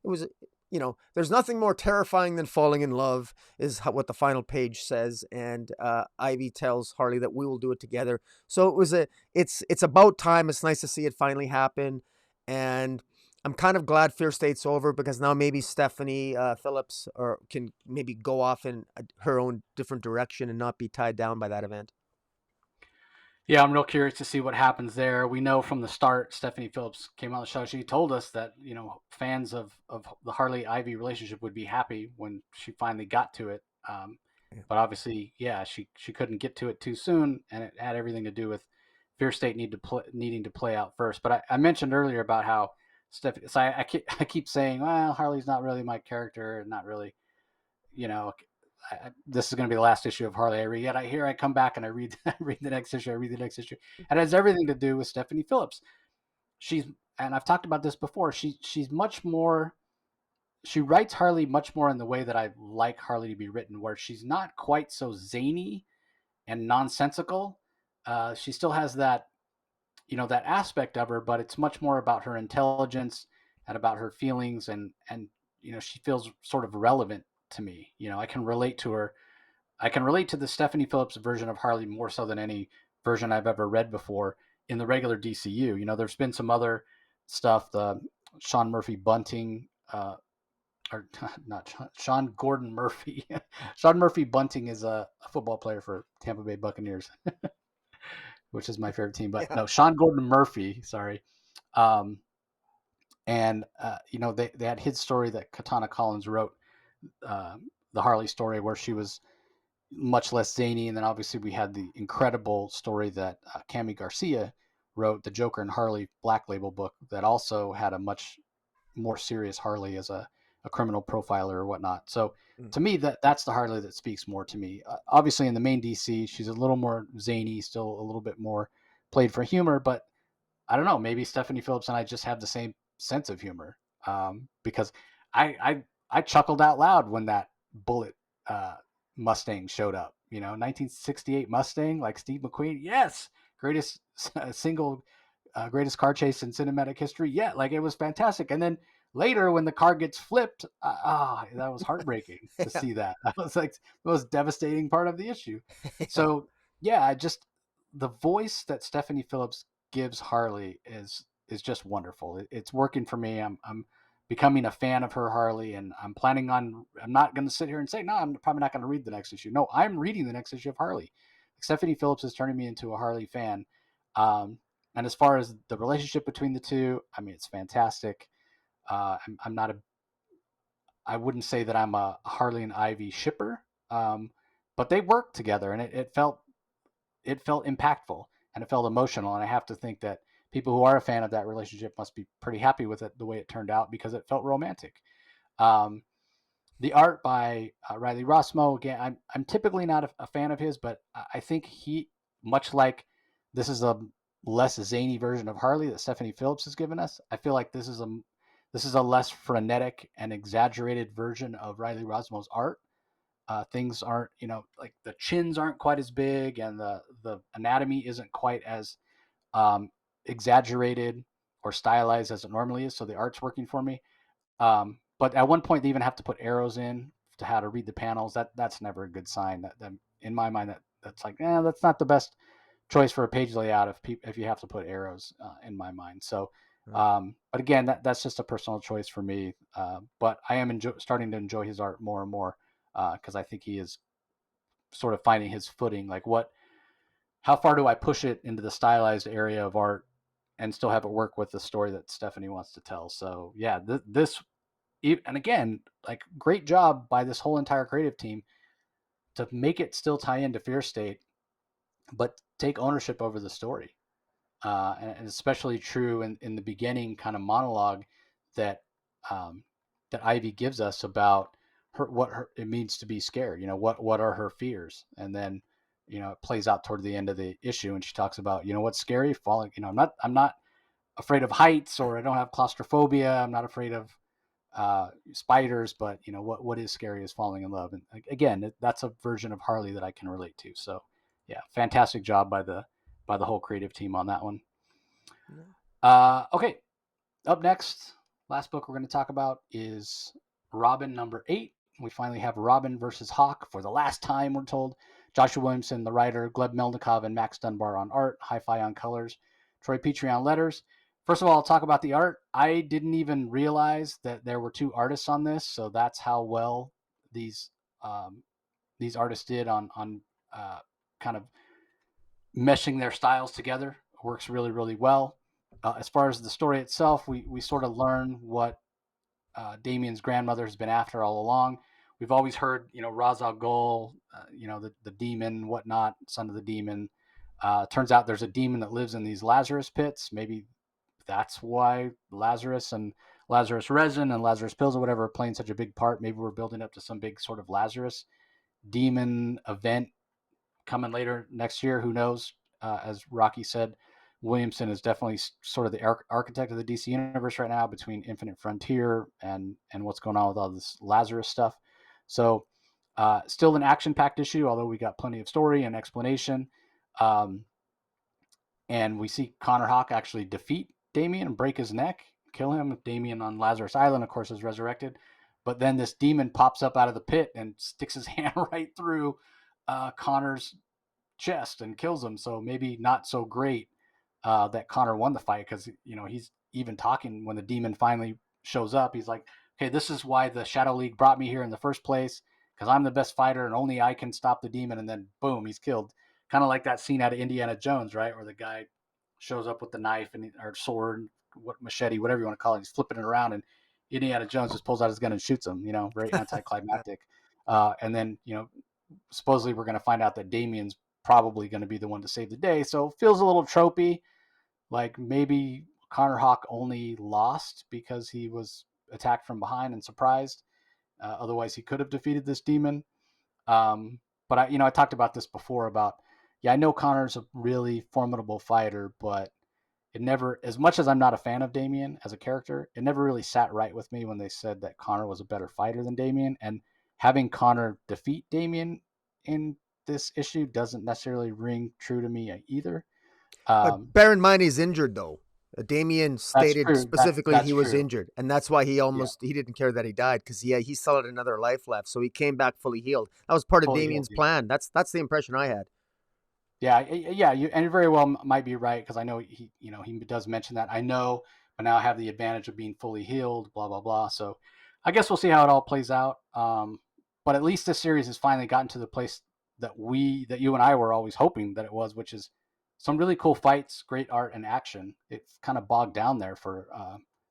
there's nothing more terrifying than falling in love, is what the final page says. And Ivy tells Harley that we will do it together. So it's about time. It's nice to see it finally happen. And I'm kind of glad Fear State's over, because now maybe Stephanie Phillips can maybe go off in her own different direction and not be tied down by that event. Yeah, I'm real curious to see what happens there. We know from the start, Stephanie Phillips came on the show. She told us that, fans of the Harley Ivy relationship would be happy when she finally got to it. But obviously, yeah, she couldn't get to it too soon, and it had everything to do with Fear State needing to play out first. But I mentioned earlier about how Stephanie. So I keep saying, well, Harley's not really my character, not really, this is going to be the last issue of Harley I read. Yet I come back and I read the next issue. And it has everything to do with Stephanie Phillips. And I've talked about this before. She's much more. She writes Harley much more in the way that I like Harley to be written, where she's not quite so zany and nonsensical. She still has that, that aspect of her, but it's much more about her intelligence and about her feelings, and she feels sort of relevant to me. I can relate to her. I can relate to the Stephanie Phillips version of Harley more so than any version I've ever read before in the regular DCU. There's been some other stuff, the Sean Murphy Bunting, or not Sean Gordon Murphy. Sean Murphy Bunting is a football player for Tampa Bay Buccaneers, which is my favorite team. But Yeah. no, Sean Gordon Murphy, sorry. Um, and they had his story that Katana Collins wrote, uh, the Harley story, where she was much less zany. And then obviously we had the incredible story that Cami Garcia wrote, the Joker and Harley Black Label book, that also had a much more serious Harley as a criminal profiler or whatnot. So Mm. to me, that's the Harley that speaks more to me. Obviously in the main DC, she's a little more zany, still a little bit more played for humor, but I don't know, maybe Stephanie Phillips and I just have the same sense of humor, because I chuckled out loud when that bullet uh, Mustang showed up. 1968 Mustang, like Steve McQueen. Yes, greatest single greatest car chase in cinematic history. Yeah, like it was fantastic. And then later, when the car gets flipped, that was heartbreaking to Yeah. see that. That was like the most devastating part of the issue. So yeah, I just the voice that Stephanie Phillips gives Harley is just wonderful. It's working for me. I'm becoming a fan of her Harley, and I'm planning on. I'm not going to sit here and say no. I'm probably not going to read the next issue. No, I'm reading the next issue of Harley. Stephanie Phillips is turning me into a Harley fan. And as far as the relationship between the two, I mean, it's fantastic. I'm not a. I wouldn't say that I'm a Harley and Ivy shipper, but they work together, and it felt impactful and it felt emotional. And I have to think that people who are a fan of that relationship must be pretty happy with it the way it turned out, because it felt romantic. Um, the art by Riley Rossmo, again, I'm typically not a fan of his, but I think he, much like this is a less zany version of Harley that Stephanie Phillips has given us. I feel like this is a less frenetic and exaggerated version of Riley Rossmo's art. Things aren't, like the chins aren't quite as big, and the anatomy isn't quite as um, exaggerated or stylized as it normally is. So the art's working for me. But at one point, they even have to put arrows in to how to read the panels. That's never a good sign. That in my mind, that's like, that's not the best choice for a page layout if you have to put arrows, in my mind. So, Right. but again, that's just a personal choice for me. But I am starting to enjoy his art more and more, because I think he is sort of finding his footing. Like, how far do I push it into the stylized area of art and still have it work with the story that Stephanie wants to tell? So yeah, this, and again, like, great job by this whole entire creative team to make it still tie into Fear State, but take ownership over the story. And especially true in the beginning kind of monologue that um, that Ivy gives us about it means to be scared. What are her fears, and then it plays out toward the end of the issue, and she talks about what's scary, falling. I'm not afraid of heights, or I don't have claustrophobia. I'm not afraid of spiders, but what is scary is falling in love. And again, that's a version of Harley that I can relate to. So yeah, fantastic job by the whole creative team on that one. Yeah. Okay, up next, last book we're going to talk about is Robin #8. We finally have Robin versus Hawke for the last time, we're told. Joshua Williamson, the writer, Gleb Melnikov and Max Dunbar on art, Hi-Fi on colors, Troy Petrie on letters. First of all, I'll talk about the art. I didn't even realize that there were two artists on this, so that's how well these um, these artists did on kind of meshing their styles together. It works really, really well. As far as the story itself, we sort of learn what Damian's grandmother has been after all along. We've always heard, Ra's al Ghul, the demon, whatnot, son of the demon. Turns out there's a demon that lives in these Lazarus pits. Maybe that's why Lazarus and Lazarus resin and Lazarus pills or whatever are playing such a big part. Maybe we're building up to some big sort of Lazarus demon event coming later next year. Who knows? As Rocky said, Williamson is definitely sort of the architect of the DC universe right now, between Infinite Frontier and what's going on with all this Lazarus stuff. So still an action-packed issue, although we got plenty of story and explanation. Um, and we see Connor Hawke actually defeat Damian and break his neck. kill him. Damian on Lazarus Island, of course, is resurrected. But then this demon pops up out of the pit and sticks his hand right through Connor's chest and kills him. So maybe not so great that Connor won the fight, because he's even talking when the demon finally shows up. He's like, "Okay, this is why the Shadow League brought me here in the first place, because I'm the best fighter and only I can stop the demon." And then boom, he's killed. Kind of like that scene out of Indiana Jones, right, where the guy shows up with the knife or sword, machete, whatever you want to call it. He's flipping it around, and Indiana Jones just pulls out his gun and shoots him. Very anticlimactic. And then supposedly we're going to find out that Damian's probably going to be the one to save the day. So it feels a little tropey. Like maybe Connor Hawke only lost because he was attacked from behind and surprised. Otherwise, he could have defeated this demon. But I talked about this before about, I know Connor's a really formidable fighter, but it never, as much as I'm not a fan of Damian as a character, it never really sat right with me when they said that Connor was a better fighter than Damian. And having Connor defeat Damian in this issue doesn't necessarily ring true to me either. But bear in mind, he's injured though. Damian stated specifically that's he was true. Injured, and that's why he didn't care that he died, because he still had another life left, so he came back fully healed. That was part of Damian's plan. That's the impression I had. Yeah, and you very well might be right, because I know he does mention that. I know, but now I have the advantage of being fully healed. Blah blah blah. So, I guess we'll see how it all plays out. But at least this series has finally gotten to the place that you and I were always hoping that it was, which is some really cool fights, great art, and action. It's kind of bogged down there for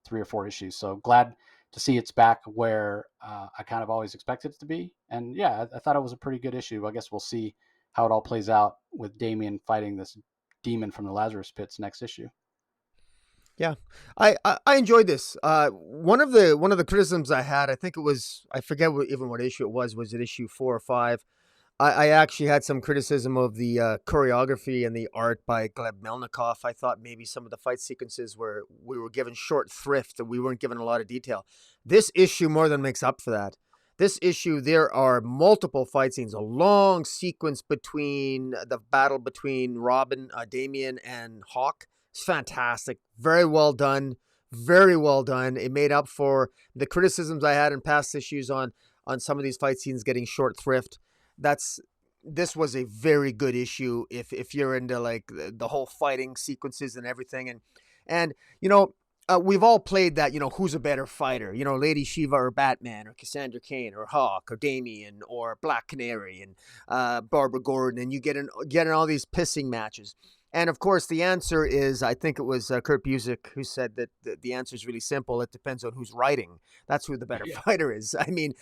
3 or 4 issues. So glad to see it's back where I kind of always expected it to be. And yeah, I thought it was a pretty good issue. I guess we'll see how it all plays out with Damian fighting this demon from the Lazarus pits next issue. Yeah, I enjoyed this. One of the criticisms I had, I think it was, I forget what issue it was it issue 4 or 5? I actually had some criticism of the choreography and the art by Gleb Melnikov. I thought maybe some of the fight sequences we were given short thrift and we weren't given a lot of detail. This issue more than makes up for that. This issue, there are multiple fight scenes, a long sequence between the battle between Damian and Hawke. It's fantastic. Very well done. Very well done. It made up for the criticisms I had in past issues on some of these fight scenes getting short thrift. This was a very good issue if you're into like the whole fighting sequences and everything. And we've all played that, who's a better fighter, Lady Shiva or Batman or Cassandra Cain or Hawke or Damian or Black Canary and Barbara Gordon, and you get in all these pissing matches. And of course, the answer is, I think it was Kurt Busiek who said that the answer is really simple. It depends on who's writing. That's who the better fighter is. I mean,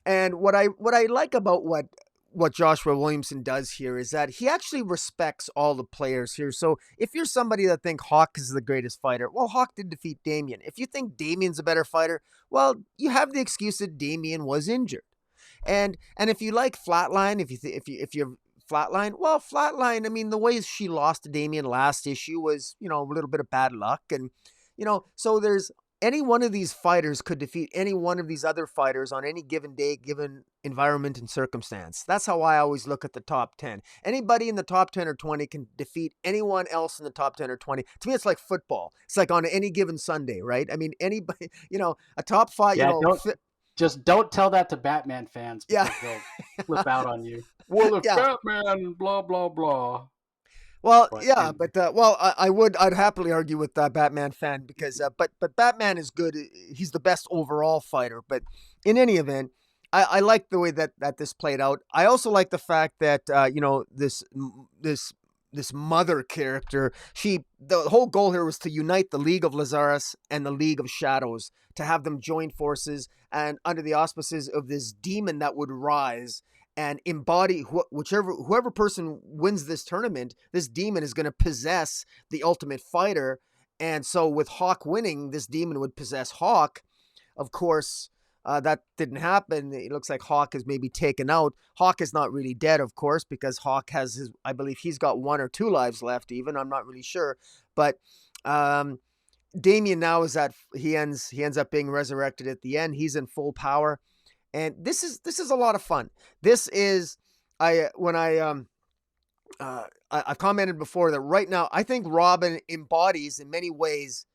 and what I like about what Joshua Williamson does here is that he actually respects all the players here. So if you're somebody that think Hawke is the greatest fighter, well, Hawke did defeat Damian. If you think Damian's a better fighter, well, you have the excuse that Damian was injured. And if you like Flatline, if you're Flatline, well, Flatline, I mean, the way she lost to Damian last issue was, a little bit of bad luck. And, so there's any one of these fighters could defeat any one of these other fighters on any given day, given environment and circumstance. That's how I always look at the top 10. Anybody in the top 10 or 20 can defeat anyone else in the top 10 or 20. To me, it's like football. It's like on any given Sunday, right? I mean, anybody, a top 5, just don't tell that to Batman fans, because they'll flip out on you. Well, if Batman, blah, blah, blah. Well, but I'd happily argue with that Batman fan, because but Batman is good. He's the best overall fighter. But in any event, I like the way that this played out. I also like the fact that this mother character, the whole goal here was to unite the League of Lazarus and the League of Shadows, to have them join forces and under the auspices of this demon that would rise and embody whoever person wins this tournament. This demon is going to possess the ultimate fighter. And so with Hawke winning, this demon would possess Hawke. Of course, that didn't happen. It looks like Hawke is maybe taken out. Hawke is not really dead, of course, because Hawke has I believe he's got 1 or 2 lives left even. I'm not really sure. But Damian now he ends up being resurrected at the end. He's in full power. And this is a lot of fun. This is, I've commented before that right now, I think Robin embodies in many ways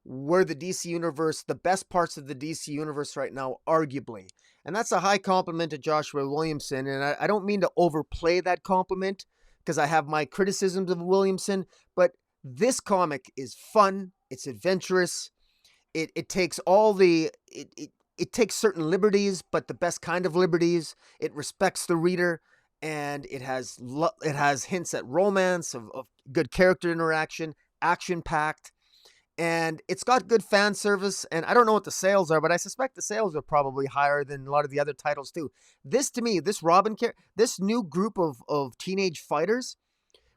where the DC Universe, the best parts of the DC Universe right now, arguably. And that's a high compliment to Joshua Williamson. And I don't mean to overplay that compliment because I have my criticisms of Williamson, but this comic is fun. It's adventurous. It takes all the, it takes certain liberties, but the best kind of liberties. It respects the reader, and it has hints at romance, of good character interaction, action packed, and it's got good fan service. And I don't know what the sales are, but I suspect the sales are probably higher than a lot of the other titles too. This, to me, this new group of teenage fighters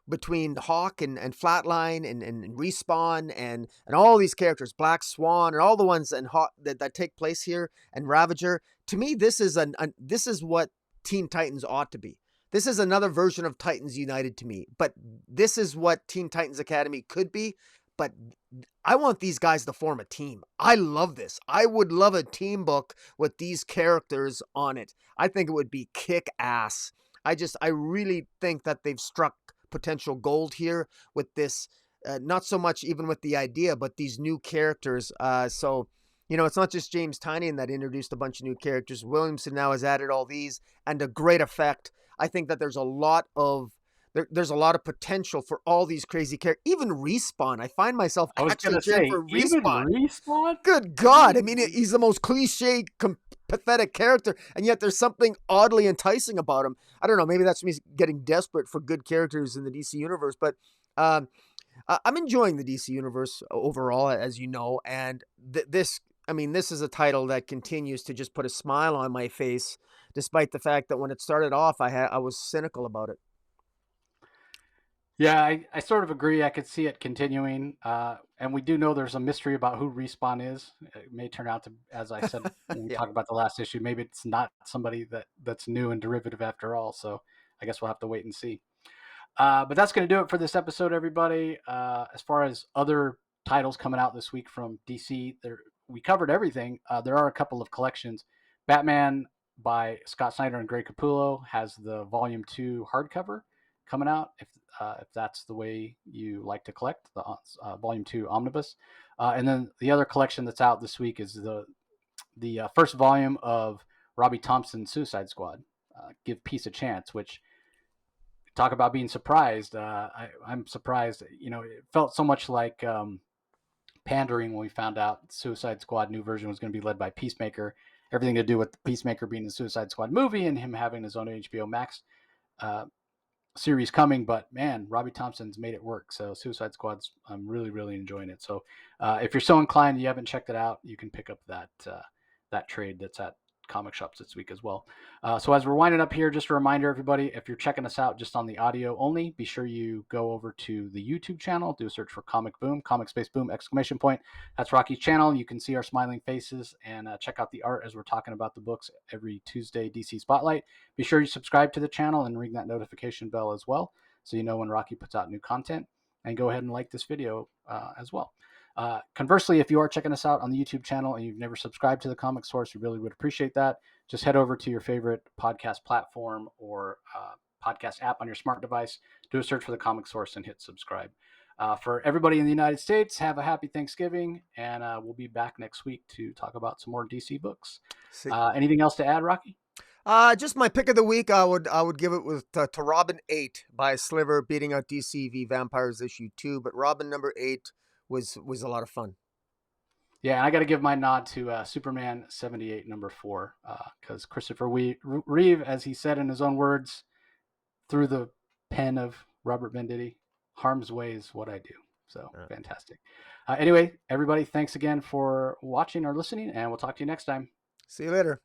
between Hawke and Flatline and Respawn and all these characters, Black Swan and all the ones and that take place here, and Ravager. To me, this is this is what Teen Titans ought to be. This is another version of Titans United to me, but this is what Teen Titans Academy could be. But I want these guys to form a team. I love this. I would love a team book with these characters on it. I think it would be kick ass. I really think that they've struck potential gold here with this, not so much even with the idea, but these new characters. So, it's not just James Tynion that introduced a bunch of new characters. Williamson now has added all these, and to great effect. I think that there's a lot of potential for all these crazy characters. Even Respawn. I find myself actually cheering for Respawn. Even Respawn? Good God. I mean, he's the most cliche, pathetic character, and yet there's something oddly enticing about him. I don't know. Maybe that's me getting desperate for good characters in the DC Universe, but I'm enjoying the DC Universe overall, as you know, and this is a title that continues to just put a smile on my face, despite the fact that when it started off, I was cynical about it. Yeah, I sort of agree. I could see it continuing. And we do know there's a mystery about who Respawn is. It may turn out to, as I said, when we Yeah. talk about the last issue, maybe it's not somebody that's new and derivative after all. So I guess we'll have to wait and see. But that's going to do it for this episode, everybody. As far as other titles coming out this week from DC, we covered everything. There are a couple of collections. Batman by Scott Snyder and Greg Capullo has the Volume 2 hardcover coming out, if that's the way you like to collect, the Volume 2 Omnibus. And then the other collection that's out this week is the first volume of Robbie Thompson's Suicide Squad, Give Peace a Chance, which, talk about being surprised. I'm surprised. It felt so much like pandering when we found out Suicide Squad new version was going to be led by Peacemaker. Everything to do with Peacemaker being the Suicide Squad movie and him having his own HBO Max series coming. But man, Robbie Thompson's made it work. So Suicide Squad's, I'm really, really enjoying it. So if you're so inclined, you haven't checked it out, you can pick up that trade that's at comic shops this week as well. So as we're winding up here, just a reminder, everybody, if you're checking us out just on the audio only, be sure you go over to the YouTube channel, do a search for Comic Boom, Comic Space Boom, ! That's Rocky's channel. You can see our smiling faces and check out the art as we're talking about the books every Tuesday, DC Spotlight. Be sure you subscribe to the channel and ring that notification bell as well, so you know when Rocky puts out new content. And go ahead and like this video as well. Conversely, if you are checking us out on the YouTube channel and you've never subscribed to the Comic Source, we really would appreciate that. Just head over to your favorite podcast platform or podcast app on your smart device, do a search for the Comic Source and hit subscribe. For everybody in the United States, have a happy Thanksgiving, and we'll be back next week to talk about some more DC books. Anything else to add, Rocky? Just my pick of the week, I would give it with to Robin 8 by Sliver beating out DC v Vampires issue 2, but Robin number 8 was a lot of fun. Yeah, and I got to give my nod to Superman 78 number 4, because Christopher Reeve, as he said in his own words, through the pen of Robert Venditti, harm's way is what I do. So fantastic. Anyway, everybody, thanks again for watching or listening, and we'll talk to you next time. See you later.